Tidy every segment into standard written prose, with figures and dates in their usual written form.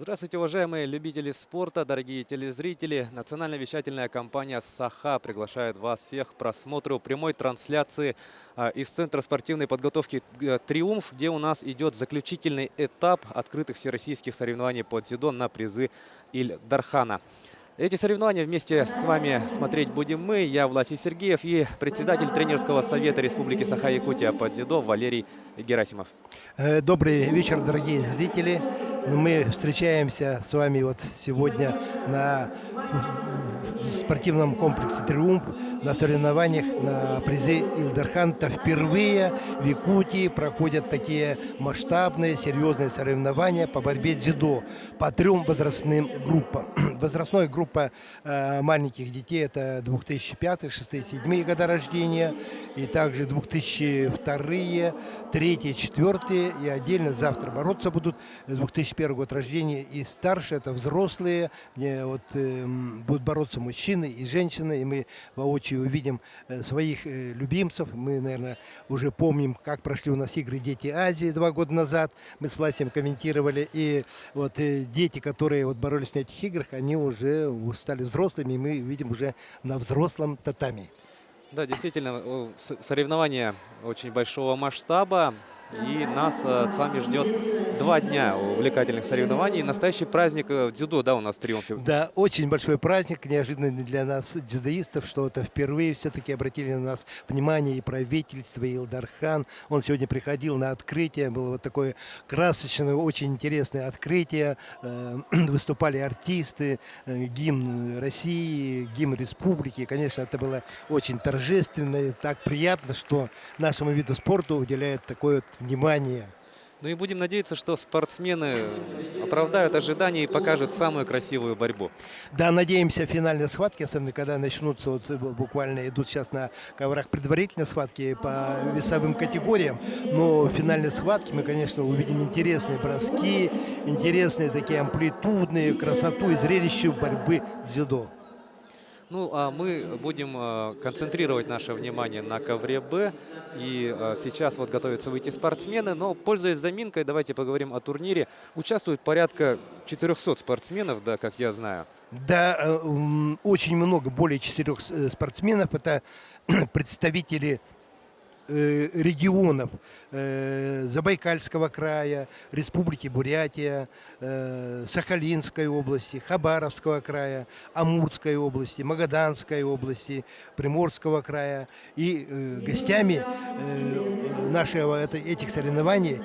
Здравствуйте, уважаемые любители спорта, дорогие телезрители. Национальная вещательная компания «Саха» приглашает вас всех к просмотру прямой трансляции из Центра спортивной подготовки «Триумф», где у нас идет заключительный этап открытых всероссийских соревнований по дзюдо на призы Иль-Дархана. Эти соревнования вместе с вами смотреть будем мы, я Власий Сергеев и председатель тренерского совета Республики Саха-Якутия по дзюдо Валерий Герасимов. Добрый вечер, дорогие зрители. Мы встречаемся с вами вот сегодня на спортивном комплексе «Триумф», на соревнованиях на призы Иль-Дархан. Впервые в Якутии проходят такие масштабные, серьезные соревнования по борьбе дзюдо по 3 возрастным группам. Возрастная группа маленьких детей – это 2005, 2006, 2007 года рождения, и также 2002, 2003, 2004, и отдельно завтра бороться будут 2001 год рождения и старше, это взрослые, где будут бороться мужчины и женщины, и мы воочию увидим своих любимцев. Мы, наверное, уже помним, как прошли у нас игры «Дети Азии» 2 года назад, мы с Власием комментировали, и дети, которые боролись на этих играх, они уже стали взрослыми, и мы видим уже на взрослом татами. Да, действительно, соревнования очень большого масштаба. И нас с вами ждет 2 дня увлекательных соревнований. Настоящий праздник дзюдо, да, у нас в «Триумфе. Да, очень большой праздник, неожиданный для нас, дзюдоистов, что это впервые все-таки обратили на нас внимание и правительство, и Иль-Дархан. Он сегодня приходил на открытие, было вот такое красочное, очень интересное открытие. Выступали артисты, гимн России, гимн республики. Конечно, это было очень торжественно и так приятно, что нашему виду спорта уделяют такое внимание. Ну и будем надеяться, что спортсмены оправдают ожидания и покажут самую красивую борьбу. Да, надеемся, финальные схватки, особенно когда начнутся, буквально идут сейчас на коврах предварительные схватки по весовым категориям, но в финальные схватки мы, конечно, увидим интересные броски, интересные такие амплитудные, красоту и зрелище борьбы дзюдо. Ну, а мы будем концентрировать наше внимание на ковре «Б». И сейчас готовятся выйти спортсмены. Но, пользуясь заминкой, давайте поговорим о турнире. Участвует порядка 400 спортсменов, да, как я знаю. Да, очень много, более 4 спортсменов. Это представители регионов Забайкальского края, Республики Бурятия, Сахалинской области, Хабаровского края, Амурской области, Магаданской области, Приморского края. И гостями этих соревнований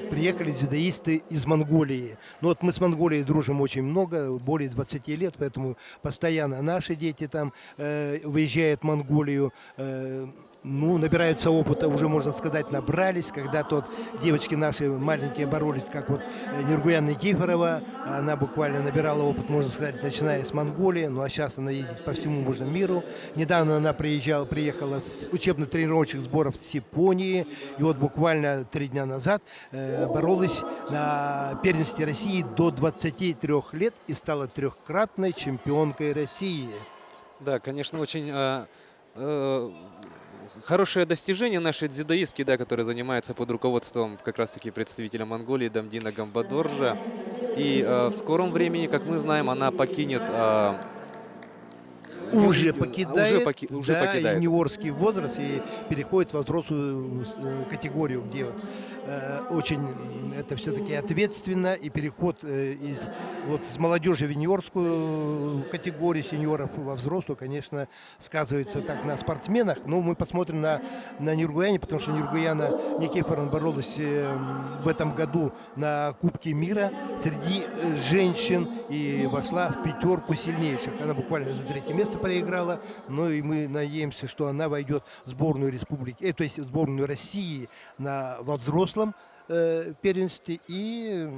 приехали дзюдоисты из Монголии. Но мы с Монголией дружим очень много, более 20 лет, поэтому постоянно наши дети там выезжают в Монголию, набираются опыта, уже, можно сказать, набрались. Когда девочки наши маленькие боролись, как Нургуян Никифорова, она буквально набирала опыт, можно сказать, начиная с Монголии, а сейчас она едет по всему миру. Недавно она приехала с учебно-тренировочных сборов с Японии, и буквально 3 дня назад боролась на первенстве России до 23 лет и стала 3-кратной чемпионкой России. Да, конечно, очень хорошее достижение нашей дзюдоистки, да, которые занимаются под руководством как раз-таки представителя Монголии Дамдина Гамбадоржа. И в скором времени, как мы знаем, она покинет... Уже покидает покидает юниорский возраст и переходит в взрослую категорию, где очень это все-таки ответственно, и переход из молодежи в юниорскую категорию, сеньоров во взрослую, конечно, сказывается так на спортсменах. Но мы посмотрим на Нургуяне, потому что Нургуяна Никифоровна боролась в этом году на Кубке мира среди женщин и вошла в 5 сильнейших. Она буквально за 3 место проиграла, но и мы надеемся, что она войдет в сборную республики, то есть в сборную России во взрослом первенстве, и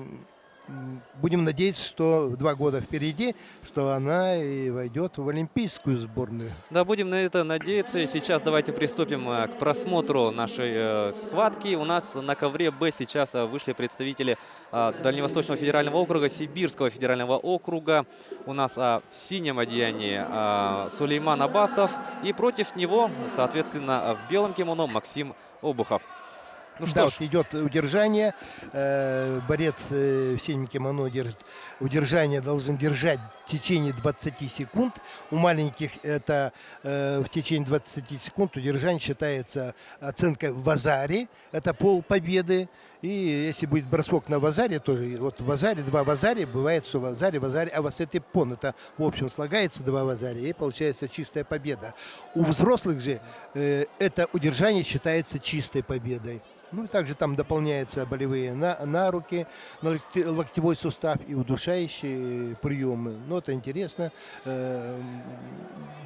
будем надеяться, что 2 года впереди, что она и войдет в олимпийскую сборную. Да, будем на это надеяться. И сейчас давайте приступим к просмотру нашей схватки. У нас на ковре «Б» сейчас вышли представители Дальневосточного федерального округа, Сибирского федерального округа. У нас в синем одеянии Сулейман Абасов. И против него, соответственно, в белом кимоно Максим Обухов. Ну Да, что вот ж, идет удержание. Борец в синем кимоно держит. Удержание должен держать в течение 20 секунд. У маленьких это в течение 20 секунд удержание считается оценкой в вазаре. Это пол победы. И если будет бросок на вазаре, тоже вот в вазаре, два вазаре, бывает, что вазаре, а васет и пон. Это в общем слагается два вазаре и получается чистая победа. У взрослых же это удержание считается чистой победой. Ну и также там дополняются болевые на руки, на локтевой сустав и удушающие приемы. Ну это интересно.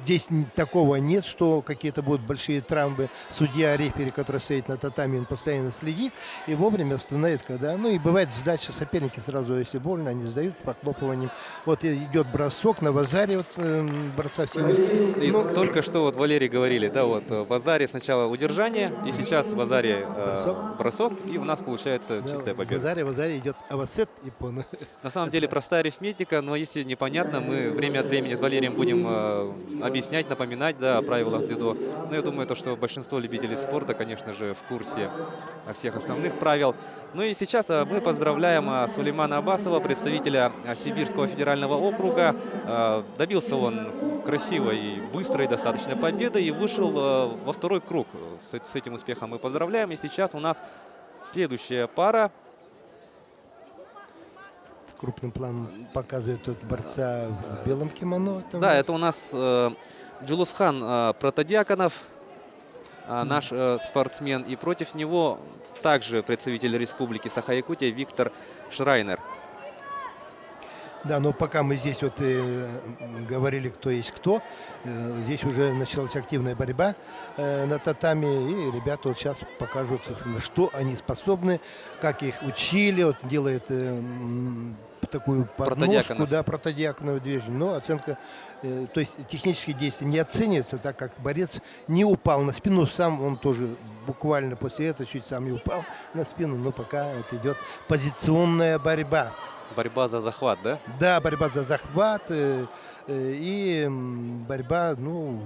Здесь такого нет, что какие-то будут большие травмы. Судья рефери, который стоит на татами, он постоянно следит и вовремя остановит, когда. Ну и бывает сдача, соперники сразу, если больно, они сдают похлопыванием. Вот идет бросок на вазаре, вот борца всеми. и Ну, только что вот Валерий говорили, да, вот в Азаре сначала удержание, и сейчас в Азаре бросок, и у нас получается да, чистая в победа. вазаре идет авасет и пон. На самом деле простая арифметика, но если непонятно, мы время от времени с Валерием будем объяснять, напоминать, да, о правилах дзюдо. Но я думаю, то, что большинство любителей спорта, конечно же, в курсе всех основных правил. Ну и сейчас мы поздравляем Сулеймана Абасова, представителя Сибирского федерального округа. Добился он красивой и быстрой достаточно победы и вышел во второй круг. С этим успехом мы поздравляем. И сейчас у нас следующая пара. Крупным планом показывает тут борца в белом кимоно. Да, это у нас Джулусхан Протодиаконов, наш спортсмен. И против него также представитель Республики Саха-Якутия Виктор Шрайнер. Да, но пока мы здесь вот говорили, кто есть кто, здесь уже началась активная борьба на татами, и ребята вот сейчас покажут, на что они способны, как их учили, вот делает такую подножку, да, протодиаконовое движение, но оценка, то есть технические действия не оцениваются, так как борец не упал на спину, сам он тоже буквально после этого чуть сам не упал на спину, но пока вот идет позиционная борьба. Борьба за захват, да? Да, борьба за захват и борьба, ну,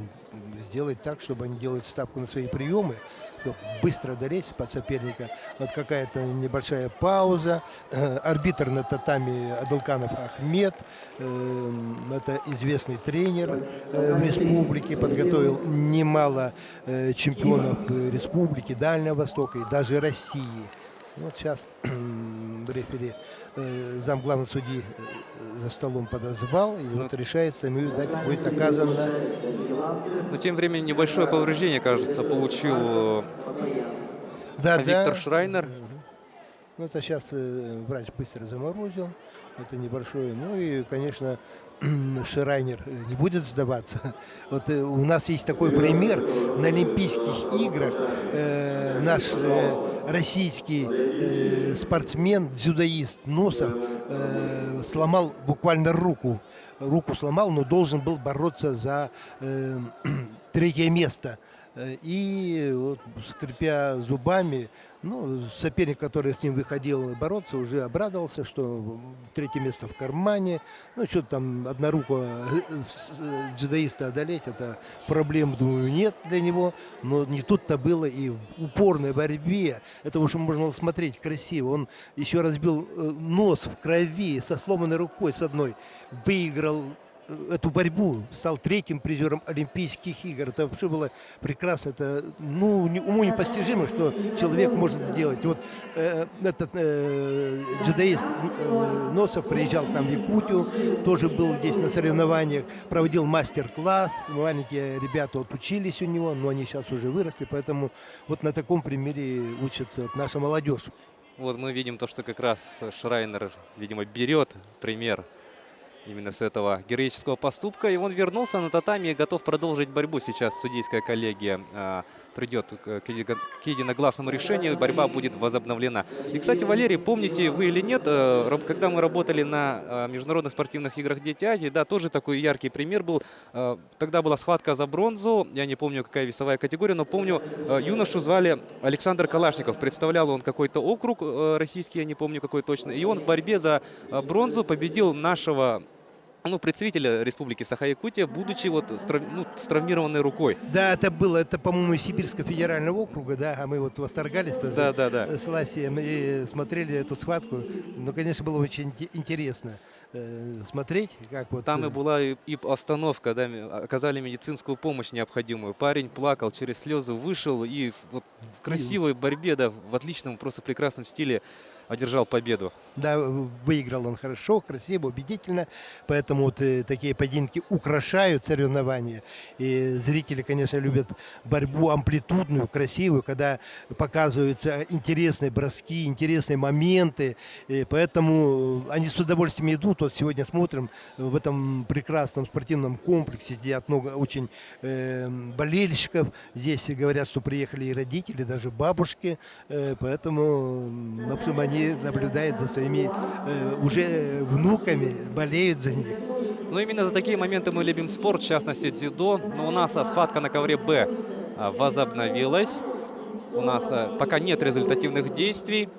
сделать так, чтобы они делали ставку на свои приемы, чтобы быстро одолеть под соперника. Вот какая-то небольшая пауза. Арбитр на татами Адылканов Ахмед. Это известный тренер в республике, подготовил немало чемпионов республики, Дальнего Востока и даже России. Вот сейчас рефери зам главного судьи за столом подозвал, и вот решается, ему, видать, будет оказано. Но тем временем небольшое повреждение, кажется, получил Виктор Шрайнер. Ну, это сейчас врач быстро заморозил. Это небольшое. Ну и, конечно, Шрайнер не будет сдаваться. Вот у нас есть такой пример. На Олимпийских играх наш российский спортсмен, дзюдоист Носов сломал буквально руку. Руку сломал, но должен был бороться за третье место. И вот, скрипя зубами, ну, соперник, который с ним выходил бороться, уже обрадовался, что третье место в кармане. Ну, что-то там однорукого дзюдоиста одолеть, это проблем, думаю, нет для него. Но не тут-то было, и в упорной борьбе, это уже можно смотреть красиво. Он еще разбил нос в крови со сломанной рукой с одной, выиграл эту борьбу, стал третьим призером Олимпийских игр. Это вообще было прекрасно. Это, ну, уму непостижимо, что человек может сделать. Вот этот дзюдоист Носов приезжал там в Якутию, тоже был здесь на соревнованиях, проводил мастер-класс. Маленькие ребята вот учились у него, но они сейчас уже выросли, поэтому вот на таком примере учится вот наша молодежь. Вот мы видим то, что как раз Шрайнер, видимо, берет пример именно с этого героического поступка. И он вернулся на татами и готов продолжить борьбу. Сейчас судейская коллегия придет к единогласному решению. Борьба будет возобновлена. И, кстати, Валерий, помните вы или нет, когда мы работали на международных спортивных играх «Дети Азии», да, тоже такой яркий пример был. Тогда была схватка за бронзу. Я не помню, какая весовая категория, но помню, юношу звали Александр Калашников. Представлял он какой-то округ российский, я не помню какой точно. И он в борьбе за бронзу победил нашего ну, представителя Республики Саха-Якутия, будучи вот с травмированной рукой. Да, это было, это, по-моему, из Сибирского федерального округа, да, а мы вот восторгались тоже Да, да, да. с Ласием и смотрели эту схватку. Ну, конечно, было очень интересно смотреть, как вот... Там и была и остановка, да, оказали медицинскую помощь необходимую. Парень плакал, через слезы вышел и вот в красивой борьбе, да, в отличном, просто прекрасном стиле одержал победу. Да, выиграл он хорошо, красиво, убедительно. Поэтому вот такие поединки украшают соревнования. И зрители, конечно, любят борьбу амплитудную, красивую, когда показываются интересные броски, интересные моменты. И поэтому они с удовольствием идут. Вот сегодня смотрим в этом прекрасном спортивном комплексе, сидят много очень болельщиков. Здесь говорят, что приехали и родители, даже бабушки. Поэтому, в общем, они наблюдают за своими уже внуками, болеют за них. Ну, именно за такие моменты мы любим спорт, в частности, дзюдо. Но у нас схватка на ковре «Б» возобновилась. У нас пока нет результативных действий.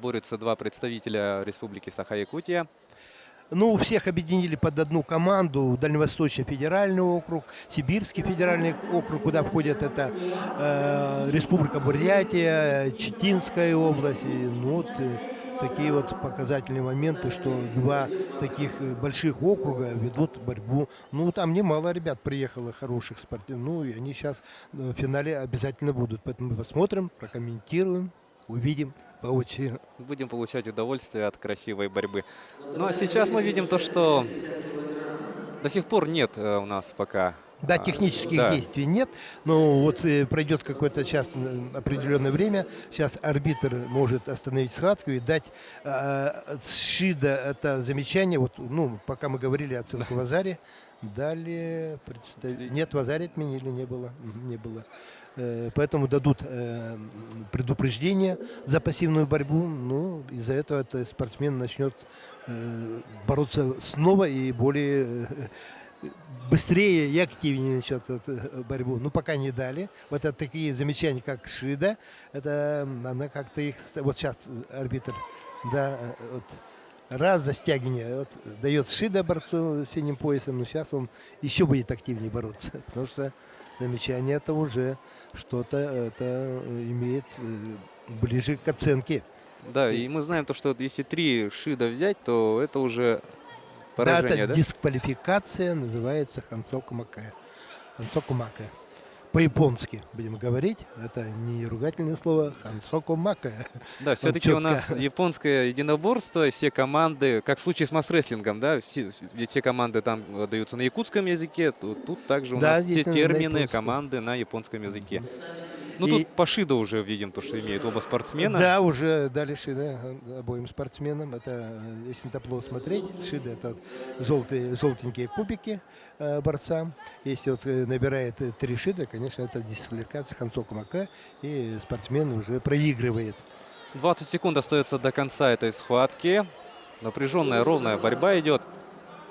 Борются два представителя Республики Саха-Якутия. Ну, всех объединили под одну команду. Дальневосточный федеральный округ, Сибирский федеральный округ, куда входят это Республика Бурятия, Читинская область. И, ну, вот такие вот показательные моменты, что два таких больших округа ведут борьбу. Ну, там немало ребят приехало хороших спортсменов. Ну, и они сейчас в финале обязательно будут. Поэтому мы посмотрим, прокомментируем, увидим воочию. Будем получать удовольствие от красивой борьбы. Ну, а сейчас мы видим то, что до сих пор нет у нас пока... Да, технических да. действий нет, но вот пройдет какое-то сейчас определенное время, сейчас арбитр может остановить схватку и дать Шида это замечание, вот, ну, пока мы говорили оценку в Азаре, далее, нет, в Азаре отменили, не было. Поэтому дадут предупреждение за пассивную борьбу, ну, из-за этого этот спортсмен начнет бороться снова и более... быстрее и активнее начнет эту борьбу. Ну, пока не дали. Вот это такие замечания, как Шида, это она как-то их... Вот сейчас арбитр, да, вот, раз застягивание вот, дает Шида борцу синим поясом, но сейчас он еще будет активнее бороться, потому что замечание это уже что-то это имеет ближе к оценке. Да, и мы знаем то, что если 3 Шида взять, то это уже поражение, да? Это дисквалификация, называется Хансоку Маке. Хансоку Маке. По-японски будем говорить. Это не ругательное слово. Хансоку Маке. Да, все-таки у нас японское единоборство, все команды, как в случае с масс-рестлингом, да, все команды там даются на якутском языке, тут также у нас те термины, команды на японском языке. Ну, тут по Шида уже видим то, что имеют оба спортсмена. Да, уже дали Шида обоим спортсменам. Это, если на табло смотреть, Шида это вот желтенькие кубики борца. Если вот набирает 3 Шида, конечно, это дисквалификация Хансоку Маке, и спортсмен уже проигрывает. 20 секунд остается до конца этой схватки. Напряженная, ровная борьба идет.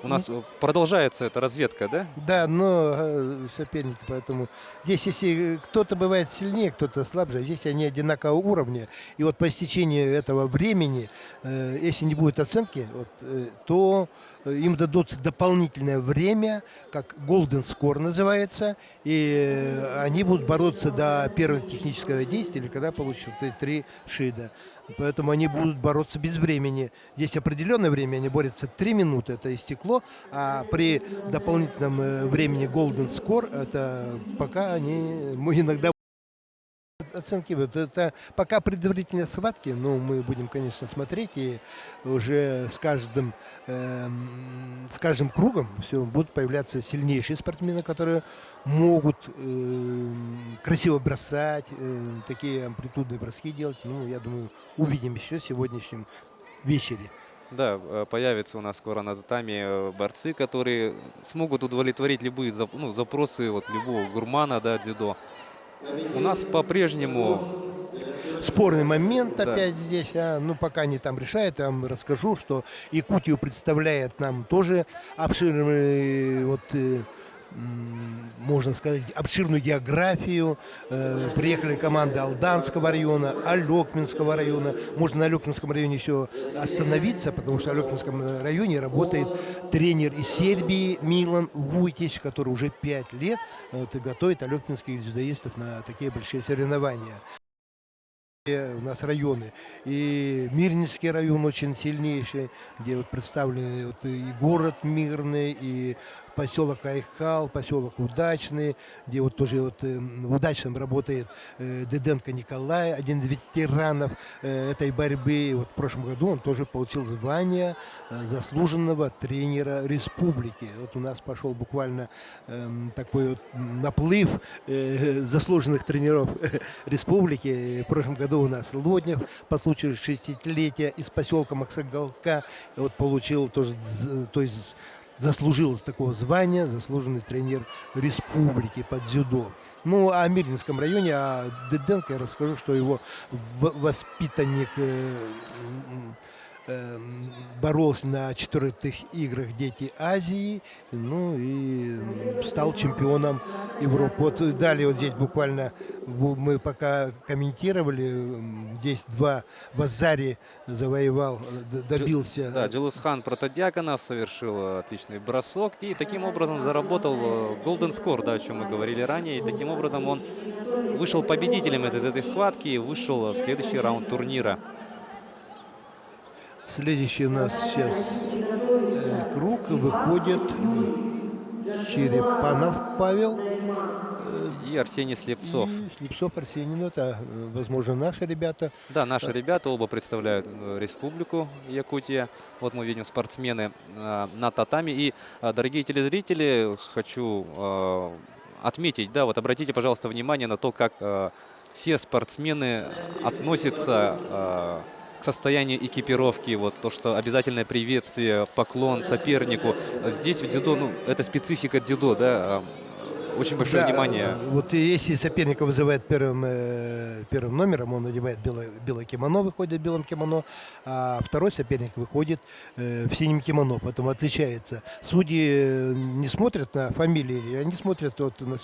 У нас продолжается эта разведка, да? Да, но соперники, поэтому здесь, если кто-то бывает сильнее, кто-то слабже, здесь они одинакового уровня. И вот по истечении этого времени, если не будет оценки, вот, то им дадут дополнительное время, как Golden Score называется, и они будут бороться до первого технического действия, или когда получат 3 Шида. Поэтому они будут бороться без времени. Здесь определенное время, они борются 3 минуты, это истекло, а при дополнительном времени Golden Score, это пока они иногда оценки. Это пока предварительные схватки, но мы будем, конечно, смотреть, и уже с каждым кругом все будут появляться сильнейшие спортсмены, которые могут красиво бросать, такие амплитудные броски делать. Ну, я думаю, увидим еще в сегодняшнем вечере. Да, появятся у нас скоро на татами борцы, которые смогут удовлетворить любые запросы вот, любого гурмана, да, дзюдо. У нас по-прежнему... Спорный момент опять здесь, ну пока они там решают, я вам расскажу, что Якутию представляет нам тоже обширный вот, можно сказать, обширную географию. Приехали команды Алданского района, Алекминского района. Можно на Алекминском районе еще остановиться, потому что в Алекминском районе работает тренер из Сербии Милан Вуйтич, который уже 5 лет и готовит алекминских дзюдоистов на такие большие соревнования. У нас районы. И Мирнинский район очень сильнейший, где вот представлены вот и город Мирный, и поселок Айхал, поселок Удачный, где вот тоже вот в Удачном работает Деденко Николай, один из ветеранов этой борьбы. И вот в прошлом году он тоже получил звание заслуженного тренера республики. Вот у нас пошел буквально такой вот наплыв заслуженных тренеров республики. В прошлом году у нас Лоднев по случаю 60-летия из поселка Максагалка вот получил тоже, то есть заслужил такого звания заслуженный тренер республики по дзюдо. Ну, о Мирнинском районе, о Деденко я расскажу, что его воспитанник боролся на 4-х играх «Дети Азии», ну и стал чемпионом Европы. Вот далее вот здесь буквально мы пока комментировали, здесь в Азаре завоевал, добился. Да, Джилусхан Протодиаконов совершил отличный бросок и таким образом заработал Golden Score, да, о чем мы говорили ранее. И таким образом он вышел победителем из этой схватки и вышел в следующий раунд турнира. Следующий у нас сейчас круг, выходит Черепанов Павел И Арсений Слепцов. Слепцов Арсений, ну это, возможно, наши ребята. Да, наши ребята оба представляют Республику Якутия. Вот мы видим спортсмены на татами. И, дорогие телезрители, хочу отметить, да, вот обратите, пожалуйста, внимание на то, как все спортсмены относятся к состоянию экипировки, вот то, что обязательное приветствие, поклон сопернику. Здесь в дзюдо, ну, это специфика дзюдо, да, очень большое внимание. Вот если соперника вызывает первым номером, он надевает белое кимоно, выходит в белом кимоно, а второй соперник выходит в синем кимоно, поэтому отличается. Судьи не смотрят на фамилии, они смотрят вот на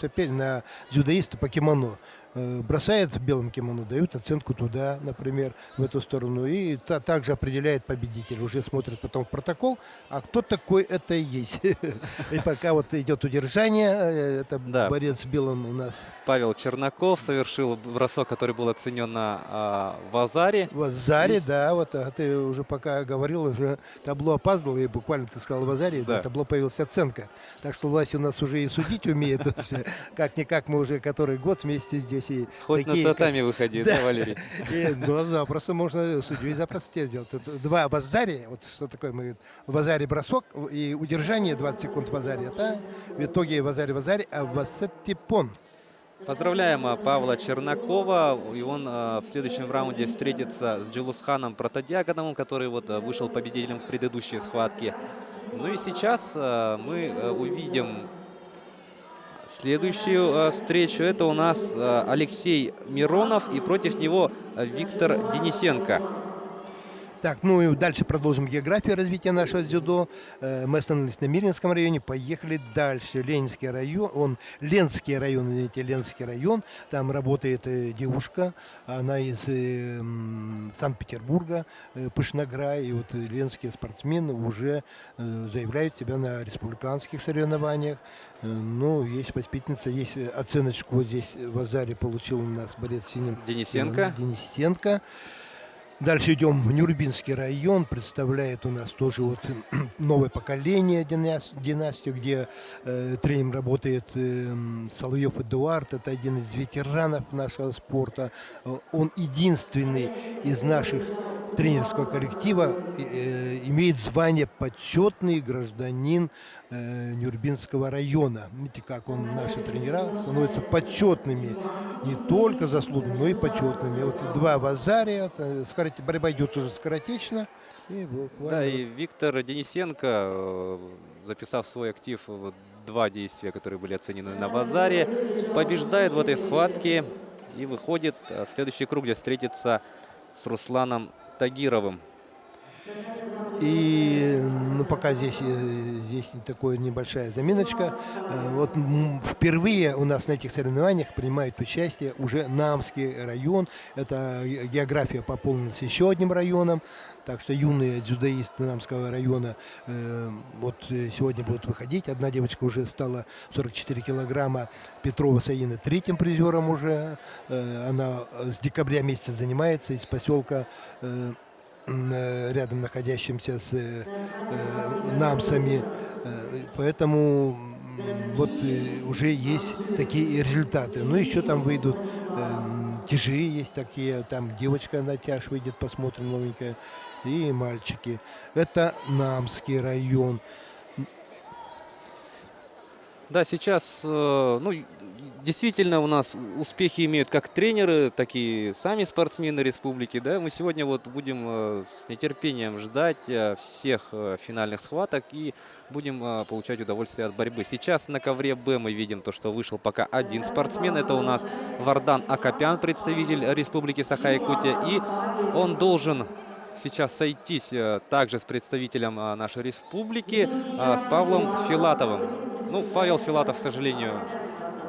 дзюдоиста по кимоно. Бросает в белом кимоно, дают оценку туда, например, в эту сторону. И также определяет победитель. Уже смотрит потом в протокол, а кто такой это и есть. И пока вот идет удержание, это борец в белом у нас. Павел Чернаков совершил бросок, который был оценен на Вазаре. В Азаре, да, вот ты уже пока говорил, уже табло опаздывало, и буквально ты сказал в Азаре, да, табло появилась оценка. Так что власть у нас уже и судить умеет. Как-никак мы уже который год вместе здесь. Хоть на татами выходи, да, Валерий? Ну, запросто можно судьей запросто сделать. Два в Азаре, вот что такое, мы в Азаре бросок и удержание 20 секунд в Азаре. Это в итоге в Азаре, а в Васеттипон. Поздравляем Павла Чернакова. И он в следующем раунде встретится с Джилусханом Протодиаконовым, который вот вышел победителем в предыдущей схватке. Ну и сейчас мы увидим следующую встречу. Это у нас Алексей Миронов и против него Виктор Денисенко. Так, ну и дальше продолжим географию развития нашего дзюдо. Мы остановились на Мирнинском районе, поехали дальше. Ленинский район, Ленский район. Там работает девушка, она из Санкт-Петербурга, Пышнограй. И вот ленские спортсмены уже заявляют себя на республиканских соревнованиях. Ну, есть воспитанница, есть оценочку вот здесь в Азаре получил у нас борец синим. Денисенко. Дальше идем в Нюрбинский район, представляет у нас тоже вот новое поколение династию, где тренером работает Соловьев Эдуард, это один из ветеранов нашего спорта. Он единственный из наших тренерского коллектива имеет звание почетный гражданин Нюрбинского района. Видите, как наши тренера становятся почетными, не только заслуженными, но и почетными. Вот два в Азаре, борьба идет уже скоротечно. Да, и Виктор Денисенко, записав в свой актив два действия, которые были оценены на Вазаре, побеждает в этой схватке и выходит в следующий круг, где встретится с Русланом Тагировым. И пока здесь здесь такая небольшая заминочка. Вот впервые у нас на этих соревнованиях принимает участие уже Намский район. Это география пополнилась еще одним районом. Так что юные дзюдоисты Намского района сегодня будут выходить. Одна девочка уже стала 44 килограмма. Петрова Саина третьим призером уже. Она с декабря месяца занимается из поселка рядом находящимся с Намсами. Поэтому уже есть такие результаты. Ну, еще там выйдут тяжи, есть такие. Там девочка на тяж выйдет, посмотрим, новенькая. И мальчики. Это Намский район. Да, сейчас, действительно у нас успехи имеют как тренеры, так и сами спортсмены республики. Да? Мы сегодня будем с нетерпением ждать всех финальных схваток и будем получать удовольствие от борьбы. Сейчас на ковре Б мы видим то, что вышел пока один спортсмен. Это у нас Вардан Акопян, представитель республики Саха-Якутия. И он должен сейчас сойтись также с представителем нашей республики, с Павлом Филатовым. Ну, Павел Филатов, к сожалению,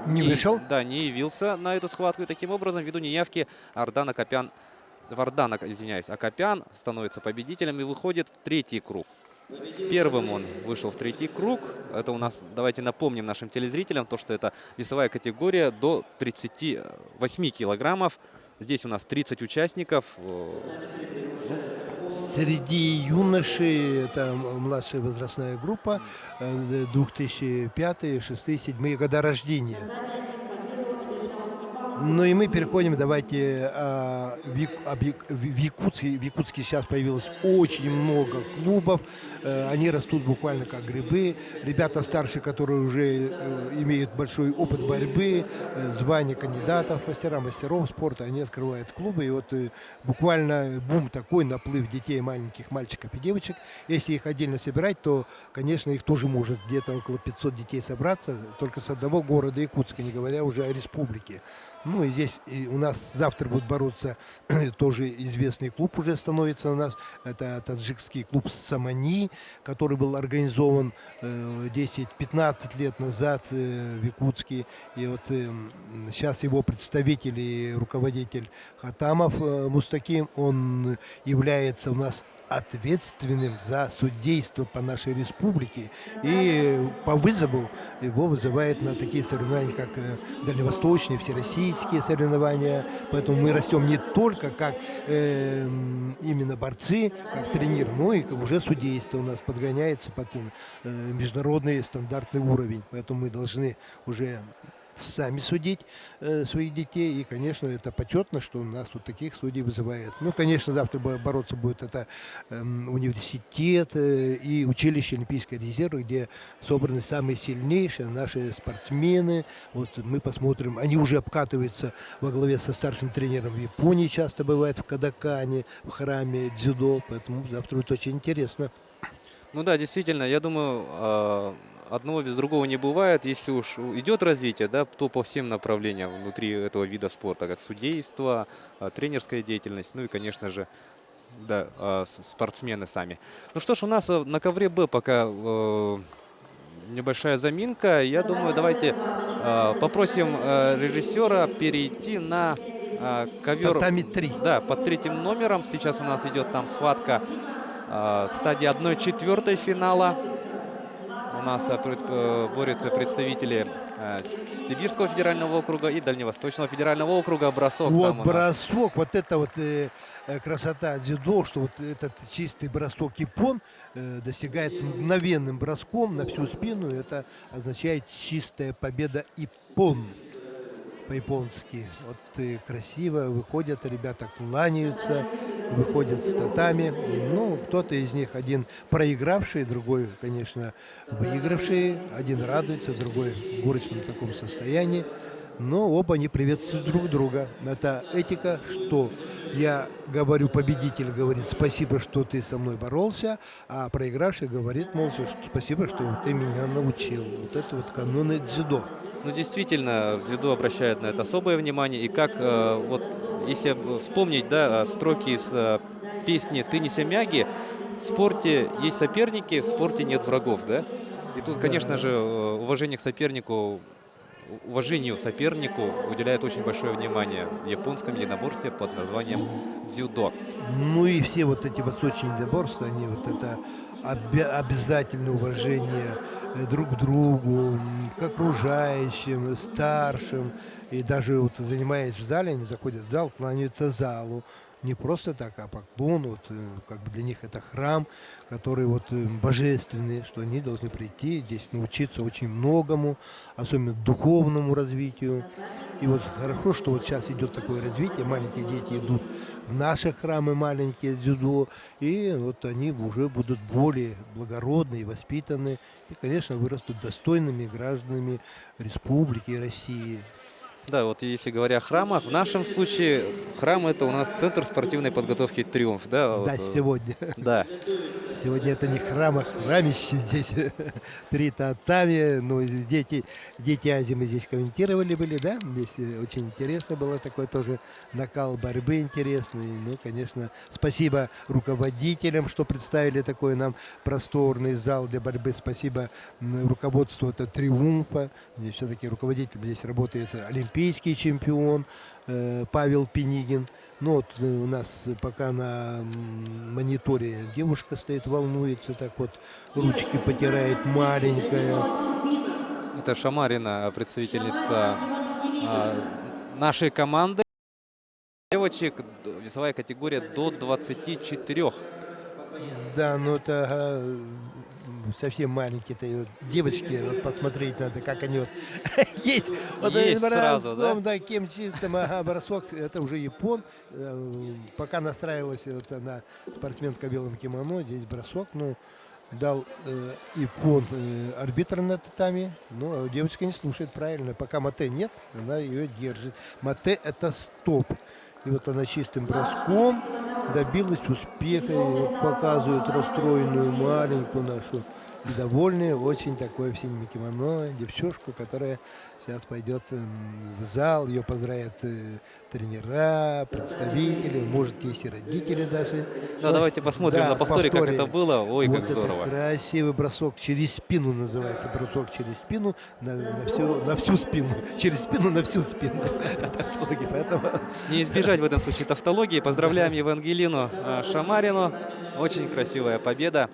Не вышел? Да, не явился на эту схватку. И таким образом, ввиду неявки, Вардан Акопян становится победителем и выходит в третий круг. Первым он вышел в третий круг. Это у нас, давайте напомним нашим телезрителям, то, что это весовая категория до 38 килограммов. Здесь у нас 30 участников. Среди юношей, это младшая возрастная группа, 2005, 2006, 2007 года рождения. Ну и мы переходим, давайте, в Якутске. В Якутске сейчас появилось очень много клубов. Они растут буквально как грибы. Ребята старшие, которые уже имеют большой опыт борьбы, звание кандидатов, мастеров спорта, они открывают клубы. И буквально бум такой, наплыв детей, маленьких мальчиков и девочек. Если их отдельно собирать, то, конечно, их тоже может где-то около 500 детей собраться, только с одного города Якутска, не говоря уже о республике. Ну и здесь у нас завтра будут бороться тоже известный клуб уже становится у нас. Это таджикский клуб «Самани», который был организован 10-15 лет назад в Якутске. И сейчас его представитель и руководитель Хатамов Мустаким, он является у нас ответственным за судейство по нашей республике. И по вызову его вызывает на такие соревнования, как дальневосточные, всероссийские соревнования. Поэтому мы растем не только как именно борцы, как тренер, но и уже судейство у нас подгоняется под международный стандартный уровень. Поэтому мы должны уже сами судить своих детей. И, конечно, это почетно, что у нас вот таких судей вызывает. Ну, конечно, завтра бороться будет это университет и училище Олимпийского резерва, где собраны самые сильнейшие наши спортсмены. Вот мы посмотрим. Они уже обкатываются во главе со старшим тренером в Японии, часто бывает в Кодакане, в храме дзюдо. Поэтому завтра будет очень интересно. Ну да, действительно, я думаю, одного без другого не бывает. Если уж идет развитие, да, то по всем направлениям внутри этого вида спорта, как судейство, тренерская деятельность, ну и, конечно же, да, спортсмены сами. Ну что ж, у нас на ковре Б пока небольшая заминка. Я думаю, давайте попросим режиссера перейти на ковер. Татами 3. Да, под третьим номером. Сейчас у нас идет там схватка стадии 1/4 финала. У нас борются представители Сибирского федерального округа и Дальневосточного федерального округа. Бросок. Вот бросок, вот это вот красота дзюдо, что вот этот чистый бросок япон достигается мгновенным броском на всю спину. Это означает чистая победа япон. По-японски. Вот красиво выходят, ребята кланяются, выходят с татами. Ну, кто-то из них один проигравший, другой, конечно, выигравший. Один радуется, другой в горестном таком состоянии. Но оба не приветствуют друг друга. Это этика, что я говорю, победитель говорит: спасибо, что ты со мной боролся, а проигравший говорит молча: спасибо, что ты меня научил. Вот это вот каноны дзюдо. Ну, действительно, в дзюдо обращают на это особое внимание. И как, вот, если вспомнить, да, строки из песни «Ты не Семяги», В спорте есть соперники, в спорте нет врагов, да? И тут, конечно же, уважению сопернику уделяют очень большое внимание в японском единоборстве под названием дзюдо. Ну и все вот эти восточные единоборства, они вот это обязательное уважение друг к другу, к окружающим, старшим. И даже вот занимаясь в зале, они заходят в зал, кланяются залу. Не просто так, а поклон. Вот, как бы для них это храм, который вот божественный, что они должны прийти здесь научиться очень многому, особенно духовному развитию. И вот хорошо, что вот сейчас идет такое развитие, маленькие дети идут в наши храмы маленькие дзюдо, и вот они уже будут более благородные, воспитаны, и, конечно, вырастут достойными гражданами Республики России. Да, вот если говоря о храмах, в нашем случае храм это у нас Центр спортивной подготовки «Триумф». Да, вот, Да, сегодня. да. Сегодня это не храм, а храмище здесь. 3 татами. Ну, дети Азии мы здесь комментировали были, да? Здесь очень интересно было, такой тоже накал борьбы интересный. Ну, конечно, спасибо руководителям, что представили такой нам просторный зал для борьбы. Спасибо руководству это «Триумфа». Здесь все-таки руководитель здесь работает олимпийский чемпион Павел Пенигин. Ну вот у нас пока на мониторе девушка стоит, волнуется, так вот ручки потирает маленькая. Это Шамарина, представительница нашей команды. Девочек, весовая категория до 24. Да, ну это совсем маленькие-то вот девочки, вот посмотреть надо, как они вот есть. Вот Есть сразу, да? таким чистым, ага, бросок, это уже япон. Пока настраивалась вот на спортсменском белом кимоно, здесь бросок, ну, дал япон арбитр на татами, но девочка не слушает правильно. Пока мате нет, она ее держит. Мате это стоп. И вот она чистым броском добилась успеха. И вот показывают расстроенную маленькую нашу и довольную, очень такое в синем кимоно девчушку, которая сейчас пойдет в зал. Ее поздравят тренера, представители, может, есть и родители даже. Да, давайте посмотрим на повторе, как это было. Ой, вот как здорово. Красивый бросок через спину называется. Бросок через спину на всю спину. Через спину на всю спину. Поэтому... Не избежать в этом случае тавтологии. Поздравляем Евангелину Шамарину. Очень красивая победа.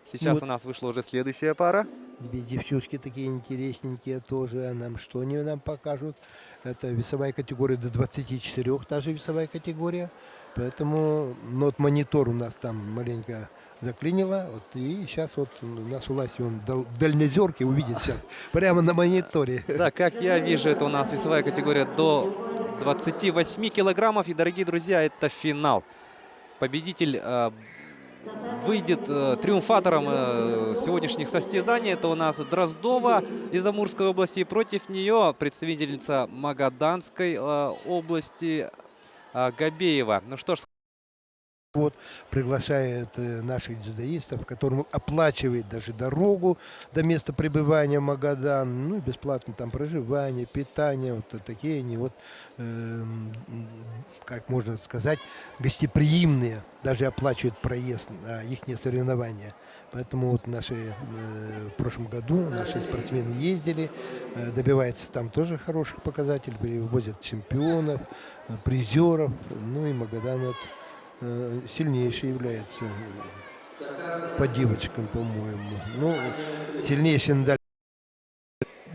Сейчас Вот. у нас вышла уже следующая пара. Две девчушки такие интересненькие тоже. А нам что они нам покажут? Это весовая категория до 24, та же весовая категория. Поэтому ну, вот монитор у нас там маленько заклинило. Вот, и сейчас вот у нас власть, он дальнозерки увидит сейчас прямо на мониторе. Да, как я вижу, это у нас весовая категория до 28 килограммов. И, дорогие друзья, это финал. Победитель выйдет триумфатором сегодняшних состязаний. Это у нас Дроздова из Амурской области. Против нее представительница Магаданской области Габеева. Ну что ж. Вот приглашает наших дзюдоистов, которым оплачивает даже дорогу до места пребывания в Магадан, ну и бесплатно там проживание, питание, вот такие они вот, как можно сказать, гостеприимные, даже оплачивают проезд на их соревнования. Поэтому вот наши в прошлом году наши спортсмены ездили, добиваются там тоже хороших показателей, привозят чемпионов, призеров, ну и Магадан вот сильнейший является по девочкам, по-моему. Ну, сильнейший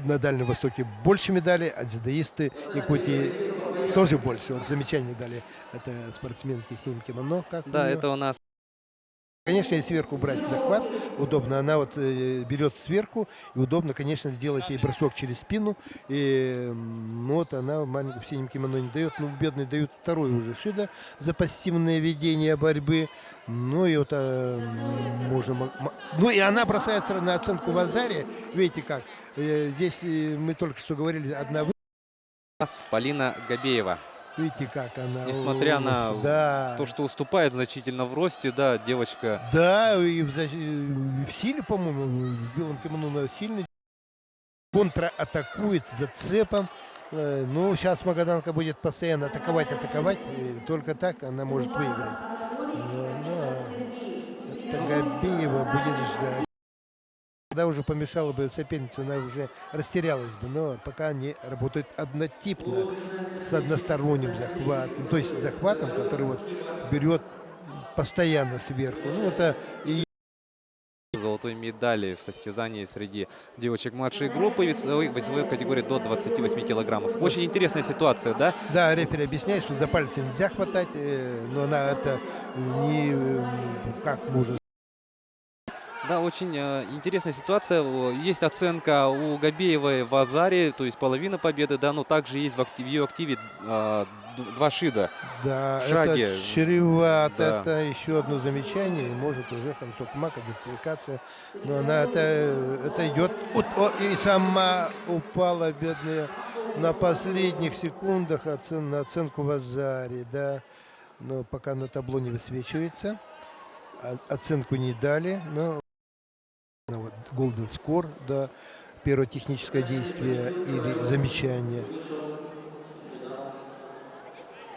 на Дальнем Востоке больше медалей, а дзюдоисты Якутии тоже больше. Вот замечание дали это спортсменки в синем кимоно. Как Да, это у нас. Конечно, и сверху брать захват удобно. Она вот берет сверху, и удобно, конечно, сделать ей бросок через спину. И вот она в синем кимоно не дает. Ну, бедный дают второй уже Шида за пассивное ведение борьбы. Ну и вот можно... Ну и она бросается на оценку в Азаре. Видите как? Здесь мы только что говорили, одна... Полина Габеева. Видите, как она... Несмотря на да. то, что уступает значительно в росте, да, девочка... Да, и в силе, по-моему, в белом кимоно сильный. Контратакует зацепом. Ну, сейчас Магаданка будет постоянно атаковать. И только так она может выиграть. это Габиева будет ждать. Когда уже помешала бы соперница, она уже растерялась бы. Но пока они работают однотипно, с односторонним захватом. То есть захватом, который вот берет постоянно сверху. Ну, это и Золотой медали в состязании среди девочек младшей группы весовой категории до 28 килограммов. Очень интересная ситуация, да? да, рефери объясняет, что за пальцы нельзя хватать, но она это не как можно. Да, очень интересная ситуация. Есть оценка у Габеевой в Азаре, то есть половина победы, да, но также есть в ее активе 2 шида. Да, В шаге. это чревато, Да. это еще одно замечание, и может уже концов мака, дисквалификация. Но она это идет. Вот, и сама упала, бедная, на последних секундах на оценку в Азаре, да. Но пока на табло не высвечивается. Оценку не дали, но вот Golden Score, да, первое техническое действие или замечание.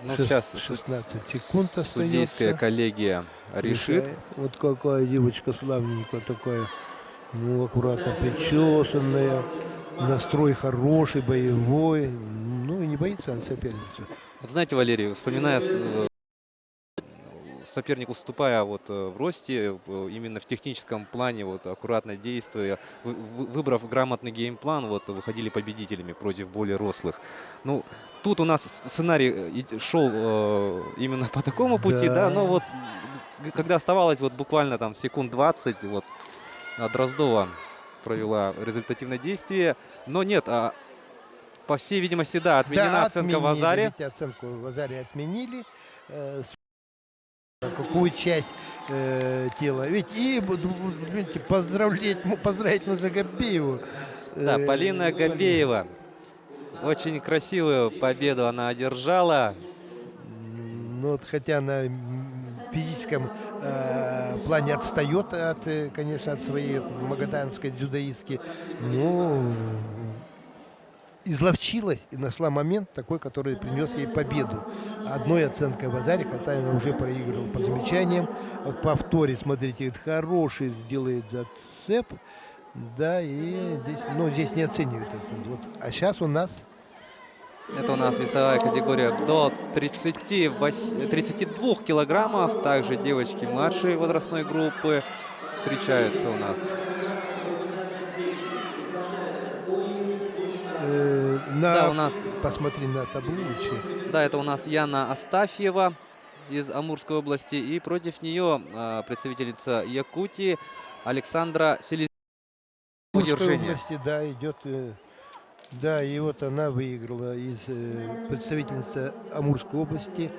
Ну, сейчас 16 секунд судейская остается. коллегия решит. Вот какая девочка славненькая такая. Ну, аккуратно причесанная. Настрой хороший, боевой. Ну и не боится она соперницу. Вот знаете, Валерий, вспоминая соперник, уступая вот в росте, именно в техническом плане, вот аккуратно действуя, выбрав грамотный геймплан, вот выходили победителями против более рослых. Ну, тут у нас сценарий шел именно по такому пути, да, но вот когда оставалось вот буквально там секунд 20, вот Дроздова провела результативное действие, но нет, по всей видимости, да, отменена Да, оценка в Азаре. Ведь оценку в Азаре отменили. Какую часть тела. Ведь и видите, поздравить нужно Габееву. Да, Полина Габеева. Очень красивую победу она одержала. Ну, вот, хотя она в физическом плане отстает, конечно, от своей магаданской дзюдоистки. Но изловчилась и нашла момент такой, который принес ей победу. Одной оценкой в Азаре, хотя она уже проигрывала по замечаниям. Вот повторе, смотрите, хороший делает зацеп. Да, и здесь, ну, здесь не оценивают. Вот. А сейчас у нас... Это у нас весовая категория до 32 килограммов. Также девочки младшей возрастной группы встречаются у нас. Да, у нас... Посмотри на табло лучше. Да, это у нас Яна Астафьева из Амурской области. И против нее представительница Якутии Александра Селезняк. Удержение. Да, идет... Да, и вот она выиграла из представительницы Амурской области.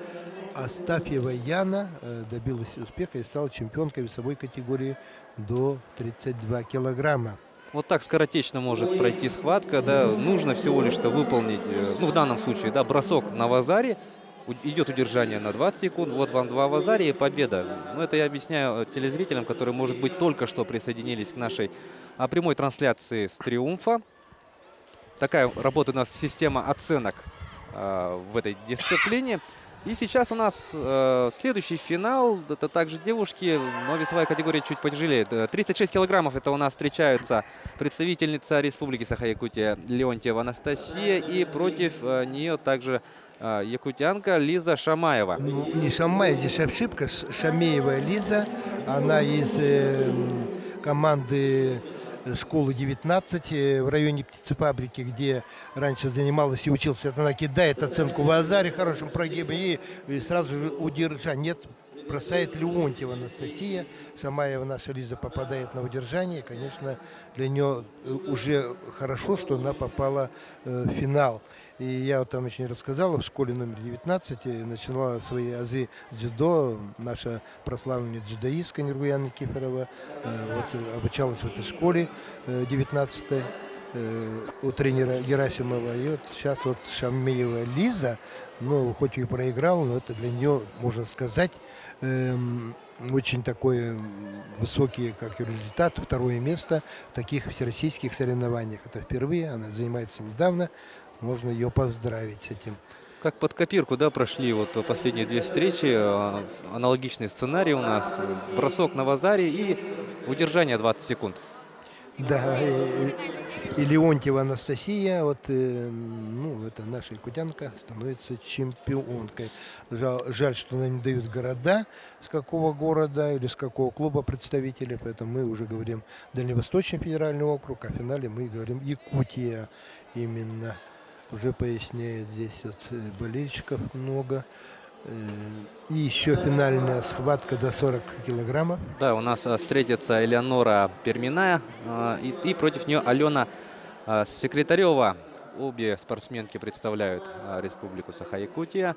Астафьева Яна добилась успеха и стала чемпионкой весовой категории до 32 килограмма. Вот так скоротечно может пройти схватка, да, нужно всего лишь-то выполнить, ну в данном случае, да, бросок на вазаре, идет удержание на 20 секунд, вот вам 2 вазаре и победа. Ну это я объясняю телезрителям, которые, может быть, только что присоединились к нашей прямой трансляции с Триумфа. Такая работает у нас система оценок в этой дисциплине. И сейчас у нас следующий финал. Это также девушки, но весовая категория чуть потяжелее. 36 килограммов это у нас встречаются представительница Республики Саха-Якутия Леонтьева Анастасия. И против нее также якутянка Лиза Шамаева. Ну, не Шамаева, здесь ошибка. Шамеева Лиза. Она из команды школы 19 в районе птицефабрики, где раньше занималась и училась. Она кидает оценку в Азаре, хорошем прогибе, и сразу же удержание. Нет, бросает Леонтьева Анастасия. Шамаева наша Лиза попадает на удержание. Конечно, для нее уже хорошо, что она попала в финал. И я вот там очень рассказал, в школе номер 19 начинала свои азы дзюдо. Наша прославленная дзюдоистка Нергуяна Никифорова вот, обучалась в этой школе 19 у тренера Герасимова. И вот сейчас вот Шамеева Лиза, ну, хоть и проиграла, но это для нее, можно сказать, очень такой высокий как результат, второе место в таких всероссийских соревнованиях. Это впервые, она занимается недавно. Можно ее поздравить с этим. Как под копирку, да, прошли вот последние две встречи. Аналогичный сценарий у нас. Бросок на вазаре и удержание 20 секунд. Да, и Леонтьева Анастасия, вот, ну, это наша якутянка, становится чемпионкой. Жаль, что нам не дают города, с какого города или с какого клуба представители, поэтому мы уже говорим Дальневосточный федеральный округ, а в финале мы говорим Якутия именно. Уже поясняет здесь вот болельщиков много. И еще финальная схватка до 40 килограммов. Да, у нас встретится Элеонора Перминая и против нее Алена Секретарева. Обе спортсменки представляют Республику Саха-Якутия.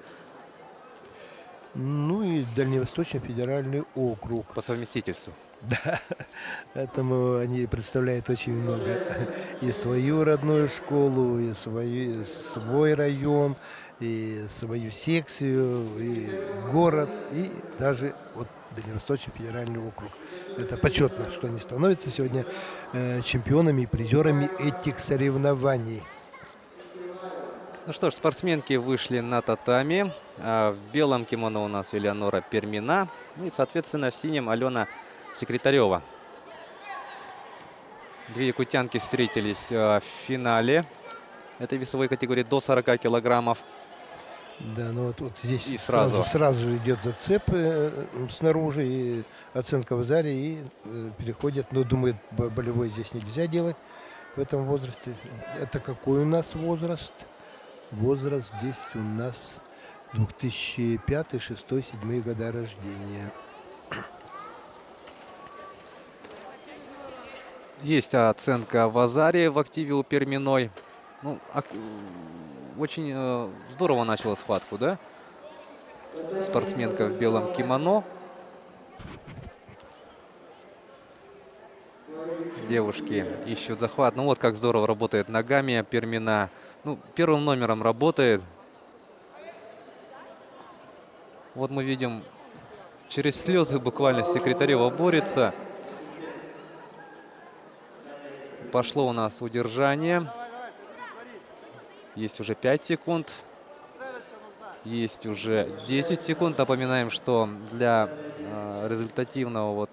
Ну и Дальневосточный федеральный округ. По совместительству. Да, поэтому они представляют очень много. И свою родную школу, и свой район, и свою секцию, и город, и даже вот Дальневосточный федеральный округ. Это почетно, что они становятся сегодня чемпионами и призерами этих соревнований. Ну что ж, спортсменки вышли на татами. В белом кимоно у нас Элеонора Пермина. Ну и, соответственно, в синем Алена Секретарева. Две якутянки встретились в финале этой весовой категории до 40 килограммов. Да, ну вот здесь И сразу. сразу же идет зацеп снаружи, и оценка в зале, и переходят. Но думают, болевой здесь нельзя делать в этом возрасте. Это какой у нас возраст? Возраст здесь у нас 2005, 2006, 2007 года рождения. Есть оценка в Азаре в активе у Перминой. Ну, очень здорово начала схватку, да? Спортсменка в белом кимоно. Девушки ищут захват. Ну вот как здорово работает ногами Пермина. Ну, первым номером работает. Вот мы видим, через слезы буквально Секретарева борется. Пошло у нас удержание. Есть уже 5 секунд. Есть уже 10 секунд. Напоминаем, что для результативного, вот,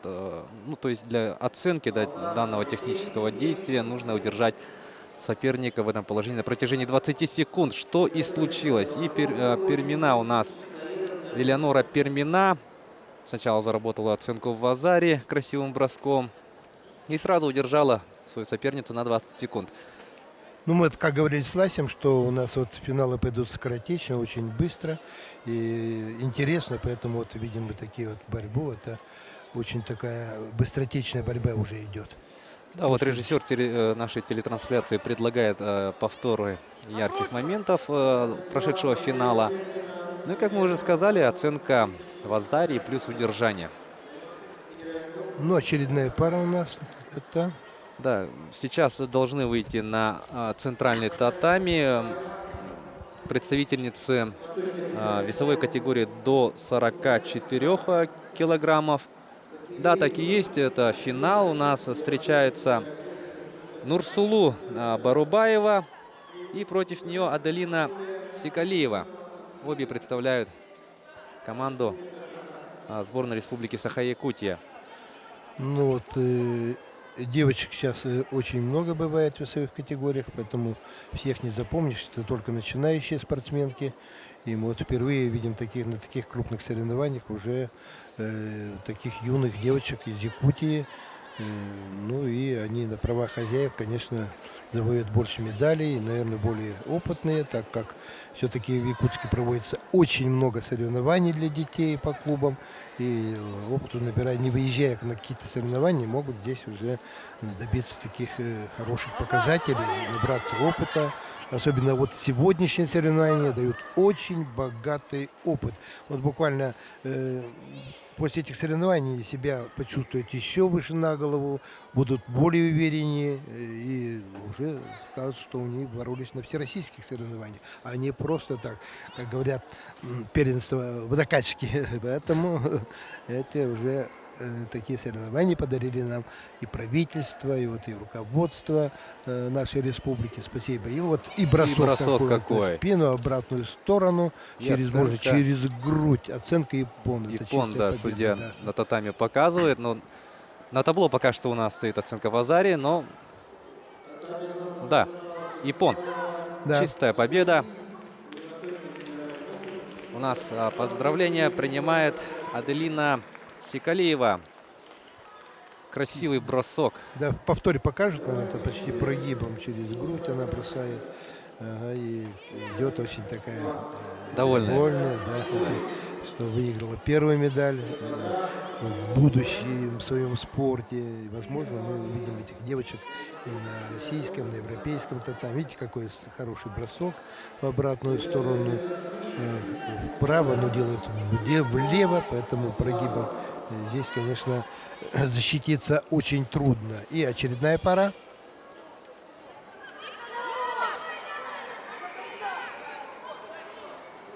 ну, то есть для оценки данного технического действия нужно удержать соперника в этом положении на протяжении 20 секунд. Что и случилось. И Пермина у нас, Элеонора Пермина, сначала заработала оценку в Азаре красивым броском и сразу удержала свою соперницу на 20 секунд. Ну, мы, как говорили с Ласем, что у нас вот финалы пойдут скоротечно, очень быстро и интересно, поэтому вот видим мы такие вот борьбу. Это очень такая быстротечная борьба уже идет. Да, вот режиссер нашей телетрансляции предлагает повторы ярких моментов прошедшего финала. Ну и, как мы уже сказали, оценка в Азаре плюс удержание. Ну, очередная пара у нас это... Да, сейчас должны выйти на центральный татами представительницы весовой категории до 44 килограммов. Да, так и есть, это финал. У нас встречается Нурсулу Барубаева и против нее Аделина Сикалиева. Обе представляют команду сборной Республики Саха-Якутия. Ну вот, девочек сейчас очень много бывает в весовых категориях, поэтому всех не запомнишь, это только начинающие спортсменки. И мы вот впервые видим на таких крупных соревнованиях уже таких юных девочек из Якутии. Ну и они на правах хозяев, конечно, завоюют больше медалей, наверное, более опытные, так как все-таки в Якутске проводится очень много соревнований для детей по клубам. И опыту набирая, не выезжая на какие-то соревнования, могут здесь уже добиться таких хороших показателей, набраться опыта. Особенно вот сегодняшние соревнования дают очень богатый опыт. Вот буквально после этих соревнований себя почувствуют еще выше на голову, будут более увереннее и уже скажут, что они боролись на всероссийских соревнованиях, а не просто так, как говорят, первенство в докачке. Поэтому это уже такие соревнования подарили нам и правительство, и вот и руководство нашей республики. Спасибо. И вот и бросок, бросок вот какой. на спину, обратную сторону, И через, оценка. может, через грудь. Оценка Иппон. Это Иппон, чистая да, победа, судья да. на татаме показывает. Но на табло пока что у нас стоит оценка Вазари, но да, Иппон. Да. Чистая победа. У нас поздравления принимает Аделина Сикалиева. Красивый бросок. Да, в повторе покажут нам, это почти прогибом через грудь она бросает. Ага, и идет очень такая Довольная. да, что выиграла первую медаль в будущем своем спорте. И, возможно, мы увидим этих девочек и на российском, на европейском татаме. Видите, какой хороший бросок в обратную сторону. Вправо, но делает влево, поэтому прогибом здесь, конечно, защититься очень трудно. И очередная пара.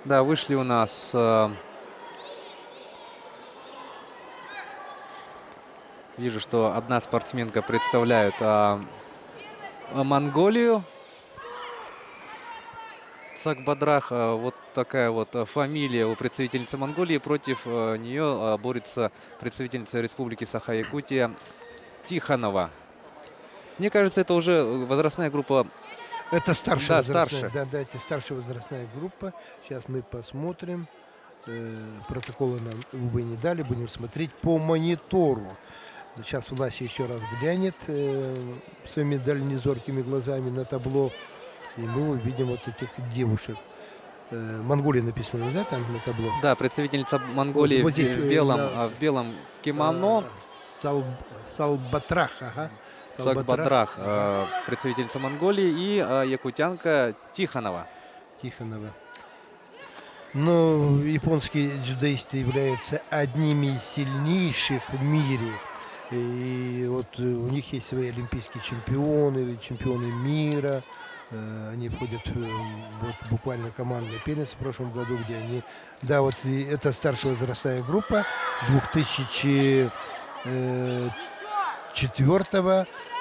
Да, вышли у нас вижу, что одна спортсменка представляет Монголию. Цакбадрах, вот такая вот фамилия у представительницы Монголии. Против нее борется представительница Республики Саха-Якутия Тихонова. Мне кажется, это уже возрастная группа. Это старшая Да, возрастная, старше. да, это старшая возрастная группа. Сейчас мы посмотрим. Протоколы нам, увы, не дали. Будем смотреть по монитору. Сейчас Власия еще раз глянет своими дальнезоркими глазами на табло. И мы увидим вот этих девушек. Монголия написано, да, там на табло? Да, представительница Монголии Вот здесь, в белом кимоно. Салбатрах, ага. Цакбадрах, представительница Монголии, и якутянка Тихонова. Тихонова. Но японские дзюдоисты являются одними из сильнейших в мире. И вот у них есть свои олимпийские чемпионы, чемпионы мира. Они входят вот, буквально командный первенство в прошлом году, где они... Да, вот и это старшая возрастная группа 2004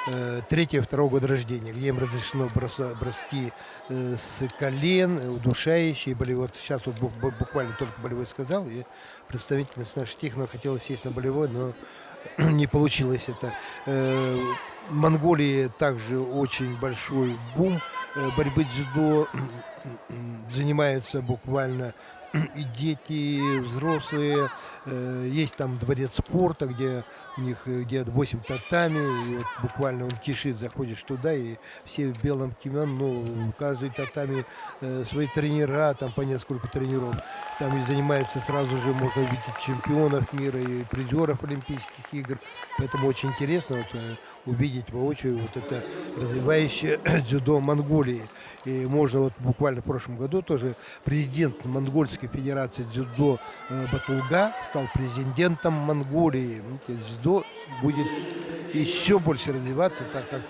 3-2 года рождения, где им разрешено броски с колен, удушающие, болевой. Вот сейчас вот буквально только болевой сказал, и представительница наша Тихонова хотела сесть на болевой, но не получилось это. В Монголии также очень большой бум борьбы дзюдо. Занимаются буквально и дети, и взрослые. Есть там дворец спорта, где у них где-то 8 татами, и вот буквально он кишит, заходишь туда, и все в белом кимоно, ну, каждый татами свои тренера, там по несколько тренеров. Там и занимается сразу же, можно увидеть чемпионов мира и призеров Олимпийских игр. Поэтому очень интересно вот, увидеть воочию вот это развивающее дзюдо Монголии. И можно вот буквально в прошлом году тоже президент Монгольской федерации дзюдо Батулга стал президентом Монголии. Дзюдо будет еще больше развиваться, так как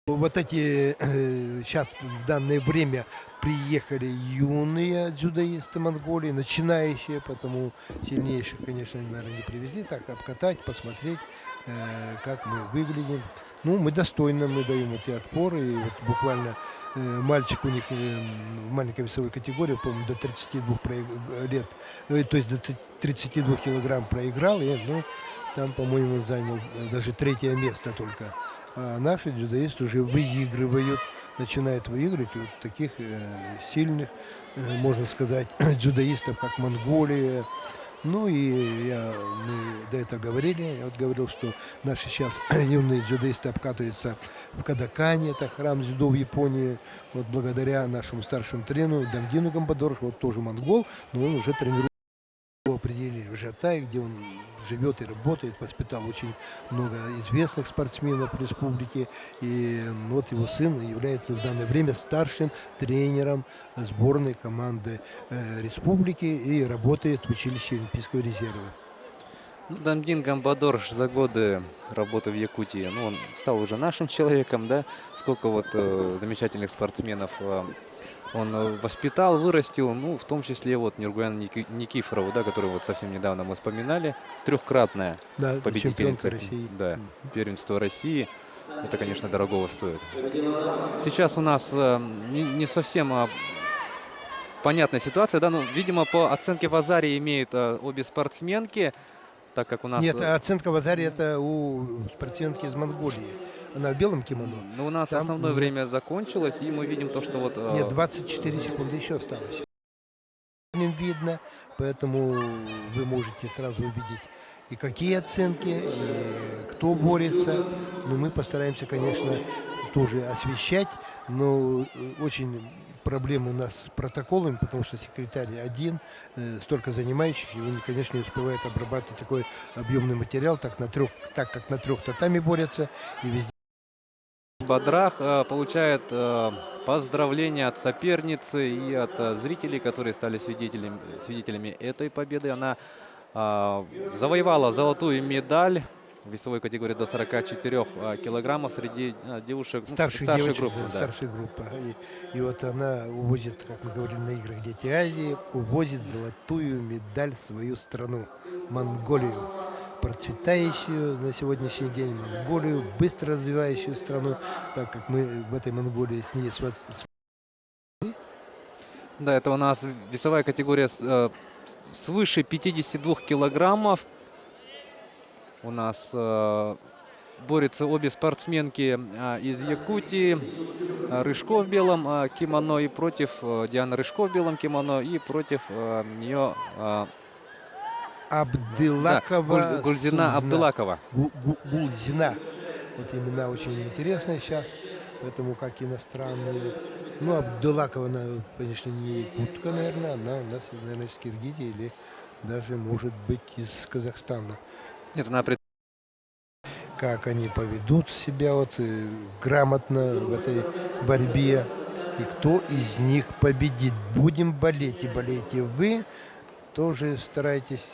вот эти сейчас в данное время приехали юные дзюдоисты Монголии, начинающие, потому сильнейших, конечно, наверное, не привезли, так обкатать, посмотреть, как мы выглядим. Ну, мы достойно, мы даем эти отпоры, и вот буквально мальчик у них в маленькой весовой категории, по-моему, до 32 лет, то есть до 32 килограмм проиграл, и ну, там, по-моему, занял даже 3-е место только. А наши дзюдоисты уже выигрывают, начинают выигрывать вот таких сильных, можно сказать, дзюдоистов, как Монголия. Ну и мы до этого говорили, я вот говорил, что наши сейчас юные дзюдоисты обкатываются в Кадакане, это храм дзюдо в Японии, вот благодаря нашему старшему тренеру Дамдину Гамбадору, вот тоже монгол, но он уже тренирует. Определили в Жатай, где он живет и работает, воспитал очень много известных спортсменов республики. И вот его сын является в данное время старшим тренером сборной команды республики и работает в училище Олимпийского резерва. Ну, Дамдин Гамбадор за годы работы в Якутии, ну, он стал уже нашим человеком, да? Сколько вот замечательных спортсменов он воспитал, вырастил, ну, в том числе вот Нургулану Никифорову, да, которую вот совсем недавно мы вспоминали, трехкратная Да, победительница, чемпионка России. да, первенства России. Это, конечно, дорогого стоит. Сейчас у нас не совсем понятная ситуация, да, ну, видимо, по оценке в Азаре имеют обе спортсменки, так как у нас... Нет, оценка в Азаре это у спортсменки из Монголии. Она в белом кимоно. Ну, у нас Там основное нет. время закончилось, и мы видим то, что вот... Нет, 24 секунды еще осталось. Видно, поэтому вы можете сразу увидеть и какие оценки, и кто борется. Но мы постараемся, конечно, тоже освещать, но очень проблемы у нас с протоколами, потому что секретарь один, столько занимающих, и он, конечно, не успевает обрабатывать такой объемный материал, так как на трех татами борются, и везде. Бадрах получает поздравления от соперницы и от зрителей, которые стали свидетелями этой победы. Она завоевала золотую медаль в весовой категории до 44 килограммов среди девушек Старших старшей девочек, группы. да, Да. старшая группа. И вот она увозит, как мы говорили на играх «Дети Азии», увозит золотую медаль в свою страну, Монголию. Процветающую на сегодняшний день Монголию, быстро развивающую страну, так как мы в этой Монголии с ней Да, это у нас весовая категория свыше 52 килограммов. У нас борются обе спортсменки из Якутии. Рыжко в белом кимоно и против Дианы Рыжко в белом кимоно и против нее Абдылакова, Гульзина Абдылакова. Гульзина. Вот имена очень интересные сейчас, поэтому как иностранные. Ну, Абдылакова, она, конечно, не якутка, наверное, она у нас, наверное, из Киргизии или даже, может быть, из Казахстана. Нет, она Как они поведут себя вот грамотно в этой борьбе и кто из них победит. Будем болеть, и болеете вы. Тоже старайтесь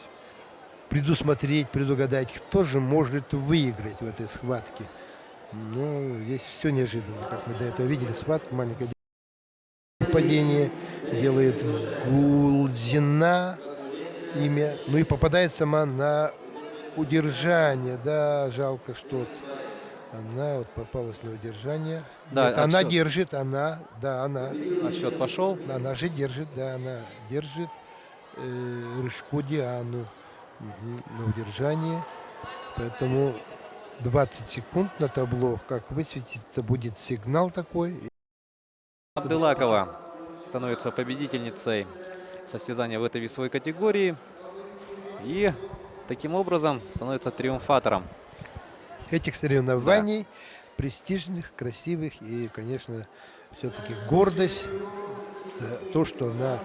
предусмотреть, предугадать, кто же может выиграть в этой схватке. Но здесь все неожиданно, как мы до этого видели. Схватка, маленькое падение делает Гулзина имя. Ну и попадает сама на удержание. Да, жалко, что она вот попалась на удержание. Да, Нет, она отсчет. держит, она. Отсчет пошел. Она же держит, да, она держит Рыжку Диану на удержание. Поэтому 20 секунд на табло, как высветится, будет сигнал такой. Абдылакова становится победительницей состязания в этой весовой категории. И таким образом становится триумфатором. Этих соревнований, престижных, красивых и, конечно, все-таки гордость за то, что она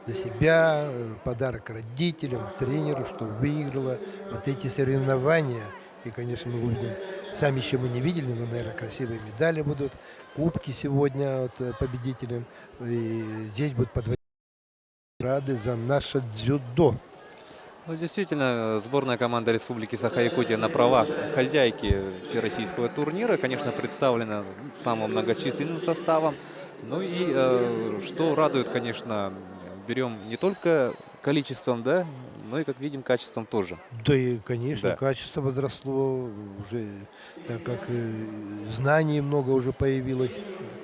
за себя, подарок родителям, тренеру, что выиграла вот эти соревнования. И, конечно, мы увидим, сами еще мы не видели, но, наверное, красивые медали будут, кубки сегодня вот, победителям. И здесь будут подводить рады за наше дзюдо. Ну, действительно, сборная команды Республики Саха-Якутия на правах хозяйки всероссийского турнира, конечно, представлена самым многочисленным составом. Ну и что радует, конечно, берем не только количеством, да, но и, как видим, качеством тоже. Да и, конечно, Да. качество возросло уже, так как знаний много уже появилось,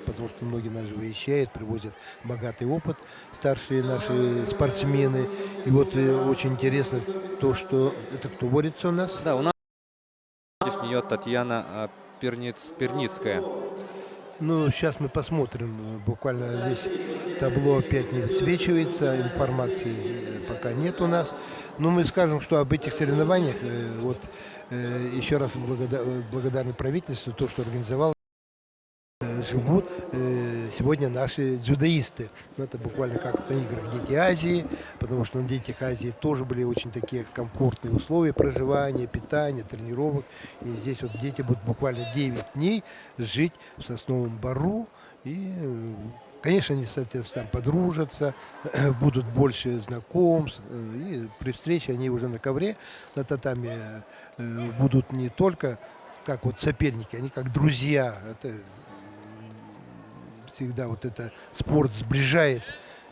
потому что многие нас же выезжают, привозят богатый опыт, старшие наши спортсмены. И вот очень интересно то, что это кто борется у нас? Да, у нас против нее Татьяна Перницкая. Ну, сейчас мы посмотрим. Буквально здесь табло опять не высвечивается, информации пока нет у нас. Но мы скажем, что об этих соревнованиях, вот еще раз благодарны правительству, то, что организовал, живут сегодня наши дзюдоисты. Ну, это буквально как на играх «Дети Азии», потому что на «Детях Азии» тоже были очень такие комфортные условия проживания, питания, тренировок. И здесь вот дети будут буквально 9 дней жить в Сосновом Бору. И, конечно, они, соответственно, подружатся, будут больше знакомств. И при встрече они уже на ковре, на татами будут не только как вот соперники, они как друзья. Это всегда вот это спорт сближает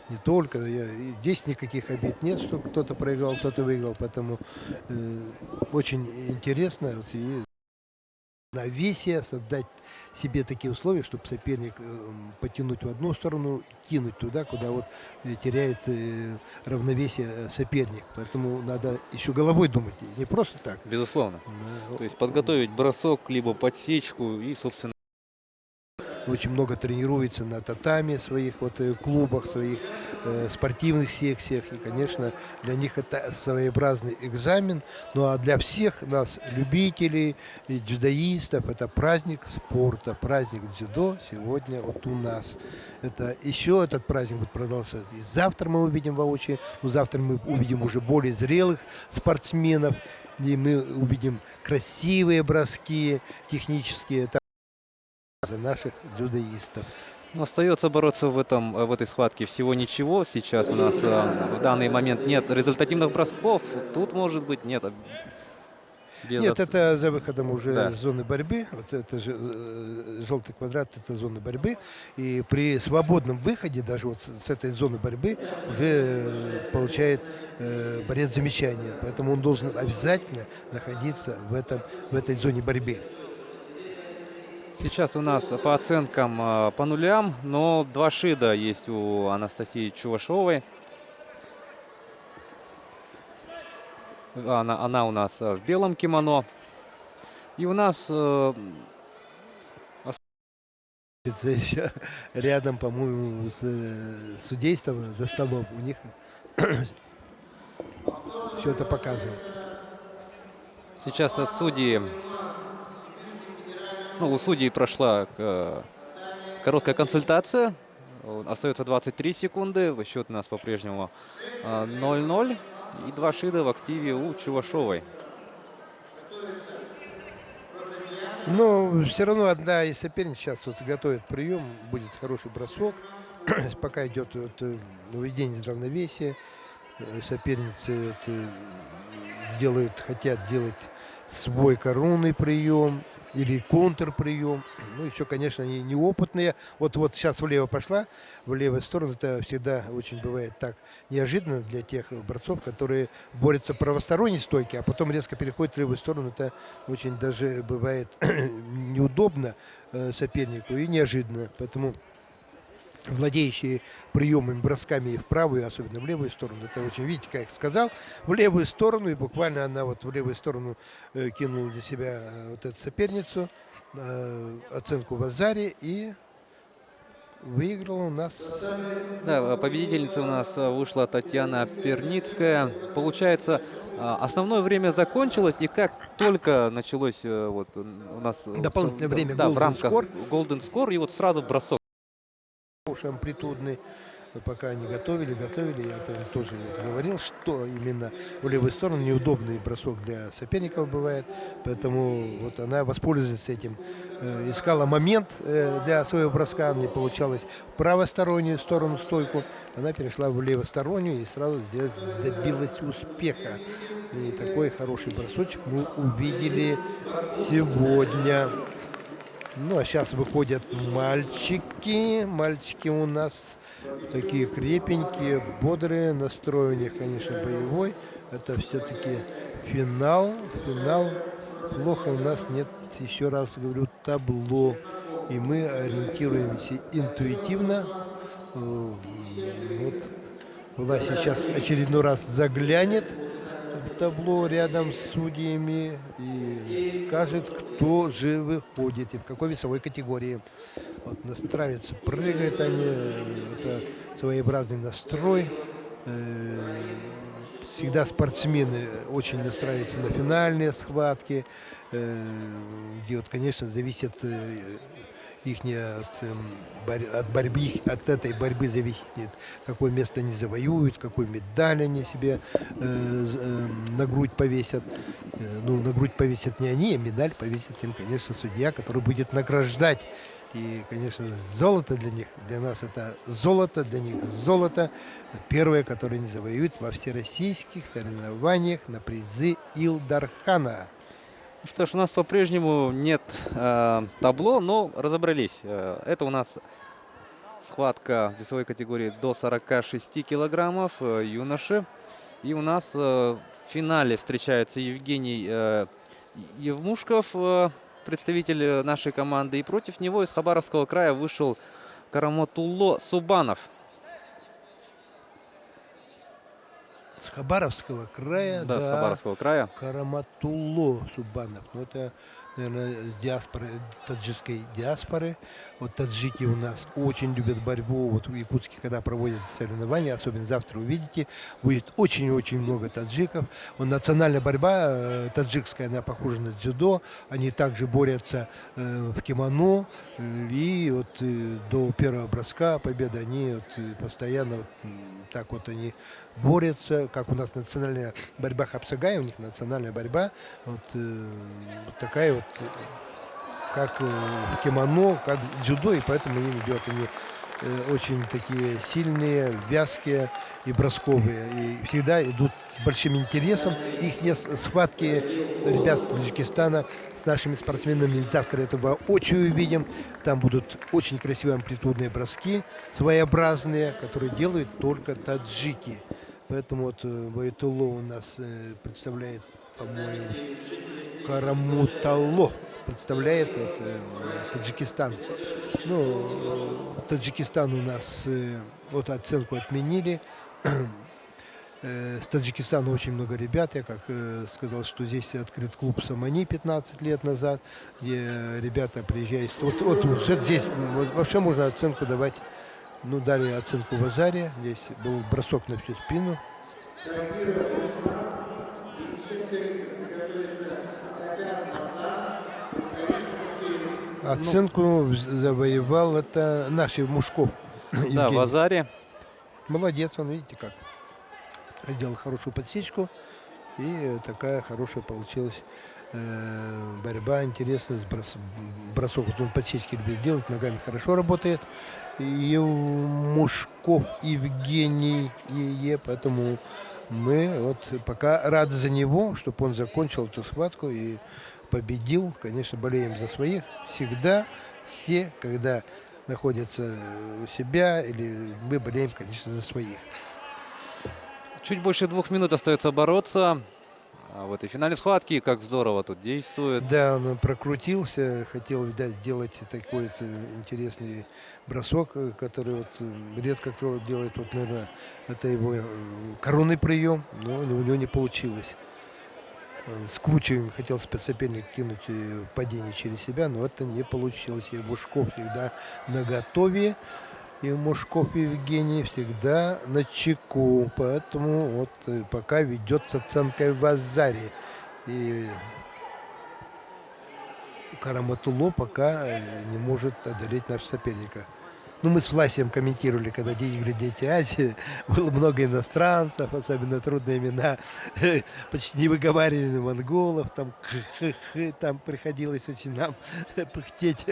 не только. И здесь никаких обид нет, что кто-то проиграл, кто-то выиграл. Поэтому очень интересно. Вот, и равновесие, создать себе такие условия, чтобы соперник потянуть в одну сторону, кинуть туда, куда вот теряет равновесие соперник. Поэтому надо еще головой думать, не просто так. Безусловно. Да, То есть подготовить бросок, либо подсечку и, собственно, очень много тренируется на татами своих вот клубах, своих спортивных секциях. И, конечно, для них это своеобразный экзамен. Ну а для всех нас, любителей, и дзюдоистов, это праздник спорта, праздник дзюдо сегодня вот у нас. Это еще этот праздник будет продолжаться. И завтра мы увидим воочию, но завтра мы увидим уже более зрелых спортсменов. И мы увидим красивые броски технические. Это за наших дзюдоистов. ну, остается бороться в этой схватке всего ничего. Сейчас у нас в данный момент нет результативных бросков. Тут, может быть, нет. Нет, это за выходом уже Да. зоны борьбы. Вот это же желтый квадрат, это зона борьбы. И при свободном выходе, даже вот с этой зоны борьбы, уже получает борец замечание. Поэтому он должен обязательно находиться в этой зоне борьбы. Сейчас у нас по оценкам по нулям, но 2 шида есть у Анастасии Чувашовой. Она у нас в белом кимоно. И у нас Это еще рядом, по-моему, с судейством за столом. У них все это показывает. сейчас судьи, ну, у судей прошла короткая консультация. Остается 23 секунды. Счет у нас по-прежнему 0-0. И 2 шида в активе у Чувашовой. Но все равно одна из соперниц сейчас вот готовит прием, будет хороший бросок. Пока идет вот, выведение из равновесия, соперницы вот, хотят делать свой коронный прием или контрприем. Ну, еще, конечно, они неопытные. Вот сейчас влево пошла, в левую сторону. Это всегда очень бывает так неожиданно для тех борцов, которые борются правосторонней стойки, а потом резко переходят в левую сторону. Это очень даже бывает неудобно сопернику и неожиданно. Поэтому владеющие приемами, бросками в правую, особенно в левую сторону. Это очень, видите, как я сказал, в левую сторону, и буквально она вот в левую сторону кинула для себя вот эту соперницу, оценку в азаре, и выиграла у нас. Да, победительница у нас вышла Татьяна Перницкая. Получается, основное время закончилось, и как только началось вот у нас Дополнительное время да, в Golden рамках Score. Golden Score, и вот сразу бросок. Хороший, амплитудный. Пока они готовили, я там тоже говорил, что именно в левую сторону неудобный бросок для соперников бывает. Поэтому вот она воспользуется этим. Искала момент для своего броска, не получалось в правостороннюю сторону стойку. Она перешла в левостороннюю и сразу здесь добилась успеха. И такой хороший бросочек мы увидели сегодня. Ну, а сейчас выходят мальчики. Мальчики у нас такие крепенькие, бодрые. Настрой у них, конечно, боевой. Это все-таки финал. Финал. Плохо у нас нет, еще раз говорю, табло. И мы ориентируемся интуитивно. Вот власть сейчас очередной раз заглянет в табло рядом с судьями и скажет, кто же выходит и в какой весовой категории. Вот настраиваются, прыгают они, это своеобразный настрой. Всегда спортсмены очень настраиваются на финальные схватки, где вот, конечно, зависит от борьбы, от этой борьбы зависит, какое место они завоюют, какую медаль они себе на грудь повесят. Ну, на грудь повесят не они, а медаль повесит им, конечно, судья, который будет награждать. И, конечно, золото для них, для нас это золото, для них золото. Первое, которое они завоюют во всероссийских соревнованиях на призы Илдархана. Что ж, у нас по-прежнему нет табло, но разобрались. Это у нас Схватка в весовой категории до 46 килограммов, юноши. И у нас в финале встречается Евгений Евмушков, представитель нашей команды. И против него из Хабаровского края вышел Карамотулло Субанов. С Хабаровского края, Да, с да, Хабаровского края. Караматулло Субанов. Ну, это, наверное, с диаспоры, таджикской диаспоры. Вот таджики у нас очень любят борьбу. Вот в Якутске, когда проводят соревнования, особенно завтра увидите, будет очень-очень много таджиков. Вот национальная борьба таджикская, она похожа на дзюдо. Они также борются в кимоно. И вот до первого броска победы они вот, постоянно вот, так вот они борются, как у нас национальная борьба Хапсагай, у них национальная борьба, вот, вот такая вот, как в кимоно, как дзюдо, и поэтому им идет, они очень такие сильные, вязкие и бросковые, и всегда идут с большим интересом. Их есть схватки ребят с Таджикистана с нашими спортсменами. Завтра это воочию увидим. Там будут очень красивые амплитудные броски, своеобразные, которые делают только таджики. Поэтому вот Байтулло у нас представляет, по-моему, Карамуталло представляет вот, Таджикистан. Ну, Таджикистан у нас вот оценку отменили. С Таджикистана очень много ребят. Я как сказал, что здесь открыт клуб Самани 15 лет назад, где ребята приезжают. Вот уже здесь вообще можно оценку давать. Ну, дали оценку в Азаре. Здесь был бросок на всю спину. Оценку завоевал это наш Мушков. Да, в Евгений. Азаре. Молодец, он, видите как. Сделал хорошую подсечку. И такая хорошая получилась борьба, интересная. Бросок, вот он подсечки любит делать, ногами хорошо работает. И Мушков Евгений, поэтому мы вот пока рады за него, чтобы он закончил эту схватку и победил. Конечно, болеем за своих. Всегда все, когда находятся у себя, или мы болеем, конечно, за своих. Чуть больше 2 минут остается бороться. А в этой финальной схватке, как здорово тут действует. Да, он прокрутился, хотел, видать, сделать такой вот интересный бросок, который вот редко кто делает. Вот, наверное, это его коронный прием, но у него не получилось. С кручей хотел спецсоперник кинуть падение через себя, но это не получилось. И Мушков всегда наготове. И Мушков Евгений всегда на чеку. Поэтому вот пока ведет с оценкой в Азаре. И Караматулло пока не может одолеть нашего соперника. Ну, мы с Власием комментировали, когда игры «Дети Азии». Было много иностранцев, особенно трудные имена. Почти не выговаривали монголов. Там, там приходилось очень нам пыхтеть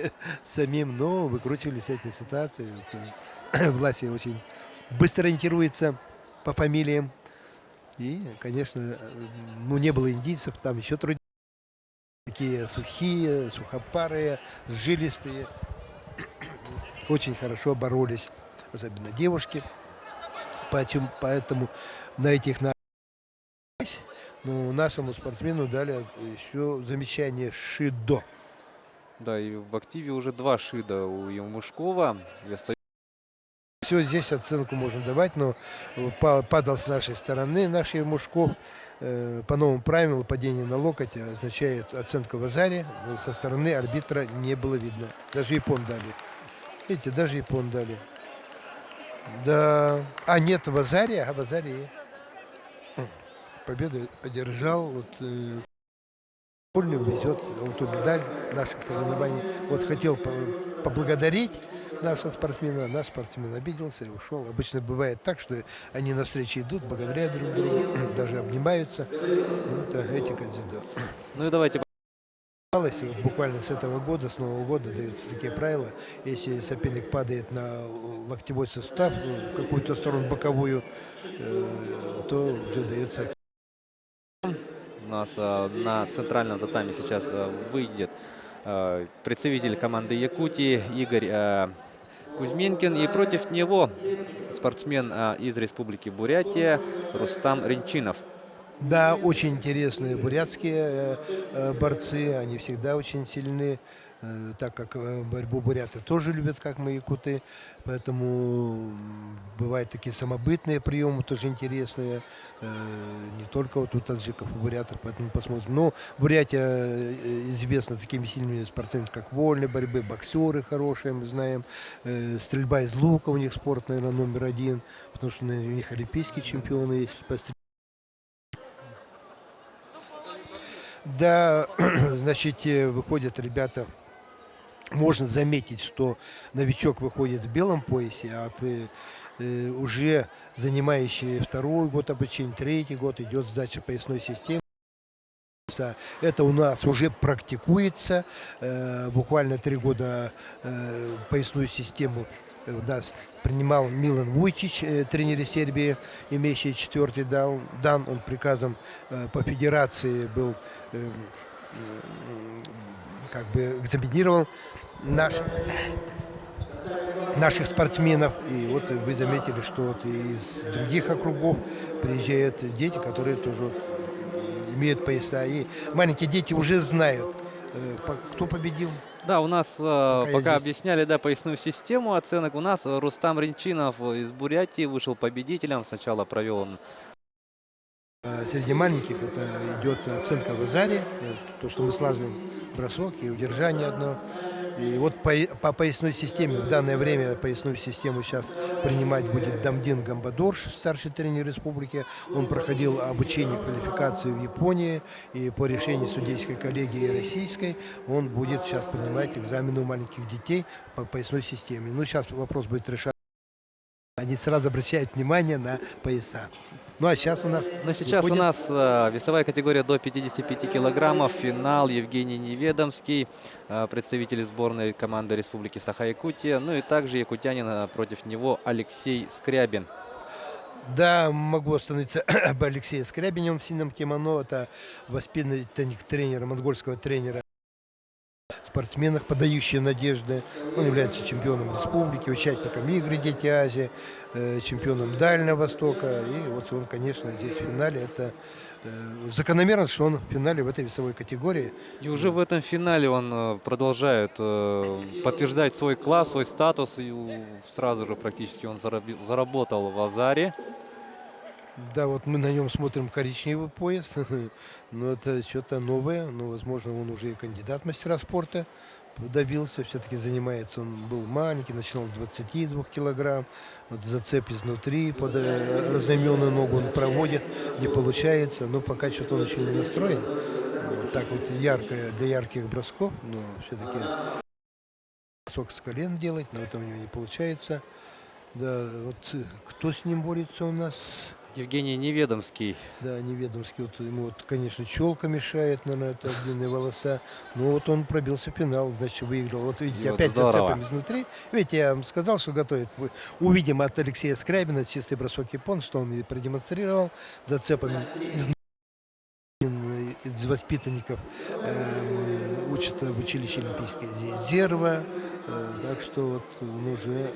самим. Но выкручивались эти ситуации. Власий очень быстро ориентируется по фамилиям. И, конечно, ну, не было индийцев, там еще труднее. Такие сухие, сухопарые, жилистые. Очень хорошо боролись, особенно девушки. Поэтому на этих нашему спортсмену дали еще замечание шидо. Да, и в активе уже 2 шида у Евмушкова. Все, здесь оценку можно давать, но падал с нашей стороны наш Евмушков. По новым правилам падение на локоть означает оценку в Азаре. Но со стороны арбитра не было видно. Даже япон дали. Видите, даже япон дали. Да. А нет, в Азаре, в Азаре победу одержал. Вот, везет золотую медаль наших соревнований. Вот хотел поблагодарить нашего спортсмена. Наш спортсмен обиделся и ушел. Обычно бывает так, что они навстречу идут, благодарят друг друга, даже обнимаются. Ну, это этика дзюдо. Ну и давайте. Буквально с этого года, с Нового года даются такие правила. Если соперник падает на локтевой сустав, в какую-то сторону боковую, то уже дается. У нас на центральном татаме сейчас выйдет представитель команды Якутии Игорь Кузьменкин. И против него спортсмен из Республики Бурятия Рустам Ренчинов. Да, очень интересные бурятские борцы, они всегда очень сильны, так как борьбу буряты тоже любят, как мы якуты, поэтому бывают такие самобытные приемы, тоже интересные, не только вот у таджиков и бурятов, поэтому посмотрим. Но Бурятия известна такими сильными спортсменами, как вольной борьбы, боксеры хорошие, мы знаем, стрельба из лука у них спорт, наверное, номер один, потому что у них олимпийские чемпионы есть по стрельбе. Да, значит, выходят ребята, можно заметить, что новичок выходит в белом поясе, а уже занимающий второй год обучения, третий год идет сдача поясной системы. Это у нас уже практикуется. Буквально 3 года поясную систему у нас принимал Милан Вуйчич, тренер Сербии, имеющий 4-й дан. Он приказом по федерации был как бы экзаменировал наших спортсменов. И вот вы заметили, что вот из других округов приезжают дети, которые тоже имеют пояса. И маленькие дети уже знают, кто победил. Да, у нас я пока здесь. объясняли, да, поясную систему оценок. У нас Рустам Ренчинов из Бурятии вышел победителем. Сначала провел он Среди маленьких это идет оценка в азаре, то, что мы слаживаем бросок и удержание одно. И вот по поясной системе, в данное время поясную систему сейчас принимать будет Дамдин Гамбадорш, старший тренер республики. Он проходил обучение, квалификацию в Японии, и по решению судейской коллегии российской он будет сейчас принимать экзамены у маленьких детей по поясной системе. Ну, сейчас вопрос будет решаться. Они сразу обращают внимание на пояса. Ну, а сейчас у нас Но сейчас у нас весовая категория до 55 килограммов. Финал Евгений Неведомский, представитель сборной команды Республики Саха-Якутия. Ну и также якутянин, против него Алексей Скрябин. Да, могу остановиться об Алексее Скрябине, он в синем кимоно. Это воспитанник тренера, монгольского тренера, спортсменах, подающие надежды. Он является чемпионом республики, участником игры «Дети Азии», чемпионом Дальнего Востока. И вот он, конечно, здесь в финале. Это закономерно, что он в финале в этой весовой категории. И уже в этом финале он продолжает подтверждать свой класс, свой статус. И сразу же практически он заработал в азаре. Да, вот мы на нем смотрим коричневый пояс, но это что-то новое, но, возможно, он уже и кандидат в мастера спорта добился, все-таки занимается, он был маленький, начинал с 22 килограмм, вот зацеп изнутри, под разноименную ногу он проводит, не получается, но пока что-то он еще не настроен, так вот ярко, для ярких бросков, но все-таки бросок с колен делать, но это у него не получается. Да, вот кто с ним борется у нас? Евгений Неведомский. Да, Неведомский, вот ему, вот, конечно, челка мешает, наверное, это длинные волоса. Но вот он пробился в финал, значит, выиграл. Вот видите, И вот опять здорово. зацепом изнутри. Видите, я вам сказал, что готовит. Увидим от Алексея Скрябина чистый бросок япон, что он и продемонстрировал. Зацепом из воспитанников учится в училище Олимпийское резерва. Так что вот он уже...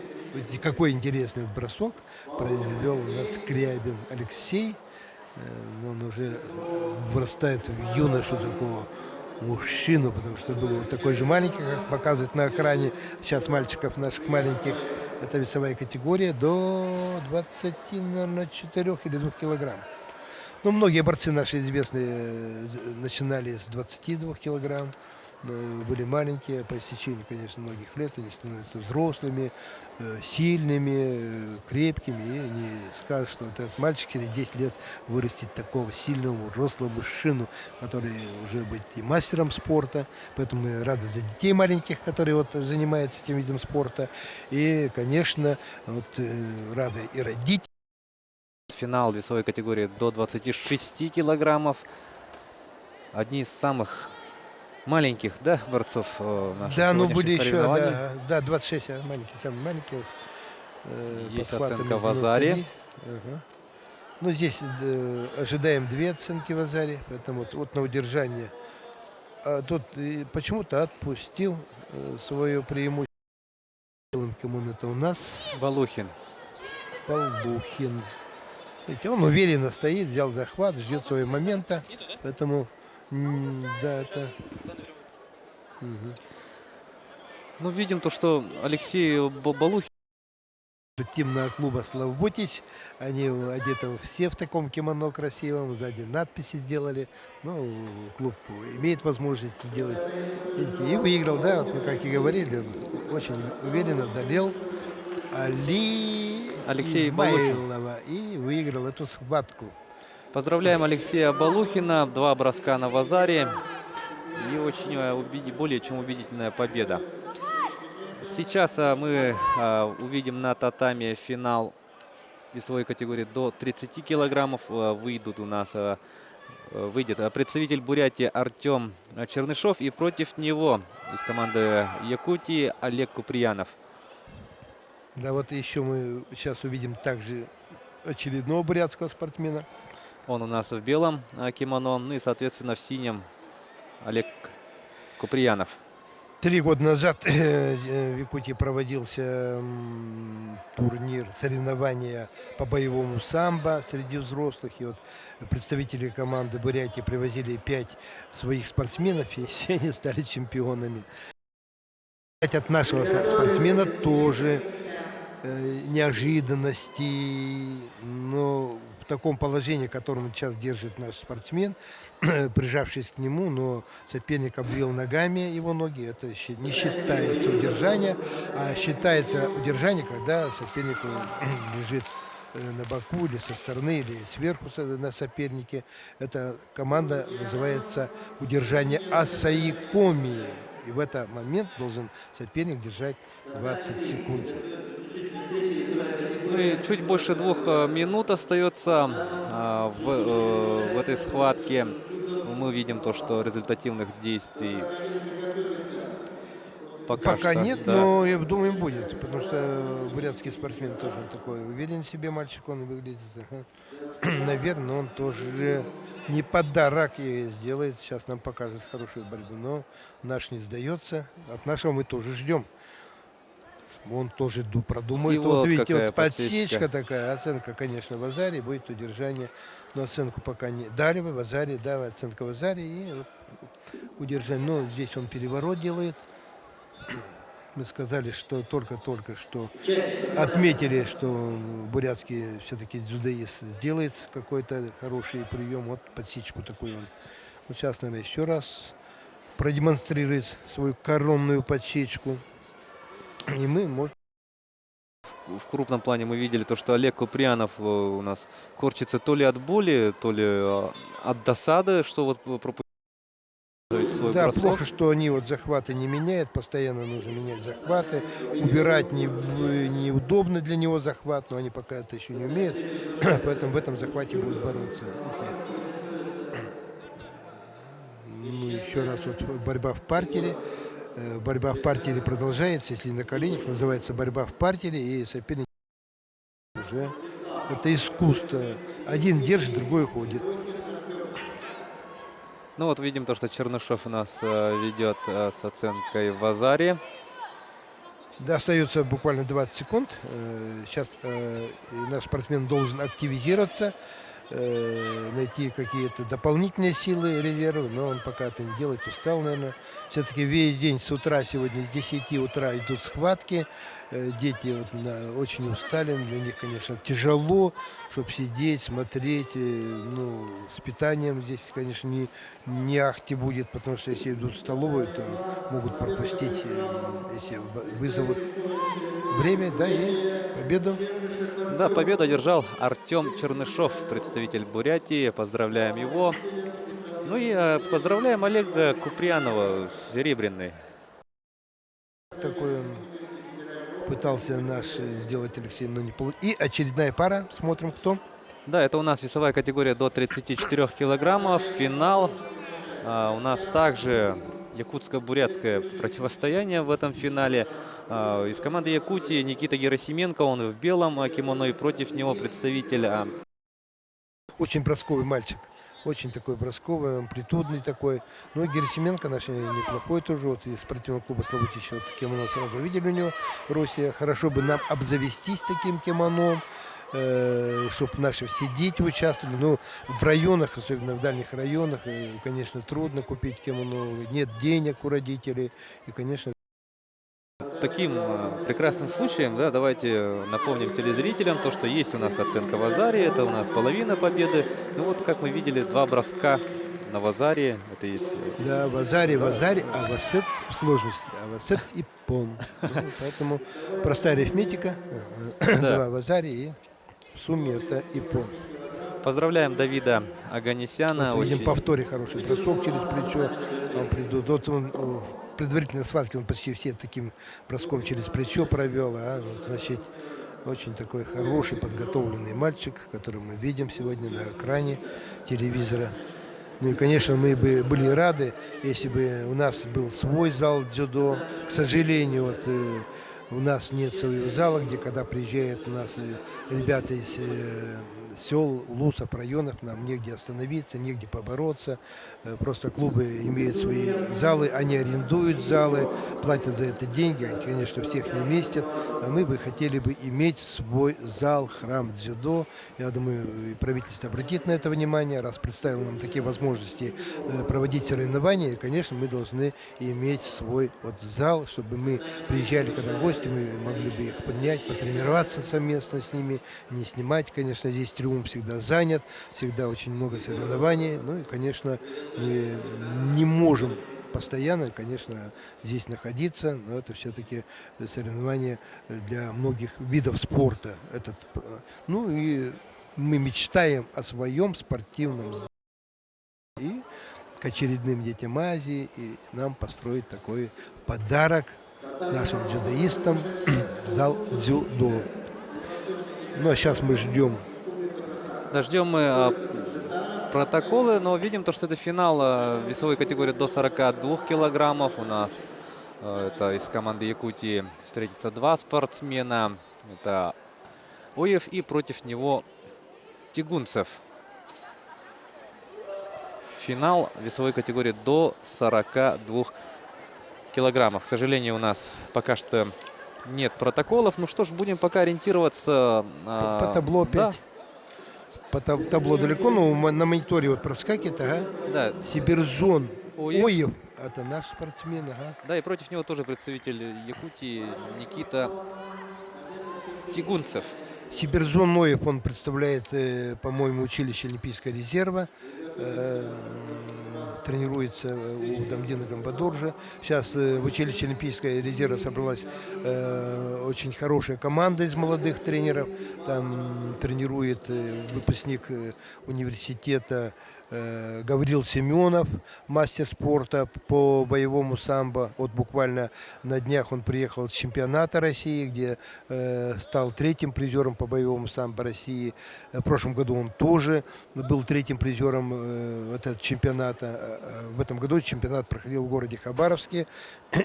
Какой интересный вот бросок произвел у нас Скрябин Алексей. Он уже вырастает в юношу такого мужчину, потому что был вот такой же маленький, как показывают на экране сейчас мальчиков наших маленьких. Это весовая категория до 24 или 2 килограмм. Ну, многие борцы наши известные начинали с 22 килограмм. Были маленькие, по истечении, конечно, многих лет они становятся взрослыми, сильными, крепкими. И они скажут, что этот мальчик через 10 лет вырастет такого сильного, взрослого мужчину, который уже будет и мастером спорта. Поэтому мы рады за детей маленьких, которые вот занимаются этим видом спорта. И, конечно, вот, рады и родители. Финал весовой категории до 26 килограммов. Одни из самых маленьких, да, борцов наших Да, ну сегодняшних были еще, соревнований. да, 26, маленькие, самые маленькие. Вот, Есть подхватом оценка из в азаре. 0,3. Ага. Ну, здесь ожидаем 2 оценки в азаре, поэтому вот на удержание. А тут почему-то отпустил свое преимущество. Белым кимоно это у нас Балухин. Полдухин. Видите, он уверенно стоит, взял захват, ждет своего момента. Поэтому, да, это... Ну, видим то, что Алексей Балухин. Тимного клуба Славбутич. Они одеты все в таком кимоно красивом. Сзади надписи сделали. Ну, клуб имеет возможность сделать. Видите, и выиграл, да, вот мы как и говорили, он очень уверенно одолел Алексей Балухин. Измайлова и выиграл эту схватку. Поздравляем Алексея Балухина. 2 броска на Вазаре. И очень более чем убедительная победа. Сейчас мы увидим на татаме финал весовой категории до 30 килограммов. Выйдет представитель Бурятии Артем Чернышов. И против него из команды Якутии Олег Куприянов. Да, вот еще мы сейчас увидим также очередного бурятского спортсмена. Он у нас в белом кимоно. Ну и, соответственно, в синем Олег Куприянов. 3 года назад в Якутии проводился турнир, соревнования по боевому самбо среди взрослых. И вот представители команды Бурятии привозили 5 своих спортсменов, и все они стали чемпионами. От нашего спортсмена тоже неожиданности, но в таком положении, в котором сейчас держит наш спортсмен, прижавшись к нему, но соперник обвил ногами его ноги. Это не считается удержание, а считается удержание, когда соперник лежит на боку или со стороны, или сверху на сопернике. Эта команда называется удержание асаикоми. И в этот момент должен соперник держать 20 секунд. Ну и чуть больше 2 минут остается в этой схватке. Мы видим то, что результативных действий пока что, нет, да. но я думаю, будет. Потому что бурятский спортсмен тоже такой уверен в себе мальчик, он выглядит. Наверное, он тоже не подарок ей сделает. Сейчас нам покажет хорошую борьбу. Но наш не сдается. От нашего мы тоже ждем. Он тоже продумает. Вот видите, вот подсечка такая. Оценка, конечно, в Азаре будет удержание. Но оценку пока не дали. В Азаре, да, оценка в Азаре и вот удержание. Но здесь он переворот делает. Мы сказали, что только что отметили, что бурятский все-таки дзюдоист сделает какой-то хороший прием. Вот подсечку такую он. Вот сейчас, наверное, еще раз продемонстрирует свою коронную подсечку. И мы можем... В крупном плане мы видели то, что Олег Куприянов у нас корчится то ли от боли, то ли от досады, что вот пропустил свой бросок. Плохо, что они вот захваты не меняют, постоянно нужно менять захваты, убирать неудобно для него захват, но они пока это еще не умеют, поэтому в этом захвате будут бороться. Ну, еще раз, вот борьба в партере. Борьба в партере продолжается, если на коленях, называется борьба в партере, и соперник уже это искусство. Один держит, другой уходит. Ну вот видим то, что Чернышов у нас ведет с оценкой в Азаре. Да, остается буквально 20 секунд. Сейчас наш спортсмен должен активизироваться, найти какие-то дополнительные силы, резервы, но он пока это не делает, устал, наверное. Все-таки весь день с утра, сегодня с 10 утра идут схватки. Дети вот, очень устали, для них, конечно, тяжело, чтобы сидеть, смотреть. Ну, с питанием здесь, конечно, не ахти будет, потому что если идут в столовую, то могут пропустить, если вызовут время, да, и победу. Да, победу одержал Артем Чернышов, представитель Бурятии. Поздравляем его. Ну и поздравляем Олега Куприянова, серебряный. Такой он пытался наш сделать Алексей, но не получилось. И очередная пара. Смотрим, кто. Да, это у нас весовая категория до 34 килограммов. Финал. У нас также якутско-бурятское противостояние в этом финале. Из команды Якутии Никита Герасименко, он в белом кимоно, и против него представитель... Очень бросковый мальчик. очень такой бросковый, амплитудный такой. Ну, и Герасименко наш неплохой тоже, вот из спортивного клуба Славутич, вот кимоно сразу увидели у него Россия. Хорошо бы нам обзавестись таким кимоном, чтобы наши все дети участвовали. Ну, в районах, особенно в дальних районах, конечно, трудно купить кимоно, нет денег у родителей. И, конечно, Таким прекрасным случаем, да, давайте напомним телезрителям то, что есть у нас оценка в Азаре, это у нас половина победы. Ну вот, как мы видели, 2 броска на Вазаре, это есть... да, в Азаре, а васет в сложности, а васет и пон. Ну, поэтому простая арифметика, Да. 2 в Азаре и в сумме это и пон. Поздравляем Давида Аганесяна. Вот видим Очень- повторе хороший бросок через плечо. Он придут. Вот он в предварительной схватке он почти все таким броском через плечо провел. А вот, значит, очень такой хороший подготовленный мальчик, который мы видим сегодня на экране телевизора. Ну и, конечно, мы бы были рады, если бы у нас был свой зал дзюдо. К сожалению, вот, у нас нет своего зала, где когда приезжают у нас ребята из сел, улусов, районов, нам негде остановиться, негде побороться. Просто клубы имеют свои залы, они арендуют залы, платят за это деньги, они, конечно, всех не вместят. А мы бы хотели бы иметь свой зал, храм дзюдо. Я думаю, и правительство обратит на это внимание, раз представило нам такие возможности проводить соревнования. И, конечно, мы должны иметь свой вот зал, чтобы мы приезжали, когда гости, мы могли бы их поднять, потренироваться совместно с ними, не снимать. Конечно, здесь триумф всегда занят, всегда очень много соревнований. Ну и, конечно, мы не можем постоянно, конечно, здесь находиться, но это все-таки соревнования для многих видов спорта. Ну и мы мечтаем о своем спортивном зале и к очередным детям Азии и нам построить такой подарок нашим дзюдоистам зал дзюдо. Ну а сейчас мы ждем. Ждем мы протоколы, но видим то, что это финал весовой категории до 42 килограммов. У нас это из команды Якутии встретится 2 спортсмена. Это Оев и против него Тигунцев. Финал весовой категории до 42 килограммов. К сожалению, у нас пока что нет протоколов. Ну что ж, будем пока ориентироваться По табло да, опять. По табло далеко, но на мониторе вот проскакивает, ага. да, Сибирзон Оев. Оев, это наш спортсмен, ага. да, и против него тоже представитель Якутии Никита Тигунцев. Сибирзон Оев, он представляет, по-моему, училище Олимпийского резерва. Тренируется у Дамдина Гамбадоржа. Сейчас в училище Олимпийского резерва собралась очень хорошая команда из молодых тренеров. Там тренирует выпускник университета Гаврил Семенов, мастер спорта по боевому самбо. Вот буквально на днях он приехал с чемпионата России, где стал 3-м призером по боевому самбо России. В прошлом году он тоже был 3-м призером этого чемпионата. В этом году чемпионат проходил в городе Хабаровске.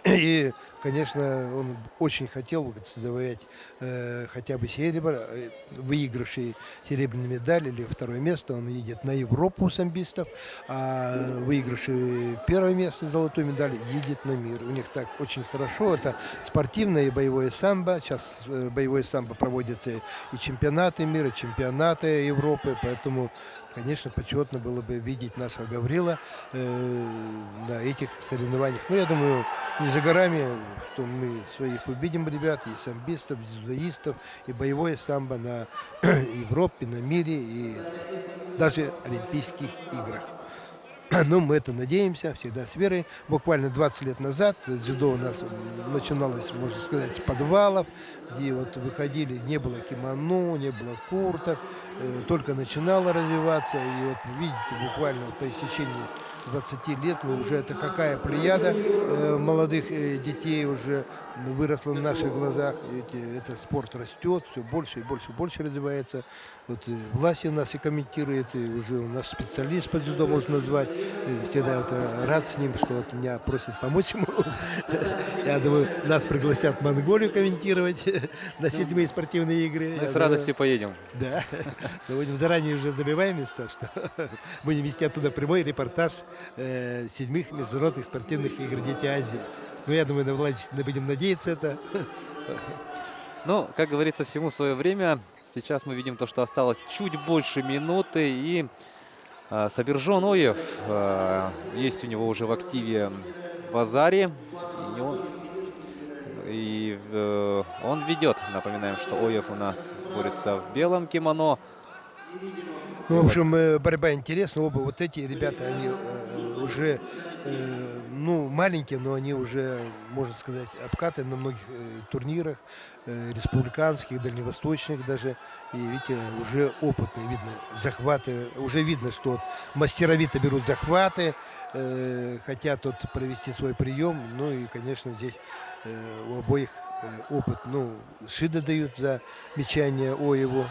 И, конечно, он очень хотел завоевать хотя бы серебро. Выигравший серебряную медаль или второе место, он едет на Европу самбистов, а выигравший первое место, золотую медаль, едет на мир. У них так очень хорошо. Это спортивное и боевое самбо. Сейчас боевое самбо проводятся и чемпионаты мира, и чемпионаты Европы, поэтому, конечно, почетно было бы видеть нашего Гаврила на этих соревнованиях. Но я думаю, не за горами, что мы своих увидим ребят, и самбистов, и дзюдоистов, и боевое самбо на Европе, на мире, и даже Олимпийских играх. Но мы это надеемся, всегда с верой. Буквально 20 лет назад дзюдо у нас начиналось, можно сказать, с подвалов, где вот выходили, не было кимоно, не было курток, только начинало развиваться. И вот вы видите, буквально по истечении 20 лет. Мы уже это какая плеяда молодых детей уже выросла на наших глазах. Этот спорт растет, все больше и больше и больше развивается. Вот власть у нас и комментирует, и уже у нас специалист по дзюдо можно назвать. И всегда вот рад с ним, что вот меня просит помочь ему. Я думаю, нас пригласят в Монголию комментировать на 7-е спортивные игры. Мы с радостью поедем. Да, мы будем заранее уже забиваем места, что будем вести оттуда прямой репортаж 7-х международных спортивных игр «Дети Азии». Ну, я думаю, будем надеяться это. Ну, как говорится, всему свое время. Сейчас мы видим то, что осталось чуть больше минуты. И Сабиржон Оев есть у него уже в активе в Азаре. И он ведет. Напоминаем, что Оев у нас борется в белом кимоно. Ну, в общем, борьба интересна. Оба вот эти ребята, они уже, ну, маленькие, но они уже, можно сказать, обкаты на многих турнирах, республиканских, дальневосточных даже. И, видите, уже опытные, видно, захваты. Уже видно, что вот мастеровито берут захваты, хотят тут провести свой прием. Ну и, конечно, здесь у обоих опыт. Ну, шиды дают за мечание Оеву.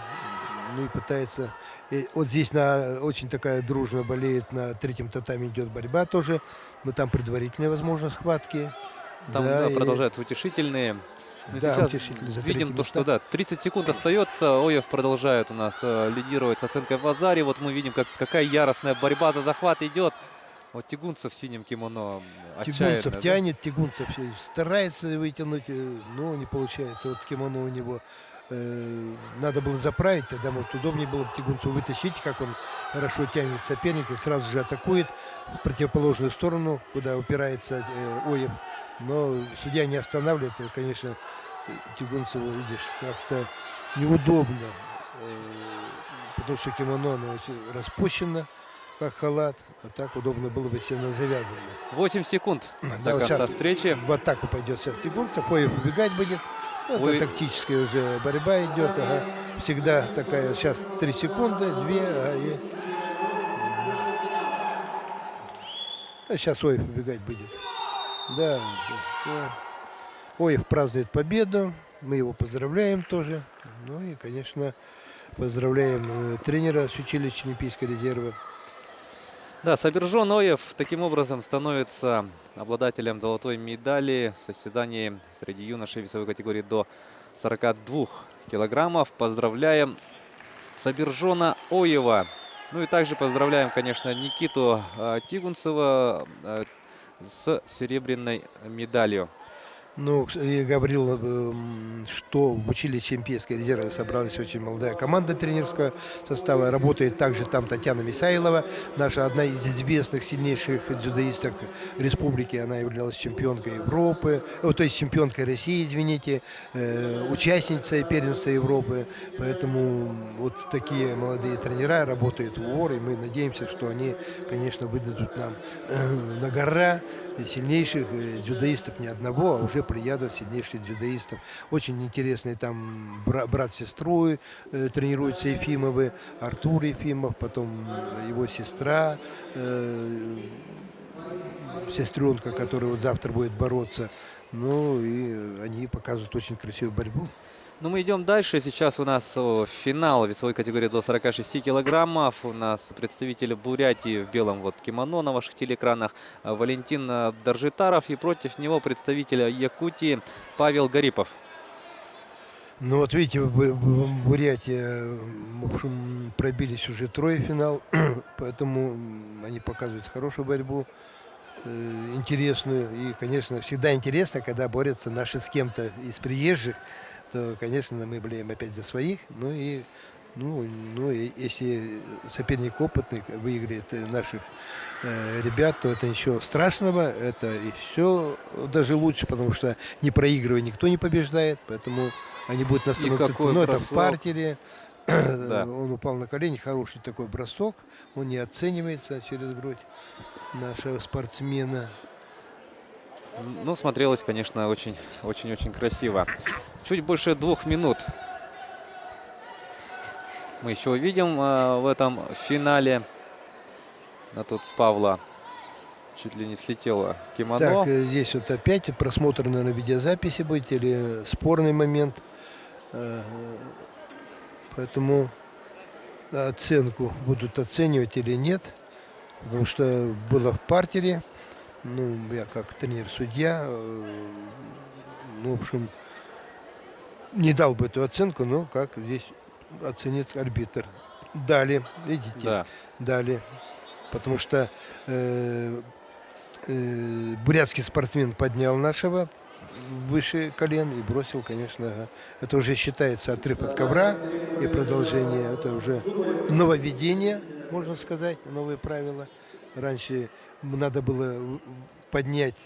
Ну и пытается. И вот здесь очень такая дружно болеет, на третьем татаме идет борьба тоже. Но там предварительные, возможно, схватки. Там да, продолжают утешительные. Но да, сейчас утешительные за видим третье то, что места. да, 30 секунд остается. Оев продолжает у нас лидировать с оценкой в Азаре. Вот мы видим, какая яростная борьба за захват идет. Вот Тягунцев в синем кимоно отчаянно. Тягунцев тянет, Тягунцев старается вытянуть, но не получается. Вот кимоно у него надо было заправить, тогда, может, удобнее было бы Тягунцеву вытащить, как он хорошо тянет соперника и сразу же атакует в противоположную сторону, куда упирается Оев. Но судья не останавливает, и, конечно, Тягунцеву, видишь, как-то неудобно, потому что кимоно, оно очень распущено, как халат, а так удобно было бы сильно завязано. 8 секунд Да, до вот конца сейчас встречи. в атаку пойдет сейчас Тягунцев, Оев убегать будет. Ну, это тактическая уже борьба идет. Ага. Всегда такая, сейчас 3 секунды, 2, а сейчас Оев убегать будет. Да, да. Оев празднует победу, мы его поздравляем тоже. Ну и, конечно, поздравляем тренера с училища Олимпийского резерва. Да, Сабиржон Оев таким образом становится обладателем золотой медали в состязании среди юношей весовой категории до 42 килограммов. Поздравляем Сабиржона Оева. Ну и также поздравляем, конечно, Никиту Тягунцева с серебряной медалью. Ну, я говорил, что в училище Олимпийского резерва собралась очень молодая команда тренерского состава. Работает также там Татьяна Мисаилова, наша одна из известных, сильнейших дзюдоисток республики. Она являлась чемпионкой Европы, то есть чемпионкой России, извините, участницей первенства Европы. Поэтому вот такие молодые тренера работают в УОР, и мы надеемся, что они, конечно, выдадут нам на гора сильнейших дзюдоистов, не одного, а уже приедут сильнейших дзюдоистов. Очень интересные там брат с сестрой тренируются Ефимовы, Артур Ефимов, потом его сестра, сестренка, которая вот завтра будет бороться. Ну и они показывают очень красивую борьбу. Ну, мы идем дальше. Сейчас у нас финал весовой категории до 46 килограммов. У нас представитель Бурятии в белом вот кимоно на ваших телеэкранах Валентин Даржитаров. И против него представитель Якутии Павел Гарипов. Ну вот видите, в Бурятии, в общем, пробились уже трое в финал, поэтому они показывают хорошую борьбу, интересную. И, конечно, всегда интересно, когда борются наши с кем-то из приезжих, то, конечно, мы болеем опять за своих. Ну и если соперник опытный выиграет наших ребят, то это ничего страшного, это еще даже лучше, потому что не проигрывая никто не побеждает, поэтому они будут настроены. Ну, это в партере. Да. Он упал на колени, хороший такой бросок, он не оценивается через грудь нашего спортсмена. Ну, смотрелось, конечно, очень-очень красиво. Чуть больше 2 минут мы еще увидим в этом финале. А тут с Павла чуть ли не слетело кимоно. Так, здесь вот опять просмотр, наверное, видеозаписи будет или спорный момент. Э, Поэтому оценку будут оценивать или нет. Потому что было в партере. Ну, я как тренер-судья, ну, в общем, не дал бы эту оценку, но как здесь оценит арбитр. Дали, видите, Да. дали. Потому что бурятский спортсмен поднял нашего выше колен и бросил, конечно, это уже считается отрыв от ковра и продолжение. Это уже нововведение, можно сказать, новые правила. Раньше надо было поднять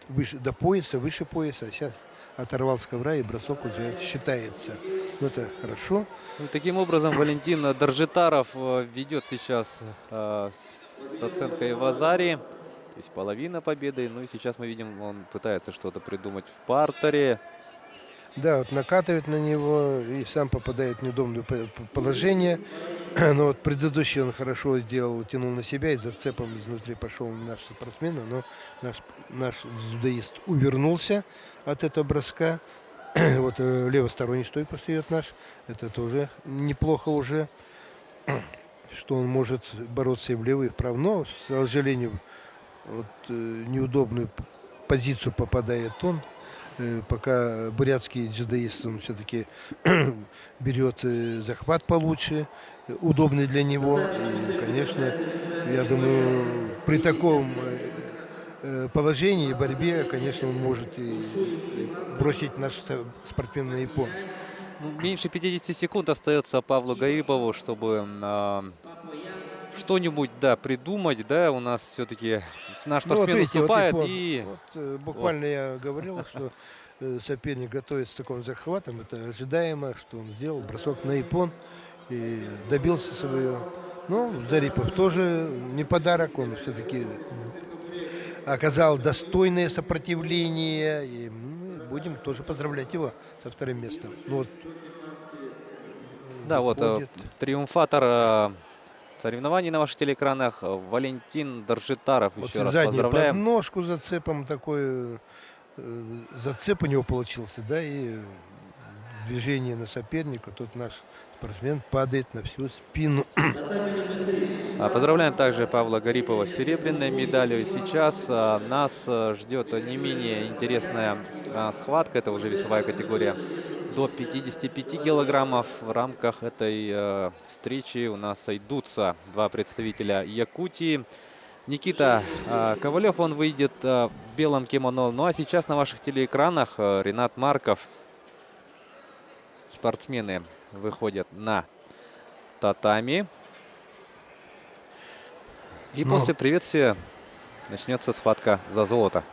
выше, до пояса, выше пояса, а сейчас оторвал с ковра и бросок уже считается. Ну, это хорошо. Ну, таким образом, Валентин Даржитаров ведет сейчас с оценкой в Азаре. То есть половина победы. Ну и сейчас мы видим, он пытается что-то придумать в партере. Да, вот накатывает на него и сам попадает в неудобное положение. Но вот предыдущий он хорошо сделал, тянул на себя и зацепом изнутри пошел наш спортсмен. Но наш дзюдоист увернулся от этого броска. Вот левосторонний стойку встает наш. Это тоже неплохо уже, что он может бороться и влево, и вправо. Но, к сожалению, вот, неудобную позицию попадает он. Пока бурятский дзюдоист, он все-таки берет захват получше, удобный для него. И, конечно, я думаю, при таком положении и борьбе, конечно, он может и бросить наш спортсмен на япон. Ну, меньше 50 секунд остается Павлу Гарипову, чтобы что-нибудь, да, придумать, да, у нас все-таки наш Ну, вот спортсмен видите, уступает вот и... буквально я говорил, что соперник готовится с таким захватом. Это ожидаемо, что он сделал бросок на япон и добился своего. Ну, Зарипов тоже не подарок, он все-таки оказал достойное сопротивление. И мы будем тоже поздравлять его со вторым местом. Ну, вот, Да, вот выходит. триумфатор соревнований на ваших телеэкранах Валентин Даржитаров. Вот Еще раз заднюю поздравляем. подножку зацепом такой, зацеп у него получился, да, и движение на соперника, тут наш спортсмен падает на всю спину. Поздравляем также Павла Гарипова с серебряной медалью. Сейчас нас ждет не менее интересная схватка. Это уже весовая категория до 55 килограммов. В рамках этой встречи у нас сойдутся два представителя Якутии. Никита Ковалев, он выйдет в белом кимоно. Ну а сейчас на ваших телеэкранах Ренат Марков. Спортсмены выходят на татами. И после приветствия начнется схватка за золото.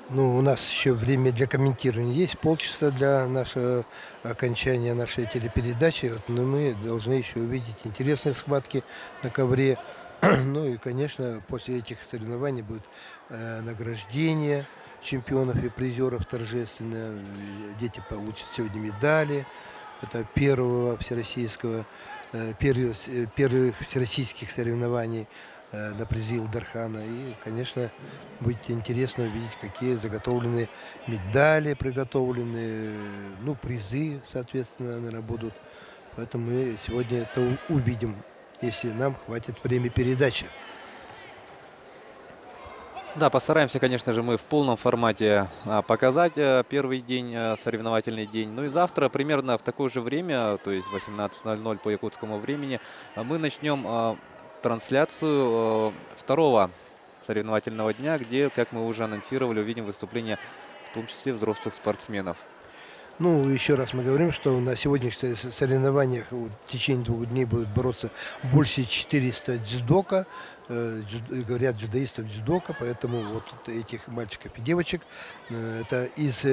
Ну, у нас еще время для комментирования есть, полчаса для нашего окончания нашей телепередачи. Вот, но мы должны еще увидеть интересные схватки на ковре. Ну и, конечно, после этих соревнований будет награждение чемпионов и призеров торжественно. Дети получат сегодня медали. Это первых всероссийских соревнований на призы Илдархана. И, конечно, будет интересно увидеть, какие заготовлены медали, приготовлены, ну, призы, соответственно, наверное, будут. Поэтому мы сегодня это увидим, если нам хватит времени передачи. Да, постараемся, конечно же, мы в полном формате показать первый день, соревновательный день. Ну и завтра примерно в такое же время, то есть 18:00 по якутскому времени, мы начнем трансляцию второго соревновательного дня, где, как мы уже анонсировали, увидим выступления, в том числе взрослых спортсменов. Ну, еще раз мы говорим, что на сегодняшних соревнованиях в течение 2 дней будут бороться больше 400 дзюдока, говорят дзюдоистов дзюдока, поэтому вот этих мальчиков и девочек, это из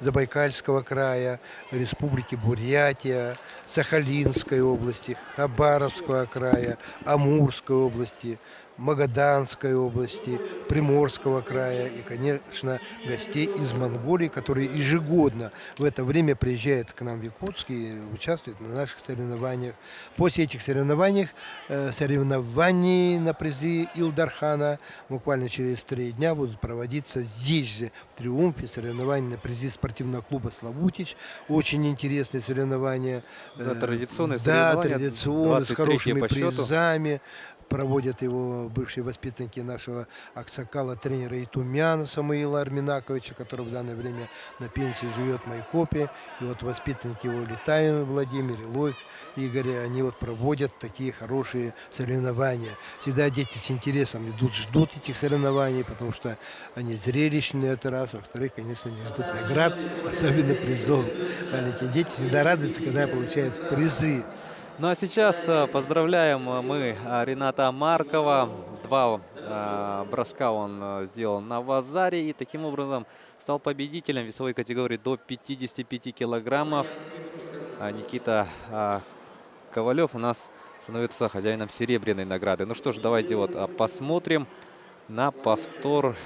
Забайкальского края, Республики Бурятия, Сахалинской области, Хабаровского края, Амурской области, Магаданской области, Приморского края и, конечно, гостей из Монголии, которые ежегодно в это время приезжают к нам в Якутск и участвуют на наших соревнованиях. После этих соревнований на призы Илдархана буквально через 3 дня будут проводиться здесь же, в Триумфе, соревнования на призы спортивного клуба «Славутич». Очень интересные соревнования. Да, традиционные Да, соревнования, традиционные, с 23-е хорошими по счету. призами. Проводят его бывшие воспитанники нашего Аксакала, тренера Итумяна Самуила Арминаковича, который в данное время на пенсии живет в Майкопе. И вот воспитанники его Летаев Владимир и Лойк Игорь, они вот проводят такие хорошие соревнования. Всегда дети с интересом идут, ждут этих соревнований, потому что они зрелищные, это раз. Во-вторых, конечно, они ждут наград, особенно призов. Маленькие дети всегда радуются, когда получают призы. Ну а сейчас поздравляем мы Рената Маркова. 2 броска он сделал на Вазаре и таким образом стал победителем весовой категории до 55 килограммов. Никита Ковалев у нас становится хозяином серебряной награды. Ну что ж, давайте вот посмотрим на повтор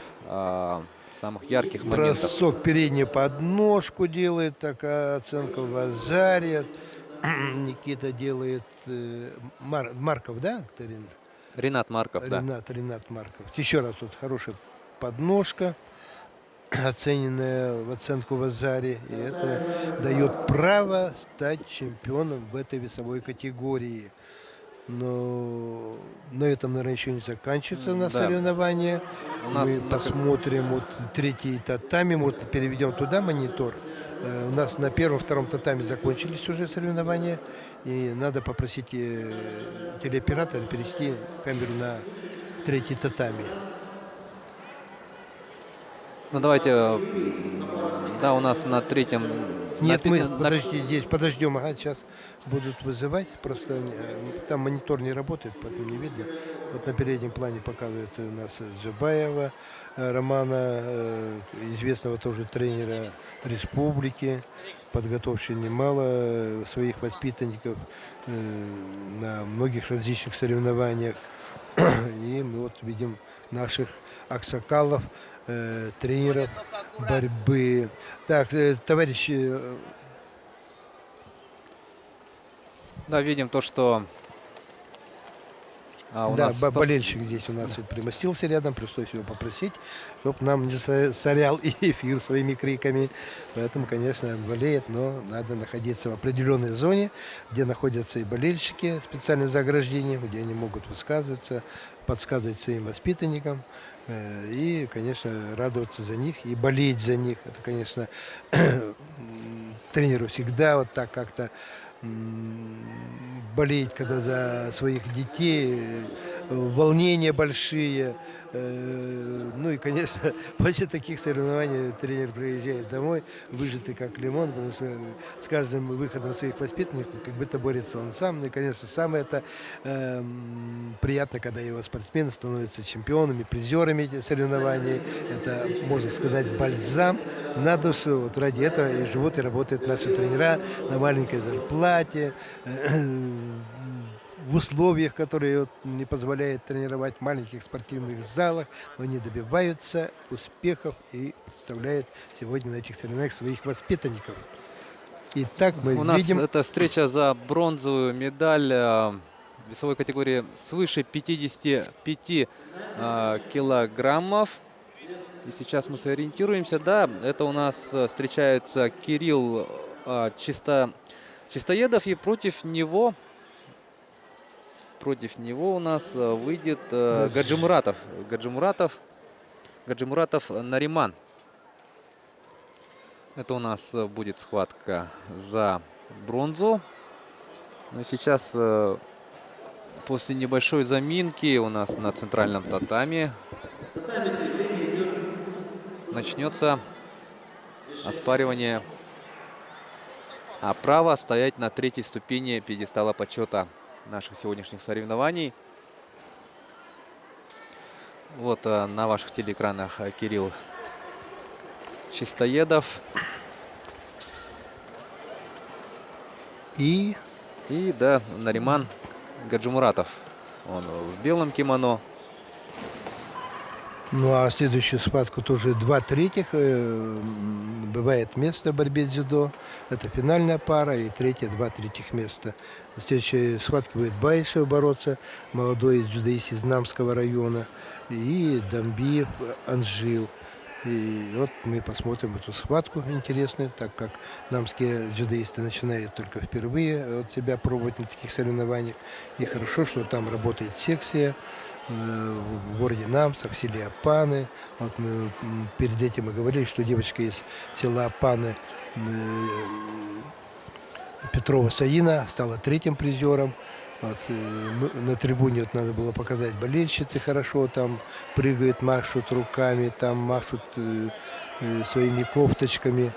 самых ярких моментов. Бросок переднюю подножку делает, такая оценка в Вазаре. Никита делает Марков, да? Ренат Марков, да. Ренат Марков. Еще раз, тут хорошая подножка, оцененная в оценку в Азаре. И это дает право стать чемпионом в этой весовой категории. Но на этом, наверное, еще не заканчивается у нас Да. соревнования. Мы на- посмотрим вот третий татами. Может, переведем туда монитор. У нас на первом-втором татами закончились уже соревнования. И надо попросить телеоператора перевести камеру на третий татами. Ну давайте, да, у нас на третьем... Нет, на, мы, на- подожди, здесь подождем. Ага, сейчас будут вызывать. Просто там монитор не работает, поэтому не видно. Вот на переднем плане показывает у нас Джабаева Романа, известного тоже тренера республики, подготовивший немало своих воспитанников на многих различных соревнованиях. И мы вот видим наших аксакалов, тренеров борьбы. Так, товарищи, Да, видим то, что у да, нас болельщик здесь у нас вот примостился рядом, пришлось его попросить, чтобы нам не сорял и эфир своими криками. Поэтому, конечно, он болеет, но надо находиться в определенной зоне, где находятся и болельщики, специальное заграждение, где они могут высказываться, подсказывать своим воспитанникам. И, конечно, радоваться за них и болеть за них. Это, конечно, тренеру всегда вот так как-то болеть, когда за своих детей, волнения большие. Ну и, конечно, после таких соревнований тренер приезжает домой, выжатый как лимон, потому что с каждым выходом своих воспитанников как будто борется он сам. Ну и, конечно, самое это приятно, когда его спортсмены становятся чемпионами, призерами этих соревнований. Это, можно сказать, бальзам на душу. Вот ради этого и живут, и работают наши тренера на маленькой зарплате, в условиях, которые вот не позволяют тренировать в маленьких спортивных залах, но они добиваются успехов и представляют сегодня на этих соревнованиях своих воспитанников. Итак, мы у нас видим... это встреча за бронзовую медаль весовой категории свыше 55 килограммов. И сейчас мы сориентируемся. Да, это у нас встречается Кирилл Чистоедов, и против него у нас выйдет Гаджимуратов Нариман. Это у нас будет схватка за бронзу. Но сейчас после небольшой заминки у нас на центральном татами начнется оспаривание права стоять на третьей ступени пьедестала почета наших сегодняшних соревнований. Вот на ваших телеэкранах Кирилл Чистоедов. И да, Нариман Гаджимуратов. Он в белом кимоно. Ну а следующую схватку тоже 2 третьих. Бывает место в борьбе дзюдо. Это финальная пара и третья 2 третьих места. В следующей схватке будет Баишев бороться, молодой дзюдоист из Намского района, и Дамбиев Анжил. И вот мы посмотрим эту схватку интересную, так как намские дзюдоисты начинают только впервые вот себя пробовать на таких соревнованиях. И хорошо, что там работает секция в городе Намсах, в селе Апаны. Вот мы перед этим мы говорили, что девочка из села Апаны Петрова Саина стала третьим призером. Вот, на трибуне вот надо было показать, болельщицы хорошо там прыгают, машут руками, там машут своими кофточками,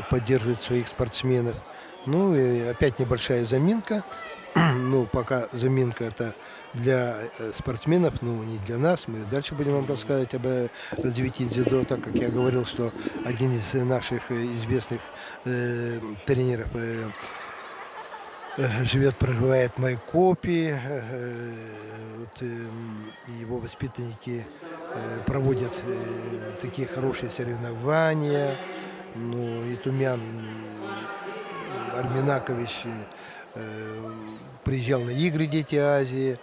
поддерживают своих спортсменов. Ну и опять небольшая заминка. Ну, пока заминка это для спортсменов, ну, не для нас. Мы дальше будем вам рассказывать об развитии дзюдо, так как я говорил, что один из наших известных тренеров живет, проживает в Майкопе. Вот, его воспитанники проводят такие хорошие соревнования. Ну, и Тумян Арминакович приезжал на игры «Дети Азии»,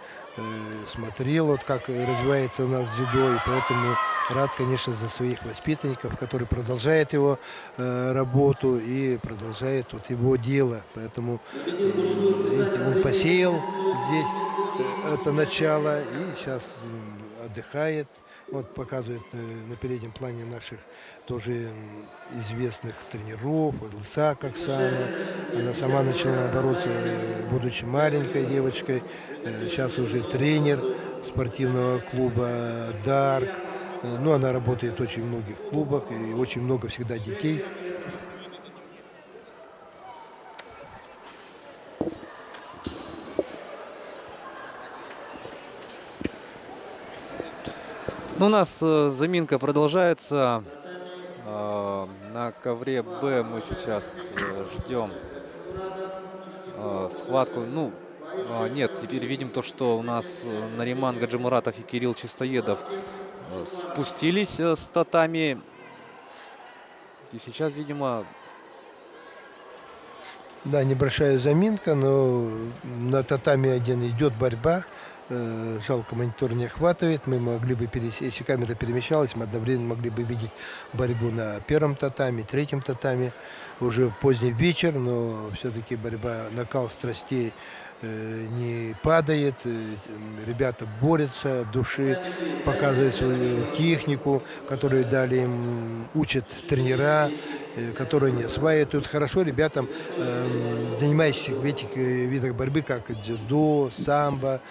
смотрел, вот как развивается у нас дзюдо, и поэтому рад, конечно, за своих воспитанников, которые продолжают его работу и продолжают вот его дело. Поэтому видите, он посеял здесь это начало и сейчас отдыхает. Вот показывает на переднем плане наших тоже известных тренеров, Лысак Оксана. Она сама начала бороться, будучи маленькой девочкой. Сейчас уже тренер спортивного клуба «Дарк». Ну, она работает в очень многих клубах и очень много всегда детей. Ну, у нас заминка продолжается. На ковре Б мы сейчас ждем схватку. Ну, нет, теперь видим то, что у нас Нариман Гаджимуратов и Кирилл Чистоедов спустились с татами. И сейчас, видимо... Да, небольшая заминка, но на татами один идет борьба. Жалко, монитор не охватывает. Мы могли бы, если камера перемещалась, мы одновременно могли бы видеть борьбу на первом татами, третьем татами. Уже поздний вечер, но все-таки борьба, накал страстей не падает. Ребята борются от души, показывают свою технику, которую дали им, учат тренера, которые не осваивают. Тут хорошо ребятам, занимающихся в этих видах борьбы, как дзюдо, самбо,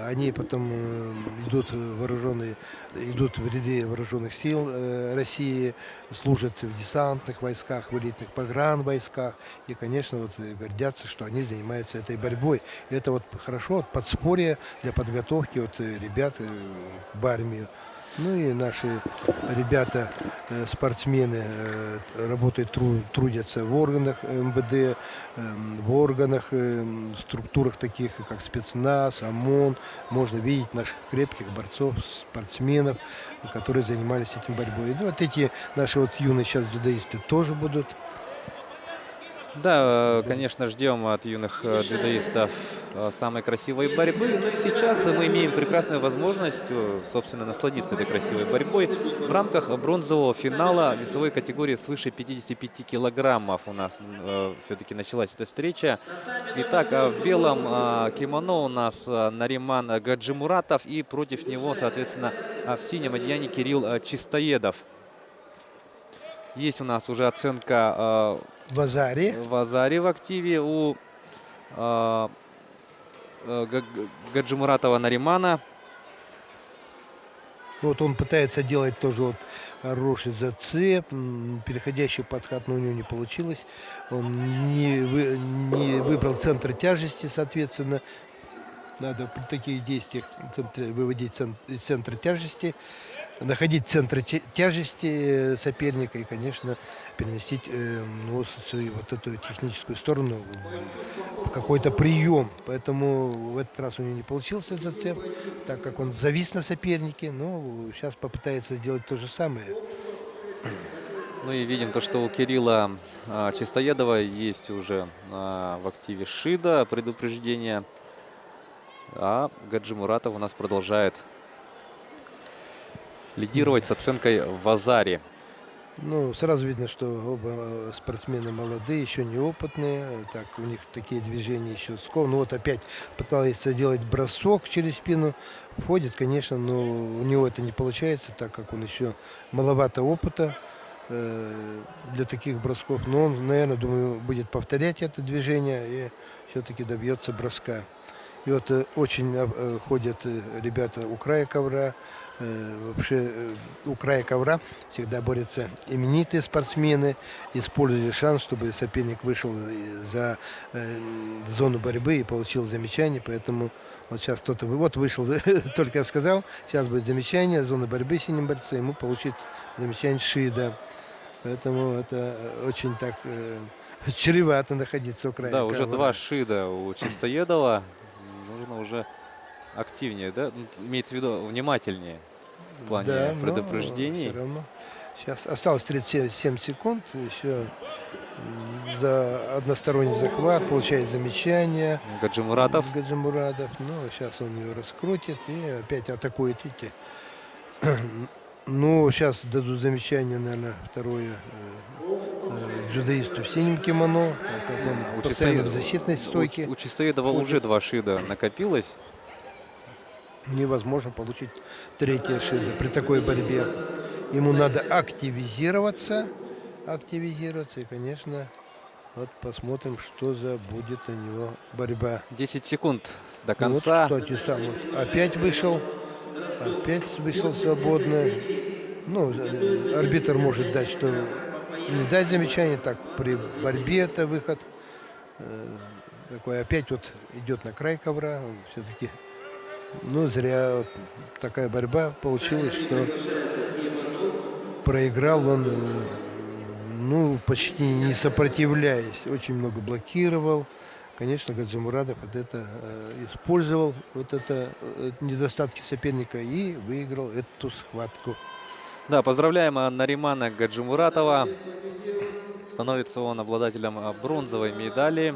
они потом идут вооруженные, идут в ряды вооруженных сил России, служат в десантных войсках, в элитных погранвойсках. И, конечно, вот гордятся, что они занимаются этой борьбой. И это вот хорошо, вот подспорье для подготовки вот ребят в армию. Ну и наши ребята, спортсмены, работают, трудятся в органах МВД, в органах, структурах таких, как спецназ, ОМОН. Можно видеть наших крепких борцов, спортсменов, которые занимались этим борьбой. И вот эти наши вот юные сейчас дзюдоисты тоже будут. Да, конечно, ждем от юных дзюдоистов самой красивой борьбы. Ну и сейчас мы имеем прекрасную возможность, собственно, насладиться этой красивой борьбой в рамках бронзового финала весовой категории свыше 55 килограммов. У нас все-таки началась эта встреча. Итак, в белом кимоно у нас Нариман Гаджимуратов и против него, соответственно, в синем одеянии Кирилл Чистоедов. Есть у нас уже оценка В Азаре. в Азаре в активе у Гаджимуратова Наримана. Вот он пытается делать тоже вот хороший зацеп, переходящий подход, но у него не получилось. Он не выбрал центр тяжести, соответственно. Надо при таких действиях выводить из центра тяжести. находить центры тяжести соперника и, конечно, переносить ну, свою вот эту техническую сторону в какой-то прием. Поэтому в этот раз у него не получился зацеп, так как он завис на сопернике. Но сейчас попытается сделать то же самое. Ну и видим то, что у Кирилла Чистоедова есть уже в активе Шида предупреждение. А Гаджимуратов у нас продолжает лидировать с оценкой в Азаре. Ну, сразу видно, что оба спортсмена молодые, еще неопытные. Так, у них такие движения еще скованно. Ну, вот опять пытается делать бросок через спину. Входит, конечно, но у него это не получается, так как он еще маловато опыта для таких бросков. Но он, наверное, думаю, будет повторять это движение и все-таки добьется броска. И вот очень ходят ребята у края ковра. Вообще у края ковра всегда борются именитые спортсмены, используя шанс, чтобы соперник вышел за зону борьбы и получил замечание. Поэтому вот сейчас кто-то вот вышел, только я сказал, сейчас будет замечание, зона борьбы синим борцом, ему получит замечание Шида. Поэтому это очень так чревато находиться у края Да, ковра. уже 2 Шида у Чистоедова. Нужно уже активнее, да? Имеется в виду внимательнее в плане Да, предупреждений. все равно. Сейчас осталось 37 секунд. Еще за односторонний захват получает замечание. Гаджимуратов. Гаджимурадов. Ну, сейчас он ее раскрутит и опять атакует. Видите? Ну, сейчас дадут замечание, наверное, второе дзюдоисту в синем кимоно. Так как он постоянно в защитной стойке. У Чистоедова уже 2 Шида накопилось. Невозможно получить третье Шида при такой борьбе. Ему надо активизироваться. И, конечно, вот посмотрим, что за будет у него борьба. 10 секунд до Вот, конца. кстати, сам вот опять вышел свободно. Ну, арбитр может дать, что не дать замечание, так при борьбе это выход. Такой опять вот идет на край ковра, он все-таки, ну, зря вот такая борьба получилась, что проиграл он, ну, почти не сопротивляясь, очень много блокировал. Конечно, Гаджимурадов вот это использовал, вот это недостатки соперника и выиграл эту схватку. Да, поздравляем Наримана Гаджимуратова. Становится он обладателем бронзовой медали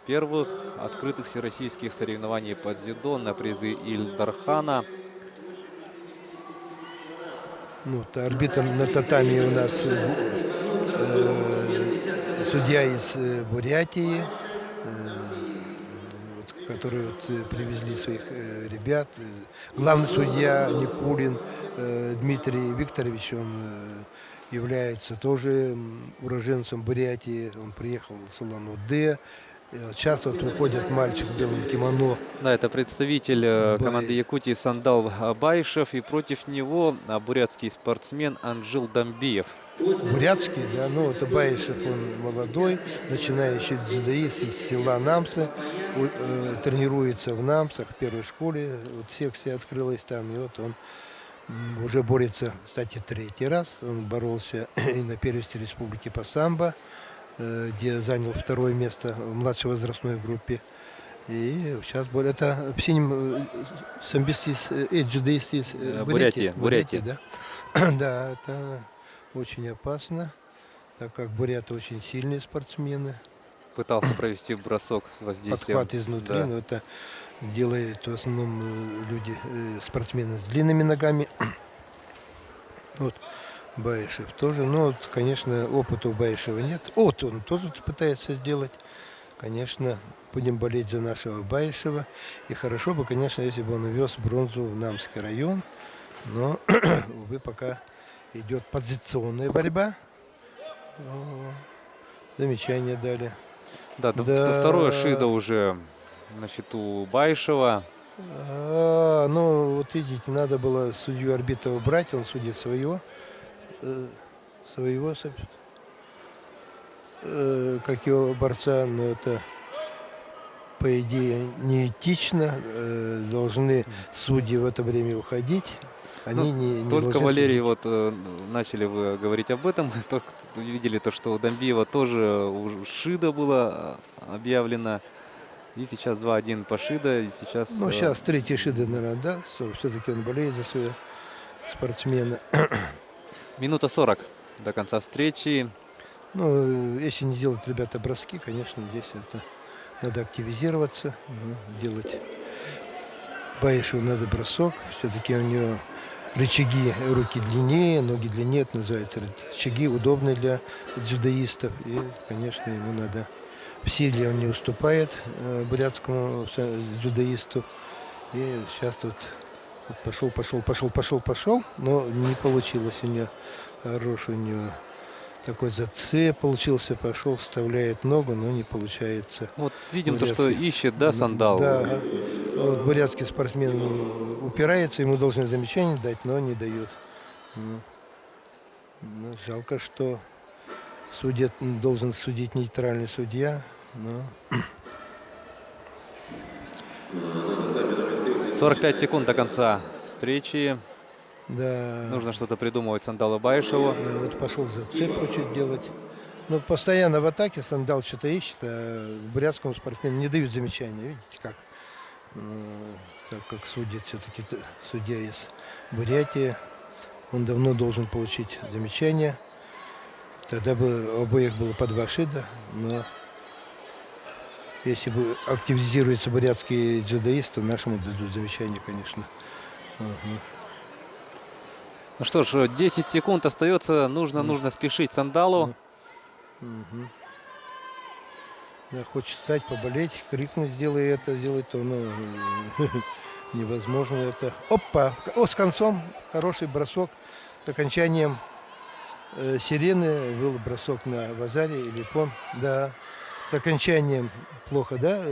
первых открытых всероссийских соревнований по дзюдо на призы Ильдархана. Ну, вот, арбитр на татами у нас судья из Бурятии, вот, которые вот, привезли своих ребят. Главный судья Никулин Дмитрий Викторович, он является тоже уроженцем Бурятии. Он приехал с Улан-Удэ. Сейчас вот выходит мальчик в белом кимоно. Да, это представитель команды Якутии Сандал Байшев. И против него бурятский спортсмен Анжил Дамбиев. Бурятский, да, ну это Баишев, он молодой, начинающий дзюдоист из села Намсы, тренируется в Намсах, в первой школе, вот секция открылась там, и вот он уже борется, кстати, третий раз. Он боролся и на первенстве республики по самбо, где занял второе место в младшей возрастной группе. И сейчас это в синем самбист дзюдоист из Бурятии. да? Да, это очень опасно, так как буряты очень сильные спортсмены. Пытался провести бросок с воздействием. Подхват изнутри, Да. но это делают в основном люди, спортсмены с длинными ногами. Вот Баишев тоже. Но, вот, конечно, опыта у Баишева нет. Вот он тоже пытается сделать. Конечно, будем болеть за нашего Баишева. И хорошо бы, конечно, если бы он увез бронзу в Намский район. Но, увы, пока идет позиционная борьба. Замечание дали. Да, второе Шида уже на счету Байшева. Ну, вот видите, надо было судью арбитра убрать, он судит своего, как его борца, но это, по идее, неэтично. Должны судьи в это время уходить. они не Только, должны Валерий, судить. вот начали вы говорить об этом, только видели то, что у Домбиева тоже у Шида было объявлено. И сейчас 2-1 по Шида, и сейчас Ну, сейчас третий Шида, наверное, да? Все-таки он болеет за своего спортсмена. минута 40 до конца встречи. Ну, если не делать, ребята, броски, конечно, здесь это надо активизироваться, делать. Баишеву надо бросок. Все-таки у него рычаги, руки длиннее, ноги длиннее, это называется. Рычаги удобные для дзюдоистов. И, конечно, ему надо... В силе он не уступает бурятскому дзюдоисту. И сейчас тут пошел, но не получилось у него. Хороший у него такой зацеп получился, пошел, вставляет ногу, но не получается. Вот видим то, что Бурятский. ищет, да, Сандал? Да, вот бурятский спортсмен упирается, ему должны замечание дать, но не дают. Ну, жалко, что должен судить нейтральный судья. Но... 45 секунд до конца встречи. Да. Нужно что-то придумывать Сандалу Баишеву. Да, вот пошел зацеп хочет делать. Но постоянно в атаке Сандал что-то ищет, а бурятскому спортсмену не дают замечания. Видите, как? Так как судит все-таки судья из Бурятии. Он давно должен получить замечание. Тогда бы у обоих было по 2 Шида. Но если бы активизируется бурятский дзюдоист, то нашему дадут замечание, конечно. Ну что ж, 10 секунд остается. Нужно спешить Сандалу. Я хочет встать, поболеть, крикнуть, сделай это, сделай то, но невозможно это. Опа! С концом хороший бросок. С окончанием сирены был бросок на Вазаре или Пон. Да, с окончанием плохо, да?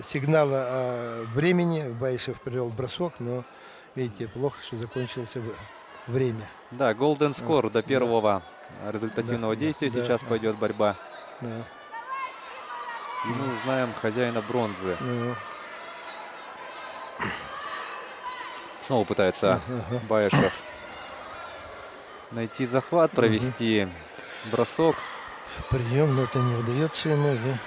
Сигнала о времени. Баишев привел бросок, но, видите, плохо, что закончился время. Да, golden score до первого результативного действия. Сейчас пойдет борьба. Да. И мы узнаем хозяина бронзы. Снова пытается Баишев найти захват, провести бросок. Прием, но это не удается ему. Да.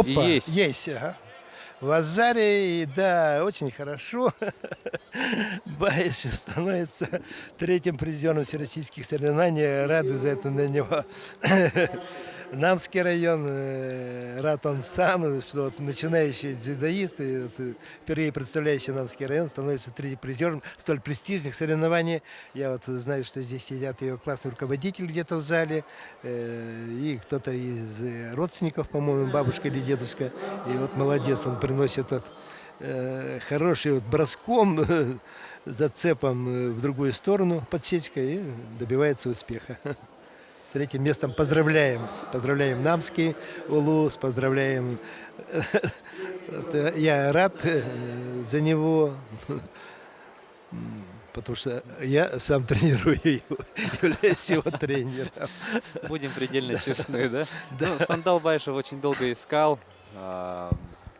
Опа, есть. Ага. Вазари, да, очень хорошо. Баишев становится третьим призером всероссийских соревнований. Рады за это на него. Намский район, рад он сам, что вот начинающие дзюдоисты, впервые представляющий Намский район, становится третьим призером столь престижных соревнований. Я вот знаю, что здесь сидят ее классный руководитель где-то в зале, и кто-то из родственников, по-моему, бабушка или дедушка. И вот молодец, он приносит вот, хороший вот броском, зацепом в другую сторону, подсечкой, и добивается успеха. С третьим местом поздравляем. Поздравляем Намский Улус, поздравляем. Я рад за него, потому что я сам тренирую его, являюсь его тренером. Будем предельно честны, да? Ну, Сандал Баишев очень долго искал.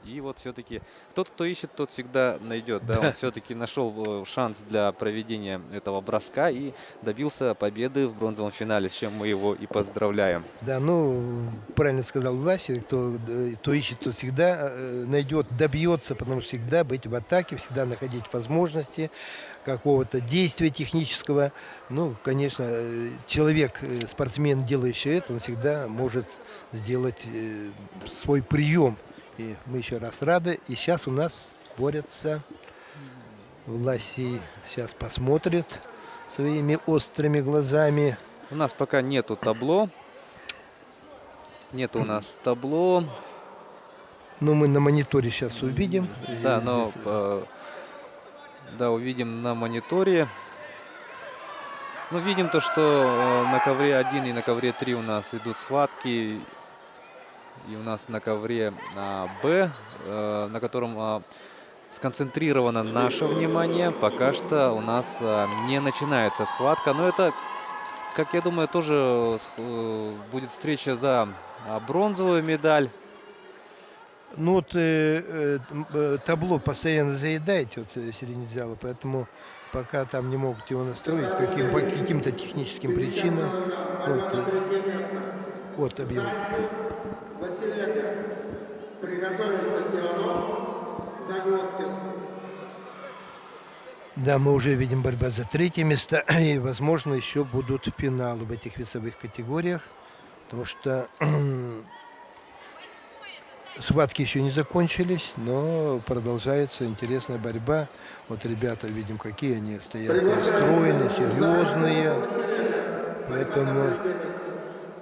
И вот все-таки тот, кто ищет, тот всегда найдет. Да? Он все-таки нашел шанс для проведения этого броска и добился победы в бронзовом финале, с чем мы его и поздравляем. Да, ну, правильно сказал Власий, кто ищет, тот всегда найдет, добьется, потому что всегда быть в атаке, всегда находить возможности какого-то действия технического. Ну, конечно, человек, спортсмен, делающий это, он всегда может сделать свой прием. И мы еще раз рады. И сейчас у нас борются. Власий сейчас посмотрит своими острыми глазами. У нас пока нету табло. Нет у нас табло. Ну, мы на мониторе сейчас увидим. Да, но да, увидим на мониторе. Ну, видим то, что на ковре 1 и на ковре 3 у нас идут схватки. И у нас на ковре Б, на котором сконцентрировано наше внимание, пока что у нас не начинается схватка. Но это, как я думаю, тоже будет встреча за бронзовую медаль. Ну вот табло постоянно заедаете вот, в середине зала, поэтому пока там не могут его настроить по каким-то техническим причинам. Вот, вот объявление. Да, мы уже видим борьба за третье место, и, возможно, еще будут финалы в этих весовых категориях, потому что схватки еще не закончились, но продолжается интересная борьба. Вот ребята, видим, какие они стоят настроены, серьезные. Поэтому,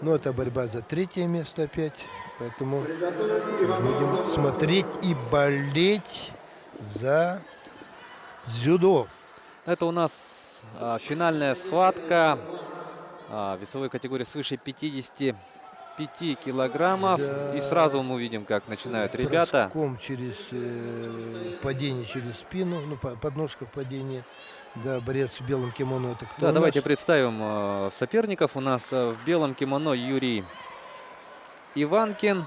ну, это борьба за третье место опять. Поэтому будем смотреть и болеть за дзюдо. Это у нас финальная схватка весовой категории свыше 55 килограммов. Да. И сразу мы видим, как начинают ребята. Броском через падение через спину, ну, подножка падения. Да, борец в белом кимоно, это кто? Да, давайте наш? представим соперников. У нас в белом кимоно Юрий Иванкин,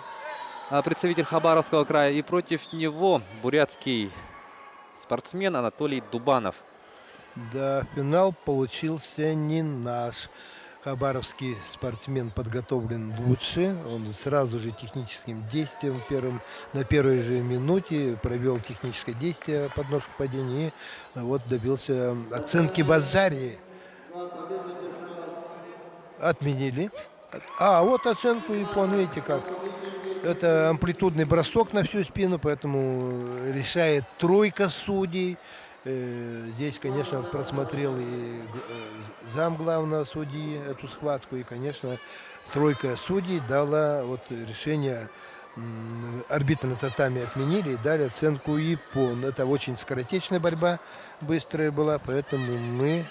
представитель Хабаровского края. И против него бурятский спортсмен Анатолий Дубанов. Да, финал получился не наш. Хабаровский спортсмен подготовлен лучше. Он сразу же техническим действием на первой же минуте провел техническое действие подножку падения и вот добился оценки в Азарии. Отменили. А, вот оценку Япон, видите как. Это амплитудный бросок на всю спину, поэтому решает тройка судей. Здесь, конечно, просмотрел и зам главного судьи эту схватку. И, конечно, тройка судей дала вот решение. Арбитры на татами отменили и дали оценку Япон. Это очень скоротечная борьба, быстрая была, поэтому мы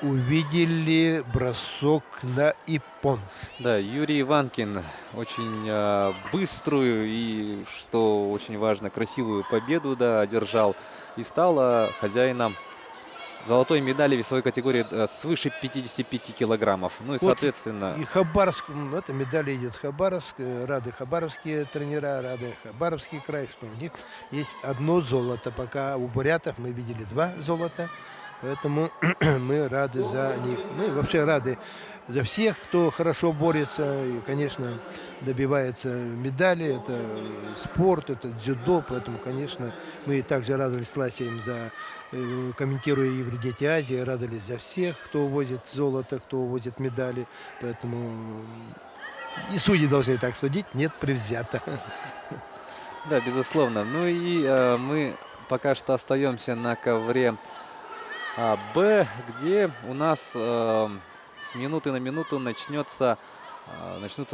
увидели бросок на Иппон. Да, Юрий Иванкин очень быструю и, что очень важно, красивую победу одержал. И стал хозяином золотой медали весовой категории свыше 55 килограммов. Ну и, Вот соответственно... И Хабаровск, эта медаль идет Хабаровск, рады хабаровские тренера, рады Хабаровский край, что у них есть одно золото. Пока у бурятов мы видели 2 золота, поэтому мы рады за них. Ну и вообще рады за всех, кто хорошо борется и, конечно, добивается медали. Это спорт, это дзюдо, поэтому, конечно, мы также радовались Ласе им за комментируя Игры Дети Азии, радовались за всех, кто увозит золото, кто увозит медали. Поэтому и судьи должны так судить, нет предвзято. Да, безусловно. Ну и мы пока что остаемся на ковре Б, где у нас с минуты на минуту начнутся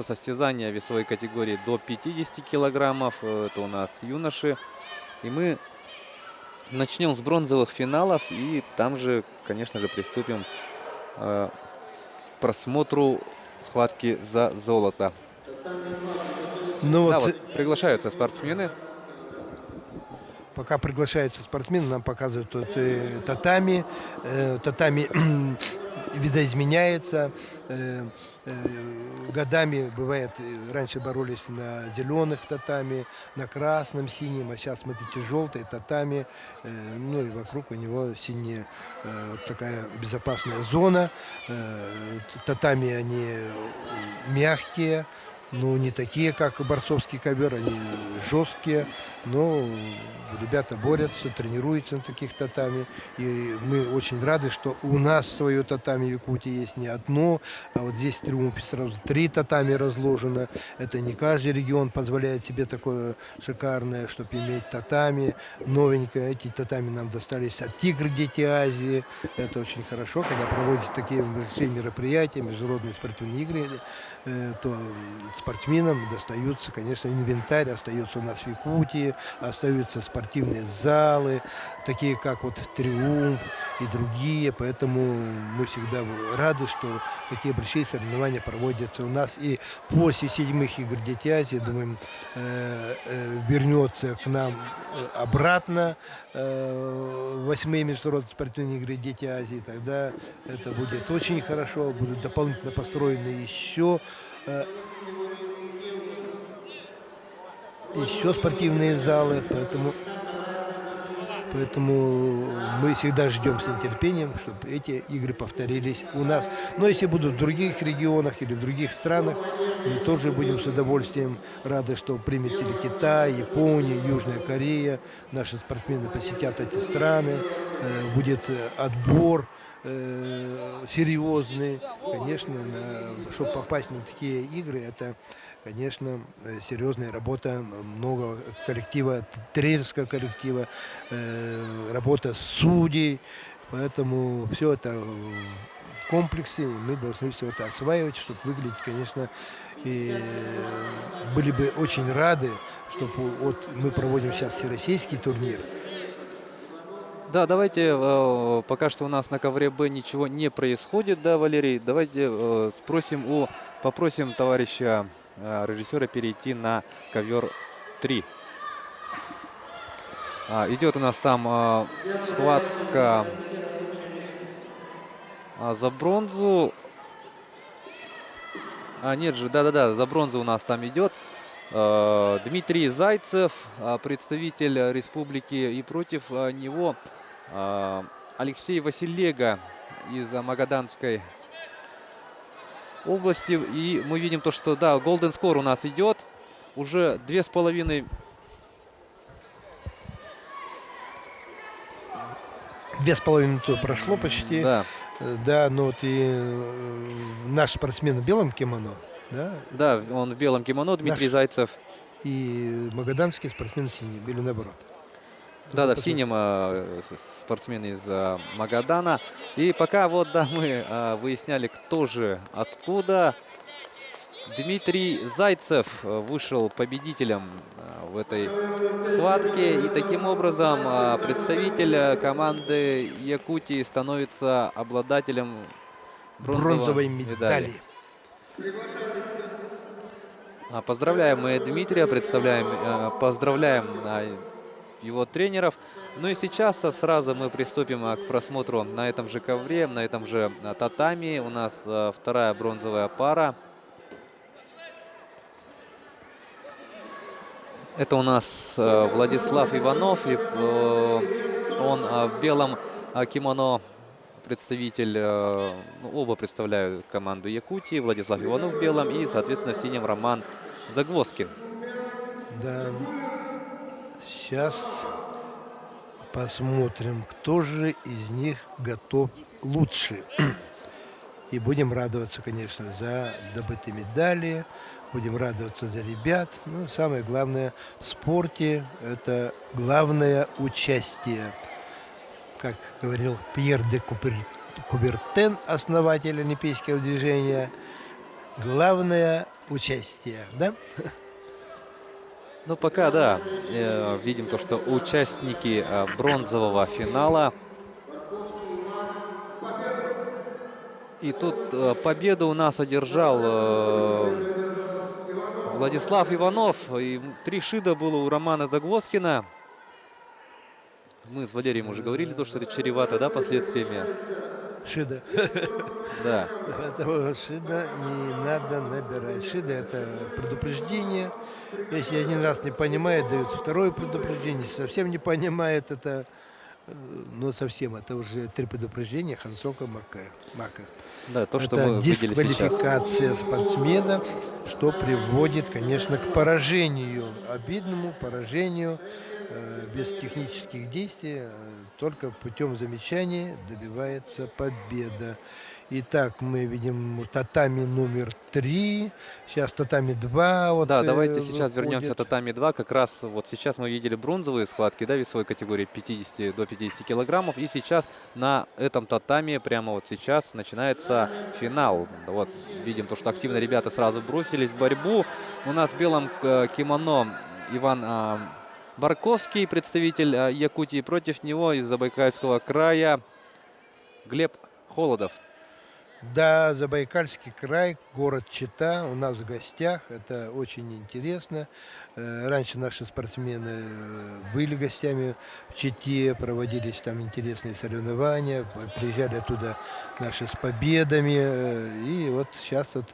состязания весовой категории до 50 килограммов. Это у нас юноши. И мы начнем с бронзовых финалов. И там же, конечно же, приступим к просмотру схватки за золото. Ну, Да, вот, вот приглашаются спортсмены. пока приглашаются спортсмены, нам показывают тут татами. Татами видоизменяется. Годами бывает, раньше боролись на зеленых татами, на красном, синем, а сейчас, смотрите, желтые татами. Ну и вокруг у него синяя вот такая безопасная зона. Татами они мягкие. Ну, не такие, как борцовский ковер, они жесткие, но ребята борются, тренируются на таких татами. И мы очень рады, что у нас свое татами в Якутии есть не одно, а вот здесь в Триумфе сразу 3 татами разложено. Это не каждый регион позволяет себе такое шикарное, чтобы иметь татами новенькое. Эти татами нам достались от Тигр Дети Азии. Это очень хорошо, когда проводятся такие большие мероприятия, международные спортивные игры, то спортсменам достаются, конечно, инвентарь, остается у нас в Якутии, остаются спортивные залы, такие как вот Триумф и другие, поэтому мы всегда рады, что такие большие соревнования проводятся у нас. И после 7-х игр Дети Азии, думаем, вернется к нам обратно 8-е международные спортивные игры Дети Азии, тогда это будет очень хорошо, будут дополнительно построены еще еще спортивные залы, поэтому мы всегда ждем с нетерпением, чтобы эти игры повторились у нас. Но если будут в других регионах или в других странах, мы тоже будем с удовольствием рады, что примет или Китай, Япония, Южная Корея. Наши спортсмены посетят эти страны, будет отбор серьезный. Конечно, чтобы попасть на такие игры, это, конечно, серьезная работа, много коллектива, тренерского коллектива, работа судей. Поэтому все это в комплексе, и мы должны все это осваивать, чтобы выглядеть, конечно, и были бы очень рады, чтобы вот мы проводим сейчас всероссийский турнир. Да, давайте, пока что у нас на ковре Б ничего не происходит, да, Валерий. Давайте попросим товарища режиссера перейти на ковер 3. Идет у нас там схватка за бронзу. Нет же, да-да-да, за бронзу у нас там идет. Дмитрий Зайцев, представитель республики, и против него Алексей Василега из Магаданской области. И мы видим то, что, да, Golden Score у нас идет. Уже 2,5... 2,5 минуты прошло почти. Да. Да, но вот и наш спортсмен в белом кимоно, да? Да, он в белом кимоно, Дмитрий Зайцев. И магаданский спортсмен в синем, или наоборот. Да, в синем спортсмен из Магадана. И пока вот, да, мы выясняли, кто же, откуда. Дмитрий Зайцев вышел победителем в этой схватке. И таким образом представитель команды Якутии становится обладателем бронзовой медали. Поздравляем мы Дмитрия, поздравляем его тренеров. Ну и сейчас сразу мы приступим к просмотру на этом же ковре, на этом же татами. У нас вторая бронзовая пара. Это у нас Владислав Иванов, и он в белом кимоно, представитель, оба представляют команду Якутии. Владислав Иванов в белом и, соответственно, в синем Роман Загвоздкин. Да, сейчас посмотрим, кто же из них готов лучше. И будем радоваться, конечно, за добытые медали. Будем радоваться за ребят. Ну, самое главное в спорте – это главное участие. Как говорил Пьер де Кубертен, основатель олимпийского движения, главное участие, да? Ну, пока, да, видим то, что участники бронзового финала. И тут победу у нас одержал Владислав Иванов. И 3 шида было у Романа Загвоздкина. Мы с Валерием уже говорили, то, что это чревато, да, последствиями. Шида. Да. Этого шида не надо набирать. Шида – это предупреждение. Если один раз не понимает, дают второе предупреждение. Если совсем не понимает, это, ну, совсем, это уже 3 предупреждения Хансока Мака. Да, то, что это мы видели сейчас. дисквалификация спортсмена, что приводит, конечно, к поражению, обидному поражению, без технических действий, только путем замечания добивается победа. Итак, мы видим татами номер 3, сейчас татами 2. Вот, да, давайте сейчас выходит. вернемся татами 2. Как раз вот сейчас мы видели бронзовые схватки, да, весовой категории 50 до 50 килограммов. И сейчас на этом татами, прямо вот сейчас, начинается финал. Вот видим то, что активно ребята сразу бросились в борьбу. У нас в белом кимоно Иван Барковский, представитель Якутии. Против него из Забайкальского края Глеб Холодов. Да, Забайкальский край, город Чита у нас в гостях. Это очень интересно. Раньше наши спортсмены были гостями в Чите, проводились там интересные соревнования, приезжали оттуда наши с победами. И вот сейчас вот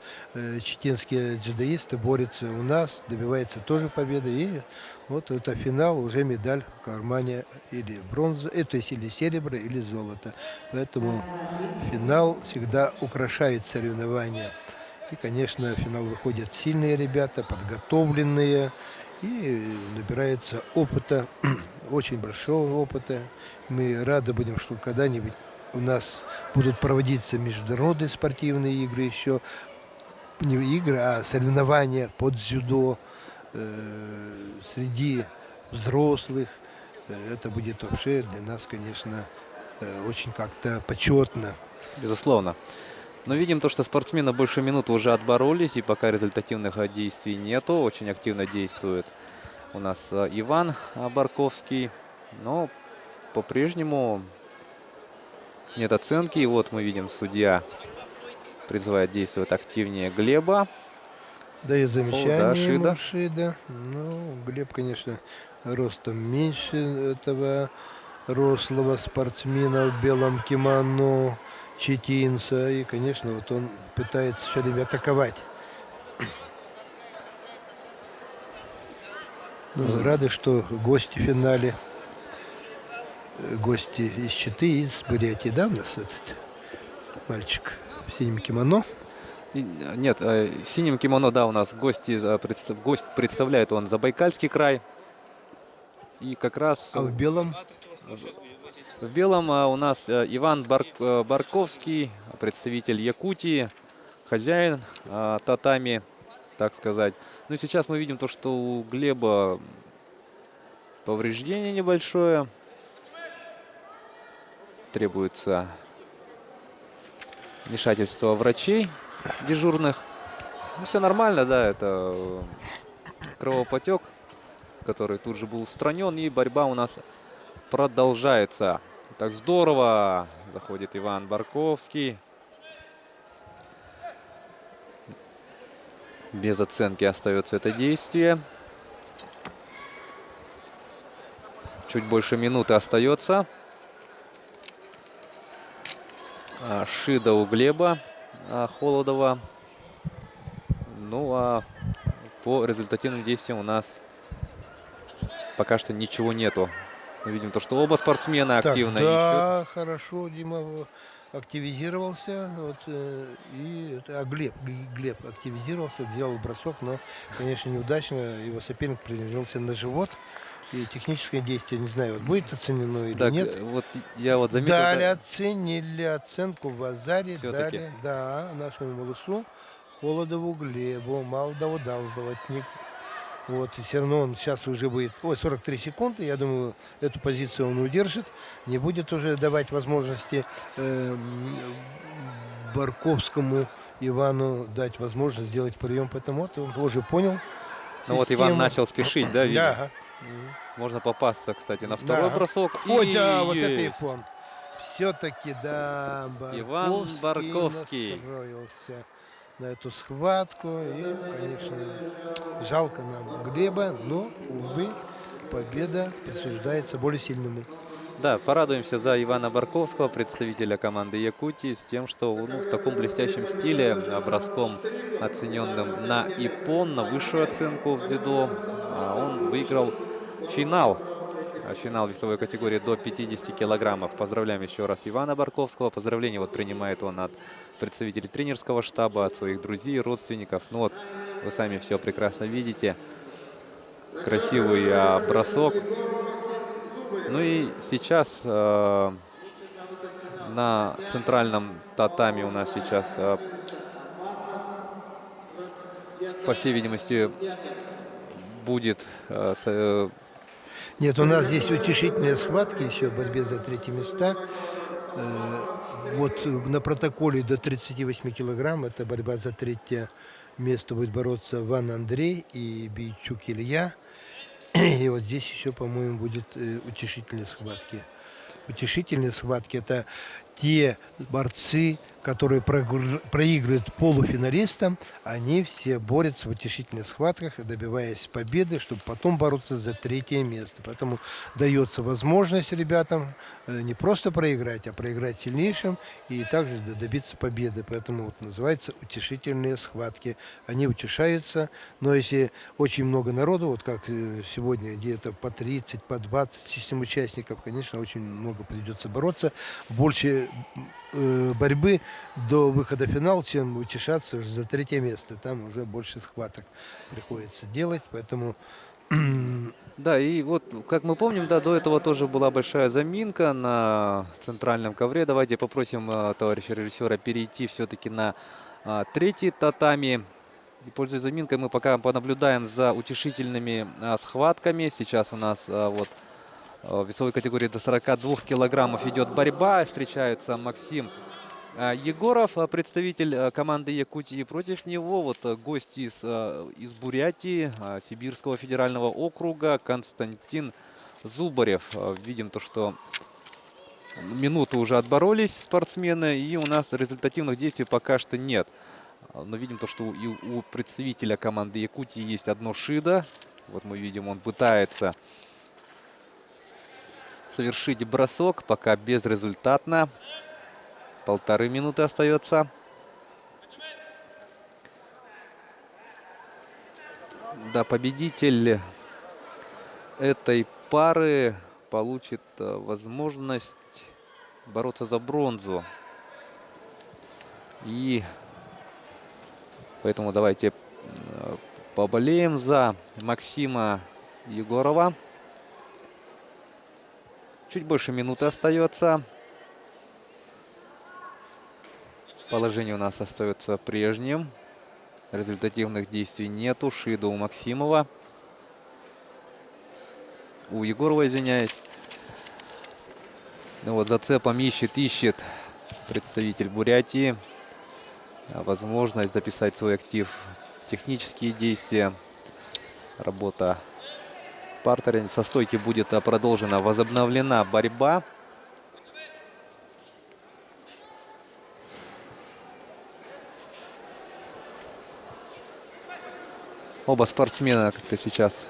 читинские дзюдоисты борются у нас, добиваются тоже победы. И вот это финал, уже медаль в кармане или бронза, то есть или серебро, или золото. Поэтому финал всегда украшает соревнования. И, конечно, в финал выходят сильные ребята, подготовленные, и набирается опыта, очень большого опыта. Мы рады будем, что когда-нибудь у нас будут проводиться международные спортивные игры еще, не игры, а соревнования под дзюдо среди взрослых. Это будет вообще для нас, конечно, очень как-то почетно. Безусловно. Но видим то, что спортсмены больше минуты уже отборолись, и пока результативных действий нету. Очень активно действует у нас Иван Барковский. Но по-прежнему нет оценки. И вот мы видим, судья призывает действовать активнее Глеба. Дает замечание Шида. ему Шида. Ну, Глеб, конечно, ростом меньше этого рослого спортсмена в белом кимоно читинца. И, конечно, вот он пытается все время атаковать. Ну, рады, что гости в финале. Гости из Читы, из Бурятии, да, у нас этот мальчик в синем кимоно. Нет, в синем кимоно, да, у нас гость представляет он Забайкальский край. И как раз А в белом? в белом у нас Иван Барковский, представитель Якутии, хозяин татами, так сказать. Ну и сейчас мы видим то, что у Глеба повреждение небольшое. Требуется вмешательство врачей дежурных. Ну, все нормально, да, это кровопотек, который тут же был устранен, и борьба у нас продолжается. Так здорово заходит Иван Барковский. Без оценки остается это действие. Чуть больше минуты остается. Шида у Глеба Холодова. Ну а по результативным действиям у нас пока что ничего нету. Мы видим то, что оба спортсмена активно так, да, ищут. хорошо, Дима активизировался. Вот, Глеб активизировался, сделал бросок, но, конечно, неудачно. Его соперник приземлился на живот. И техническое действие, не знаю, вот будет оценено или Так, нет. вот я вот заметил. Дали оценили оценку в Азаре, Все-таки. дали, да, нашему малышу Холодову Глебу, Малдову дал золотник. Вот, и все равно он сейчас уже будет, 43 секунды, я думаю, эту позицию он удержит, не будет уже давать возможности Барковскому Ивану дать возможность сделать прием, поэтому вот он уже понял. Ну вот Иван начал спешить, да, видимо? Да. Можно попасться, кстати, на второй бросок. Ой, да, вот есть. это и пон. Все-таки, да, Иван Барковский настроился на эту схватку. И, конечно, жалко нам Глеба, но, увы, победа присуждается более сильному. Да, порадуемся за Ивана Барковского, представителя команды Якутии, с тем, что в таком блестящем стиле, броском, оцененным на иппон, на высшую оценку в дзюдо, он выиграл финал весовой категории до 50 килограммов. Поздравляем еще раз Ивана Барковского. Поздравления вот принимает он от представителей тренерского штаба, от своих друзей, родственников. Ну вот, вы сами все прекрасно видите. Красивый бросок. Ну и сейчас на центральном татами у нас сейчас, по всей видимости, будет... Нет, у нас здесь утешительные схватки еще в борьбе за третье места. Вот на протоколе до 38 килограмм, это борьба за третье место, будет бороться Ван Андрей и Бичук Илья. И вот здесь еще, по-моему, будет утешительные схватки. Утешительные схватки — это те борцы, которые проигрывают полуфиналистам, они все борются в утешительных схватках, добиваясь победы, чтобы потом бороться за третье место. Поэтому дается возможность ребятам не просто проиграть, а проиграть сильнейшим и также добиться победы. Поэтому вот называется утешительные схватки. Они утешаются, но если очень много народу, вот как сегодня где-то по 30, по 20 с лишним участников, конечно, очень много придется бороться. Больше борьбы до выхода в финал, чем утешаться за третье место. Там уже больше схваток приходится делать, поэтому Да, и вот, как мы помним, да, до этого тоже была большая заминка на центральном ковре. Давайте попросим товарища режиссера перейти все-таки на третий татами. И, пользуясь заминкой, мы пока понаблюдаем за утешительными схватками. Сейчас у нас в весовой категории до 42 килограммов идет борьба. Встречаются Максим Егоров, представитель команды Якутии, против него гость из Бурятии, Сибирского федерального округа Константин Зубарев. Видим то, что минуту уже отборолись спортсмены, и у нас результативных действий пока что нет. Но видим то, что и у представителя команды Якутии есть одно шидо. Вот мы видим, он пытается совершить бросок, пока безрезультатно. 1,5 минуты остается. Да, победитель этой пары получит возможность бороться за бронзу. И поэтому давайте поболеем за Максима Егорова. Чуть больше минуты остается. Положение у нас остается прежним. Результативных действий нету. Шидо у Максимова. У Егорова, извиняюсь. Ну вот, зацепом ищет представитель Бурятии возможность записать свой актив. Технические действия. Работа в партере. Со стойки будет продолжена, возобновлена борьба. Оба спортсмена как-то сейчас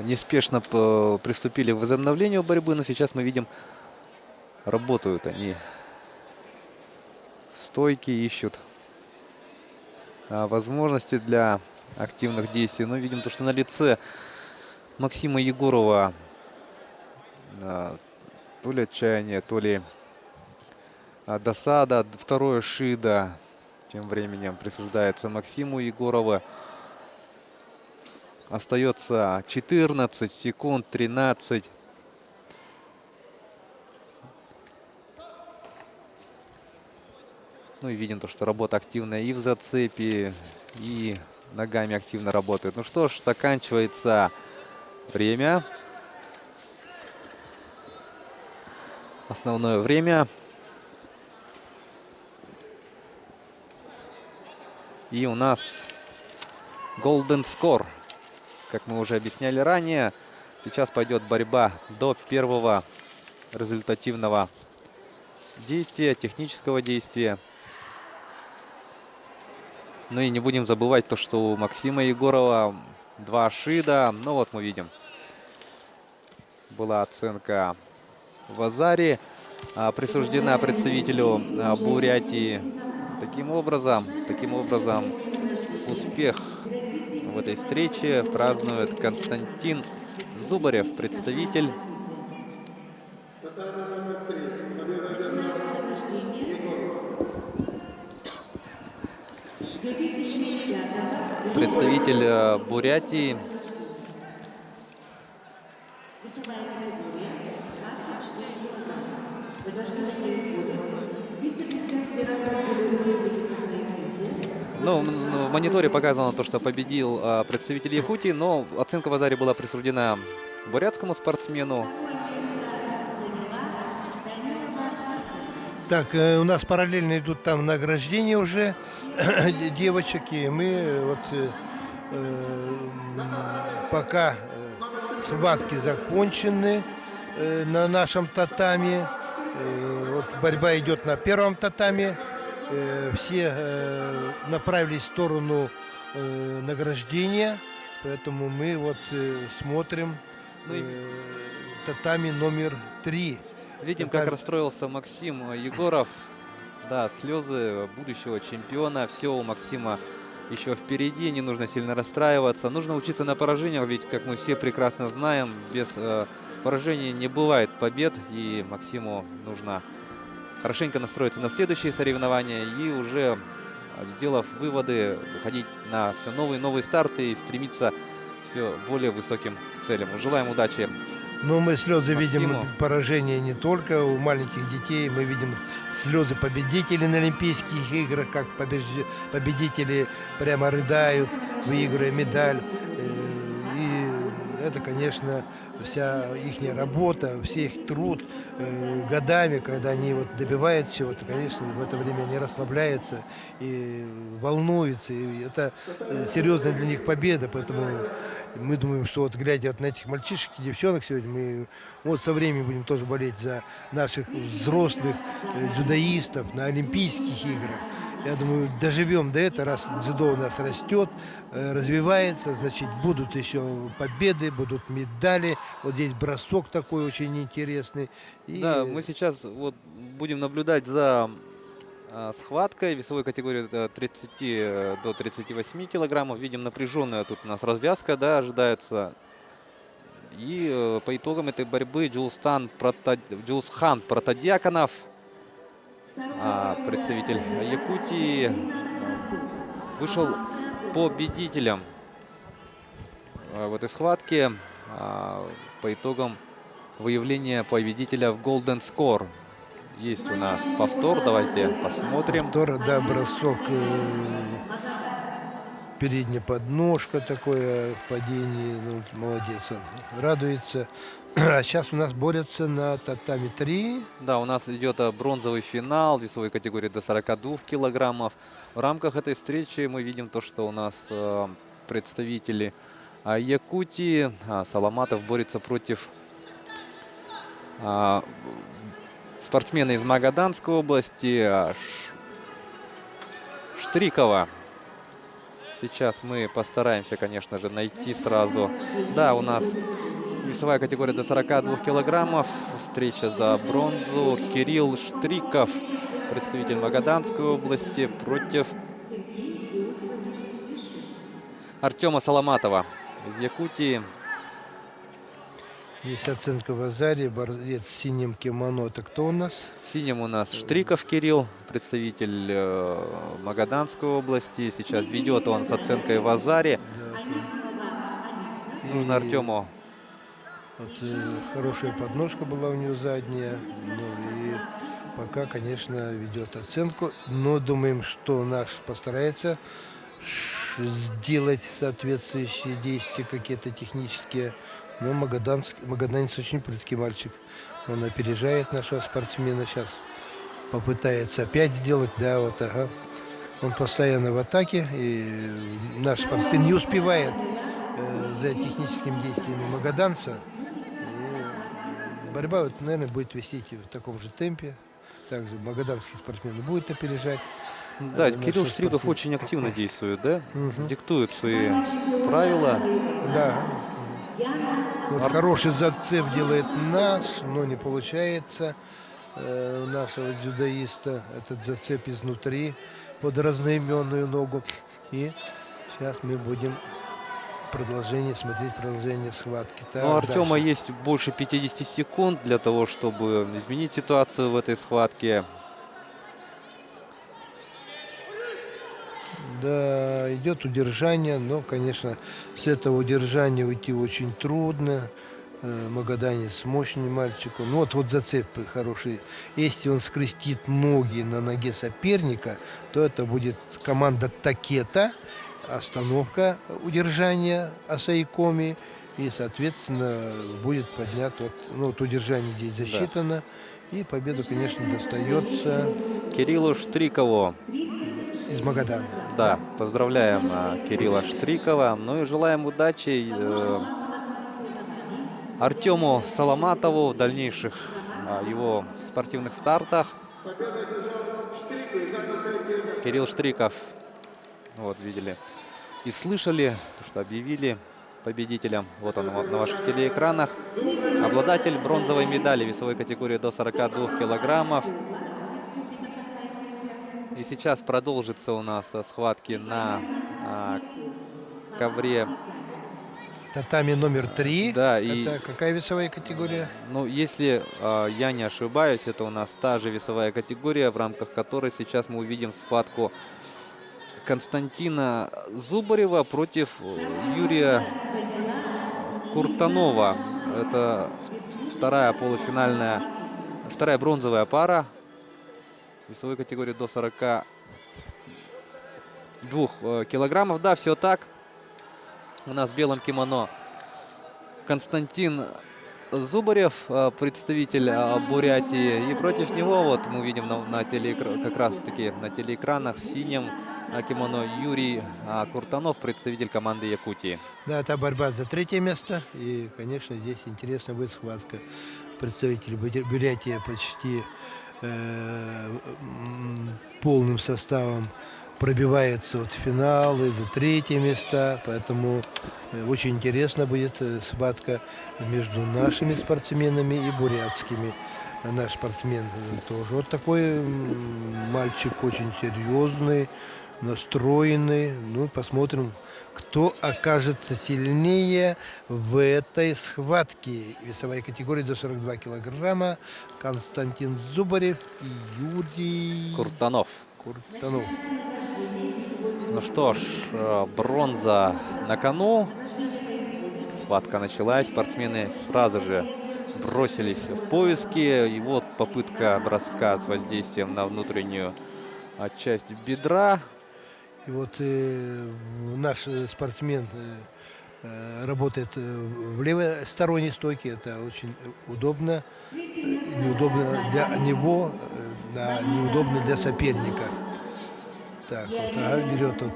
неспешно приступили к возобновлению борьбы, но сейчас мы видим, работают они. Стойки ищут возможности для активных действий. Но видим то, что на лице Максима Егорова то ли отчаяние, то ли досада. Второе шидо тем временем присуждается Максиму Егорову. Остается 14 секунд, 13. Ну и видим то, что работа активная и в зацепе, и ногами активно работает. Ну что ж, заканчивается время. Основное время. И у нас Golden Score. Как мы уже объясняли ранее, сейчас пойдет борьба до первого результативного действия, технического действия. Ну и не будем забывать то, что у Максима Егорова 2 шида. Ну вот мы видим, была оценка в Азаре, присуждена представителю Бурятии. Таким образом, успех в этой встрече празднует Константин Зубарев, представитель Бурятии. Ну, в мониторе показано то, что победил представитель Якутии, но оценка в Азаре была присуждена бурятскому спортсмену. так, у нас параллельно идут там награждения уже девочек, и мы вот пока схватки закончены на нашем татами. Вот борьба идет на первом татаме. Все направились в сторону награждения. Поэтому мы вот смотрим Ну и татами номер 3. видим, как расстроился Максим Егоров. Да, слезы будущего чемпиона. Все у Максима еще впереди, не нужно сильно расстраиваться. Нужно учиться на поражениях, ведь, как мы все прекрасно знаем, без поражений не бывает побед. И Максиму нужно хорошенько настроиться на следующие соревнования и уже, сделав выводы, выходить на все новые и новые старты и стремиться все более высоким целям. Желаем удачи. Но мы слезы видим Максиму. поражения не только у маленьких детей, мы видим слезы победителей на Олимпийских играх, как победители прямо рыдают, выигрывая медаль. И это, конечно, вся их работа, все их труд годами, когда они вот добивают чего-то, конечно, в это время они расслабляются и волнуются. И это серьезная для них победа, поэтому мы думаем, что вот глядя вот на этих мальчишек и девчонок сегодня, мы вот со временем будем тоже болеть за наших взрослых дзюдоистов на Олимпийских играх. Я думаю, доживем до этого, раз дзюдо у нас растет, развивается, значит, будут еще победы, будут медали. Вот здесь бросок такой очень интересный. И Да, мы сейчас вот будем наблюдать за схваткой весовой категории до 30 до 38 килограммов. Видим, напряженная тут у нас развязка, да, ожидается. И по итогам этой борьбы Джулсхан Протодьяконов, представитель Якутии, вышел победителем в этой схватке. По итогам выявления победителя в Golden Score. Есть у нас повтор, давайте посмотрим. повтор, да, бросок, передняя подножка такое, падение, ну, молодец, он радуется. А сейчас у нас борются на татами 3. Да, у нас идет бронзовый финал весовой категории до 42 килограммов. В рамках этой встречи мы видим то, что у нас представители Якутии. Саламатов борется против спортсмена из Магаданской области Штрикова. Сейчас мы постараемся, конечно же, найти сразу. Да, у нас весовая категория до 42 килограммов. Встреча за бронзу. Кирилл Штриков, представитель Магаданской области, против Артема Саламатова из Якутии. Есть оценка в Азаре, борец в синем кимоно. Это кто у нас? В синем у нас Штриков Кирилл, представитель Магаданской области. Сейчас ведет он с оценкой в Азаре. Нужно Артему. Вот, хорошая подножка была у него задняя. Ну, и пока, конечно, ведет оценку. Но думаем, что наш постарается сделать соответствующие действия, какие-то технические. Но магаданец очень прыткий мальчик. Он опережает нашего спортсмена. Сейчас попытается опять сделать. Да, вот, ага. Он постоянно в атаке. И наш спортсмен не успевает за техническими действиями магаданца. И борьба, вот, наверное, будет висеть в таком же темпе. Также магаданский спортсмен будет опережать. Да, Кирилл Штриков спортсмен. очень активно действует, да? Мгм. Диктует свои правила. Да. Вот хороший зацеп делает наш, но не получается у нашего дзюдоиста. Этот зацеп изнутри под разноименную ногу. И сейчас мы будем смотреть продолжение схватки. Так, У Артема дальше. есть больше 50 секунд для того, чтобы изменить ситуацию в этой схватке. Да, идет удержание, но, конечно, с этого удержания уйти очень трудно. Магаданец мощный мальчик. Ну вот зацеп хороший. Если он скрестит ноги на ноге соперника, то это будет команда Такета, остановка удержания Асайкоми. И, соответственно, будет поднят вот удержание здесь засчитано. И победа, конечно, достается Кириллу Штрикову. из Магадана. Да, поздравляем Кирилла Штрикова. Ну и желаем удачи Артему Саламатову в дальнейших его спортивных стартах. Кирилл Штриков. Вот, видели и слышали, что объявили победителем. Вот он на ваших телеэкранах. Обладатель бронзовой медали весовой категории до 42 килограммов. И сейчас продолжится у нас схватки на ковре. Татами номер 3. Да, Это какая весовая категория? Ну, если я не ошибаюсь, это у нас та же весовая категория, в рамках которой сейчас мы увидим схватку Константина Зубарева против Юрия Куртанова. Это вторая бронзовая пара весовой категории до 42 килограммов. Да, все так. У нас в белом кимоно Константин Зубарев, представитель Бурятии. И против него, вот мы видим как раз таки на телеэкранах в синем кимоно Юрий Куртанов, представитель команды Якутии. Да, это борьба за 3-е место. И, конечно, здесь интересно будет схватка. Представители Бурятии почти полным составом пробивается в финалы за 3-е места. Поэтому очень интересно будет схватка между нашими спортсменами и бурятскими. Наш спортсмен тоже вот такой мальчик, очень серьезный, настроенный. Ну, посмотрим, кто окажется сильнее в этой схватке. Весовая категория до 42 килограмма. Константин Зубарев и Юрий Куртанов. Ну что ж, бронза на кону. Схватка началась. Спортсмены сразу же бросились в поиски. И вот попытка броска с воздействием на внутреннюю часть бедра. И вот наш спортсмен работает в левосторонней стойке. Это очень удобно. Неудобно для него, а неудобно для соперника. Так, вот, берет вот.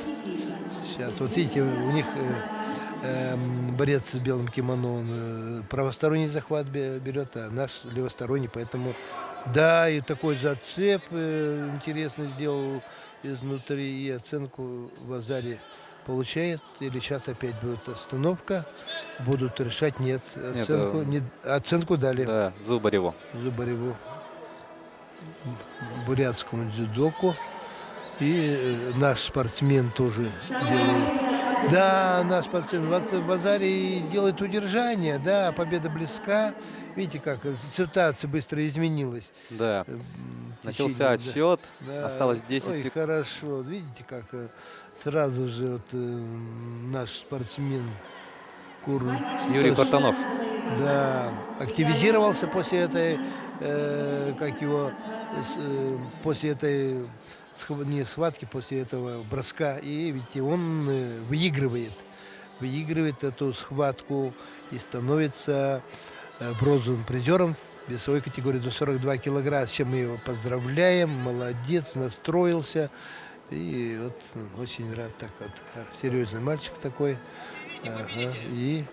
Сейчас, вот видите, у них борец с белым кимоно, он правосторонний захват берет, а наш левосторонний, поэтому, да, и такой зацеп интересно сделал изнутри, и оценку в Азаре получает, или сейчас опять будет остановка, будут решать, нет, оценку дали. Да, Зубареву. Бурятскому дзюдоку. И наш спортсмен тоже делает. Да, наш спортсмен в Азаре делает удержание. Да, победа близка. Видите, как ситуация быстро изменилась. Да. Начался отсчет. Да. Осталось 10 секунд. Хорошо. Видите, как сразу же вот, наш спортсмен Юрий Куртанов. Да, активизировался после этой, после этой схватки, после этого броска. И видите, он выигрывает эту схватку и становится бронзовым призером весовой категории до 42 килограмма. С чем мы его поздравляем. Молодец, настроился. И вот очень рад. Так вот, серьезный мальчик такой. Ага, и...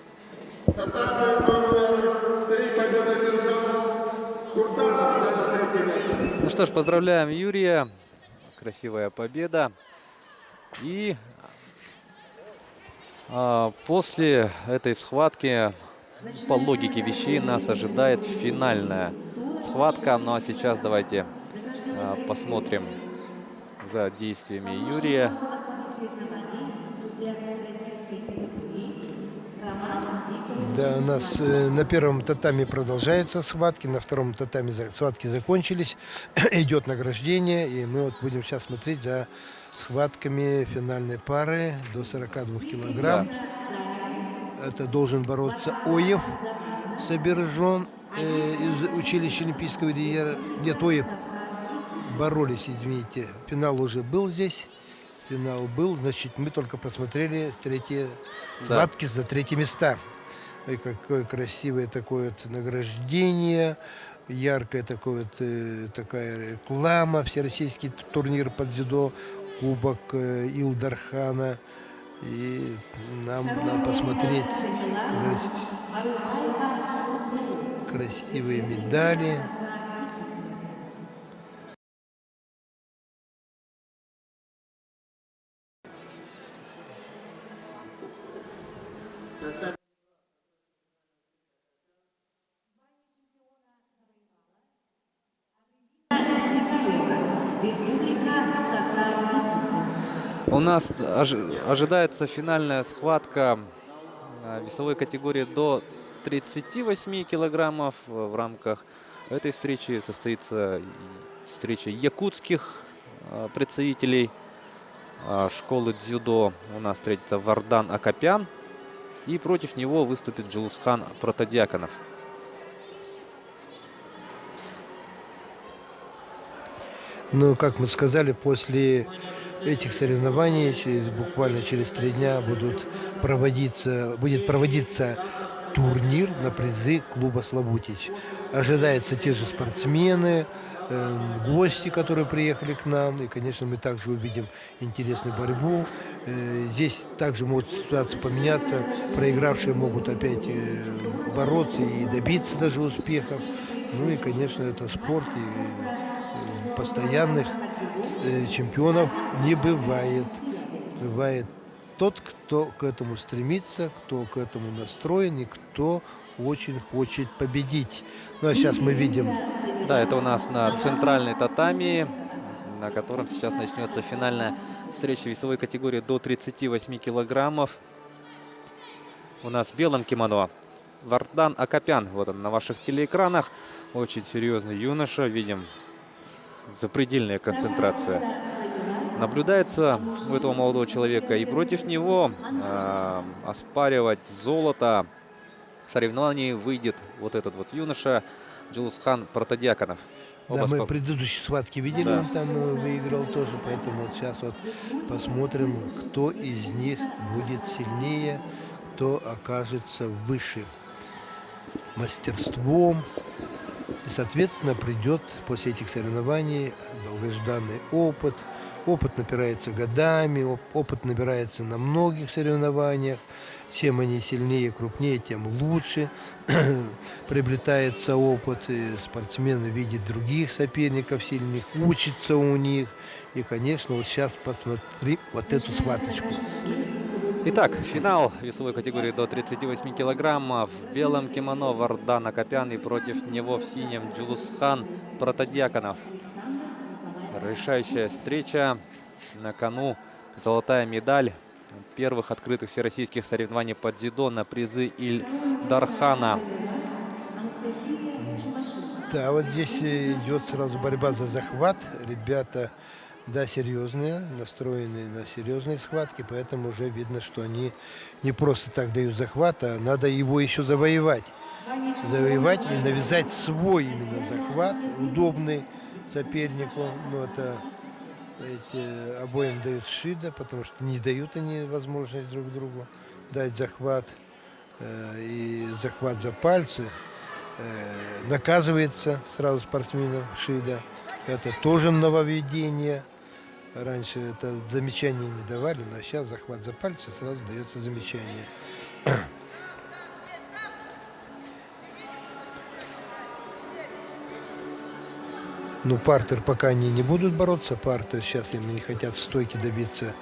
Ну что ж, поздравляем Юрия. Красивая победа. И после этой схватки, по логике вещей, нас ожидает финальная схватка. Ну а сейчас давайте посмотрим за действиями Юрия. Да, у нас на первом татами продолжаются схватки, на втором татами схватки закончились. Идет награждение, и мы вот будем сейчас смотреть за схватками финальной пары до 42 килограмм. Да. Это должен бороться Оев Собержон из училища Олимпийского карьера. Нет, Оев боролись, извините. Финал уже был здесь. Финал был, значит, мы только посмотрели третьи схватки за 3-е места. Ой, какое красивое такое вот награждение, яркая такая реклама, всероссийский турнир по дзюдо, кубок Илдархана. И нам надо посмотреть красивые медали. Республика Саха-Якутия. У нас ожидается финальная схватка весовой категории до 38 килограммов. В рамках этой встречи состоится встреча якутских представителей школы дзюдо. У нас встретится Вардан Акопян. И против него выступит Джилусхан Протодиаконов. Ну, как мы сказали, после этих соревнований буквально через 3 дня будет проводиться турнир на призы клуба «Славутич». Ожидаются те же спортсмены, гости, которые приехали к нам. И, конечно, мы также увидим интересную борьбу. Здесь также может ситуация поменяться. Проигравшие могут опять бороться и добиться даже успехов. Ну и, конечно, это спорт. И постоянных чемпионов не бывает. Бывает тот, кто к этому стремится, кто к этому настроен и кто очень хочет победить. Ну а сейчас мы видим... Да, это у нас на центральной татами, на котором сейчас начнется финальная встреча весовой категории до 38 килограммов. У нас в белом кимоно Вардан Акопян. Вот он на ваших телеэкранах. Очень серьезный юноша. Видим запредельная концентрация. Наблюдается у этого молодого человека. И против него оспаривать золото в соревновании выйдет вот этот вот юноша Джилусхан Протодиаконов. Да, мы предыдущие схватки видели, Да. он там выиграл тоже, поэтому вот сейчас вот посмотрим, кто из них будет сильнее, кто окажется выше мастерством. И, соответственно, придет после этих соревнований долгожданный опыт. Опыт набирается годами, опыт набирается на многих соревнованиях. Чем они сильнее, крупнее, тем лучше приобретается опыт. И спортсмены видят других соперников сильных, учатся у них. И, конечно, вот сейчас посмотри вот эту схваточку. Итак, финал весовой категории до 38 килограммов. В белом кимоно Вардан Акопян и против него в синем Джилусхан Протодиаконов. Решающая встреча. На кону золотая медаль первых открытых всероссийских соревнований по дзюдо на призы Ильдархана. Да, вот здесь идет сразу борьба за захват. Ребята, да, серьезные, настроенные на серьезные схватки, поэтому уже видно, что они не просто так дают захват, а надо его еще завоевать. Завоевать и навязать свой именно захват, удобный сопернику. Но это обоим дают шида, потому что не дают они возможность друг другу дать захват. И захват за пальцы наказывается сразу спортсменом шида. Это тоже нововведение. Раньше это замечания не давали, но сейчас захват за пальцы сразу дается замечание. Ну, партер пока они не будут бороться. Партер сейчас им не хотят в стойке добиться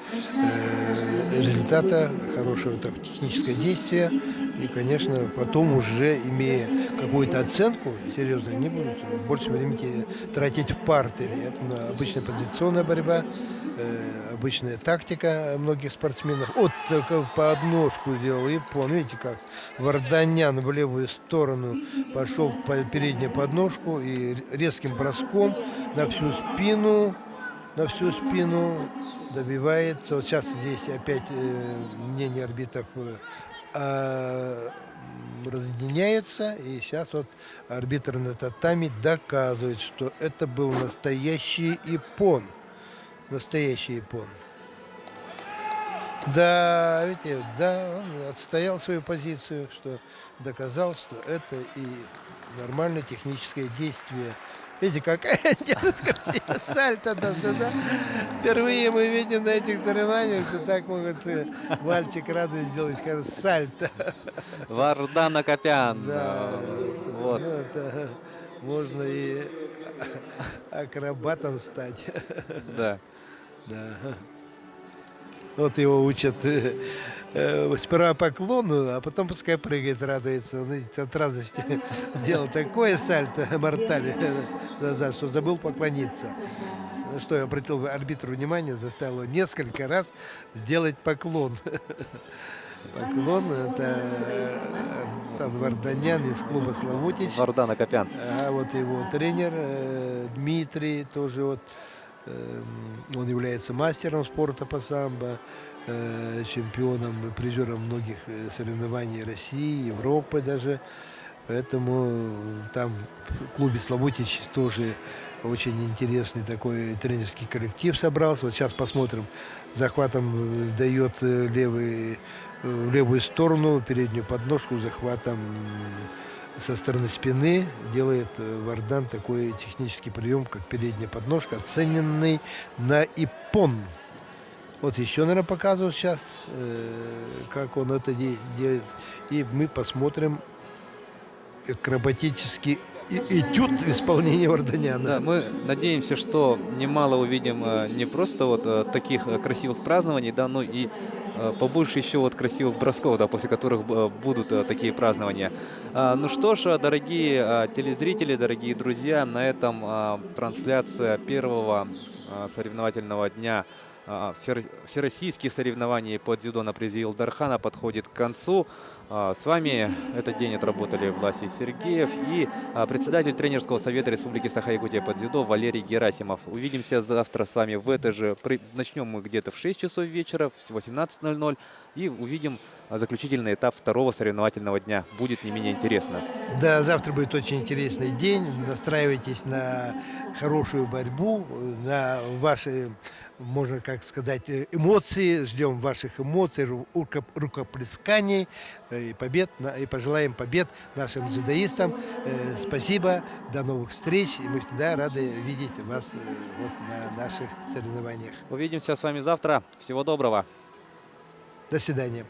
результата, хорошего технического действия. И, конечно, потом уже, имея какую-то оценку серьезную, они будут больше времени тратить в партере. Это обычная позиционная борьба, обычная тактика многих спортсменов. Вот подножку делал Япон. Видите, как Варданян в левую сторону пошел по переднюю подножку и резким броском на всю спину добивается. Вот сейчас здесь опять мнение арбитров разъединяется. И сейчас вот арбитр на татами доказывает, что это был настоящий иппон. Настоящий иппон. Да, видите, да, он отстоял свою позицию, что доказал, что это и нормальное техническое действие. Видите, как делает красиво сальто туда-сюда. Впервые мы видим на этих соревнованиях, что так могут мальчик радость сделать сальто. Вардан Акопян. Да, Вот. ну, это можно и акробатом стать. Да. Да. Вот его учат сперва поклону, а потом пускай прыгает, радуется. Он видите, от радости делал такое сальто мортале назад, что забыл поклониться. На что я обратил арбитру внимание, заставил его несколько раз сделать поклон. Поклон — это Артан Варданян из клуба «Славутич». Вардан Акопян. А вот его тренер Дмитрий тоже вот, он является мастером спорта по самбо, чемпионом и призером многих соревнований России, Европы даже. Поэтому там в клубе «Славутич» тоже очень интересный такой тренерский коллектив собрался. Вот сейчас посмотрим. Захватом дает в левую сторону, переднюю подножку, захватом со стороны спины делает Вардан такой технический прием, как передняя подножка, оцененный на иппон. Вот еще, наверное, показывают сейчас, как он это делает. И мы посмотрим акробатический этюд в исполнении Варданяна. Да, мы надеемся, что немало увидим не просто вот таких красивых празднований, да, но и побольше еще вот красивых бросков, да, после которых будут такие празднования. Ну что ж, дорогие телезрители, дорогие друзья, на этом трансляция первого соревновательного дня всероссийских соревнований по дзюдо на призе Илдархана подходит к концу. С вами этот день отработали Власий Сергеев и председатель тренерского совета Республики Саха-Якутия по дзюдо Валерий Герасимов. Увидимся завтра с вами в это же. Начнем мы где-то в 6 часов вечера, в 18:00. И увидим заключительный этап второго соревновательного дня. Будет не менее интересно. Да, завтра будет очень интересный день. Настраивайтесь на хорошую борьбу, на ваши, можно как сказать, эмоции. Ждем ваших эмоций, рукоплесканий и побед. И пожелаем побед нашим дзюдоистам. Спасибо, до новых встреч. И мы всегда рады видеть вас вот на наших соревнованиях. Увидимся с вами завтра. Всего доброго. До свидания.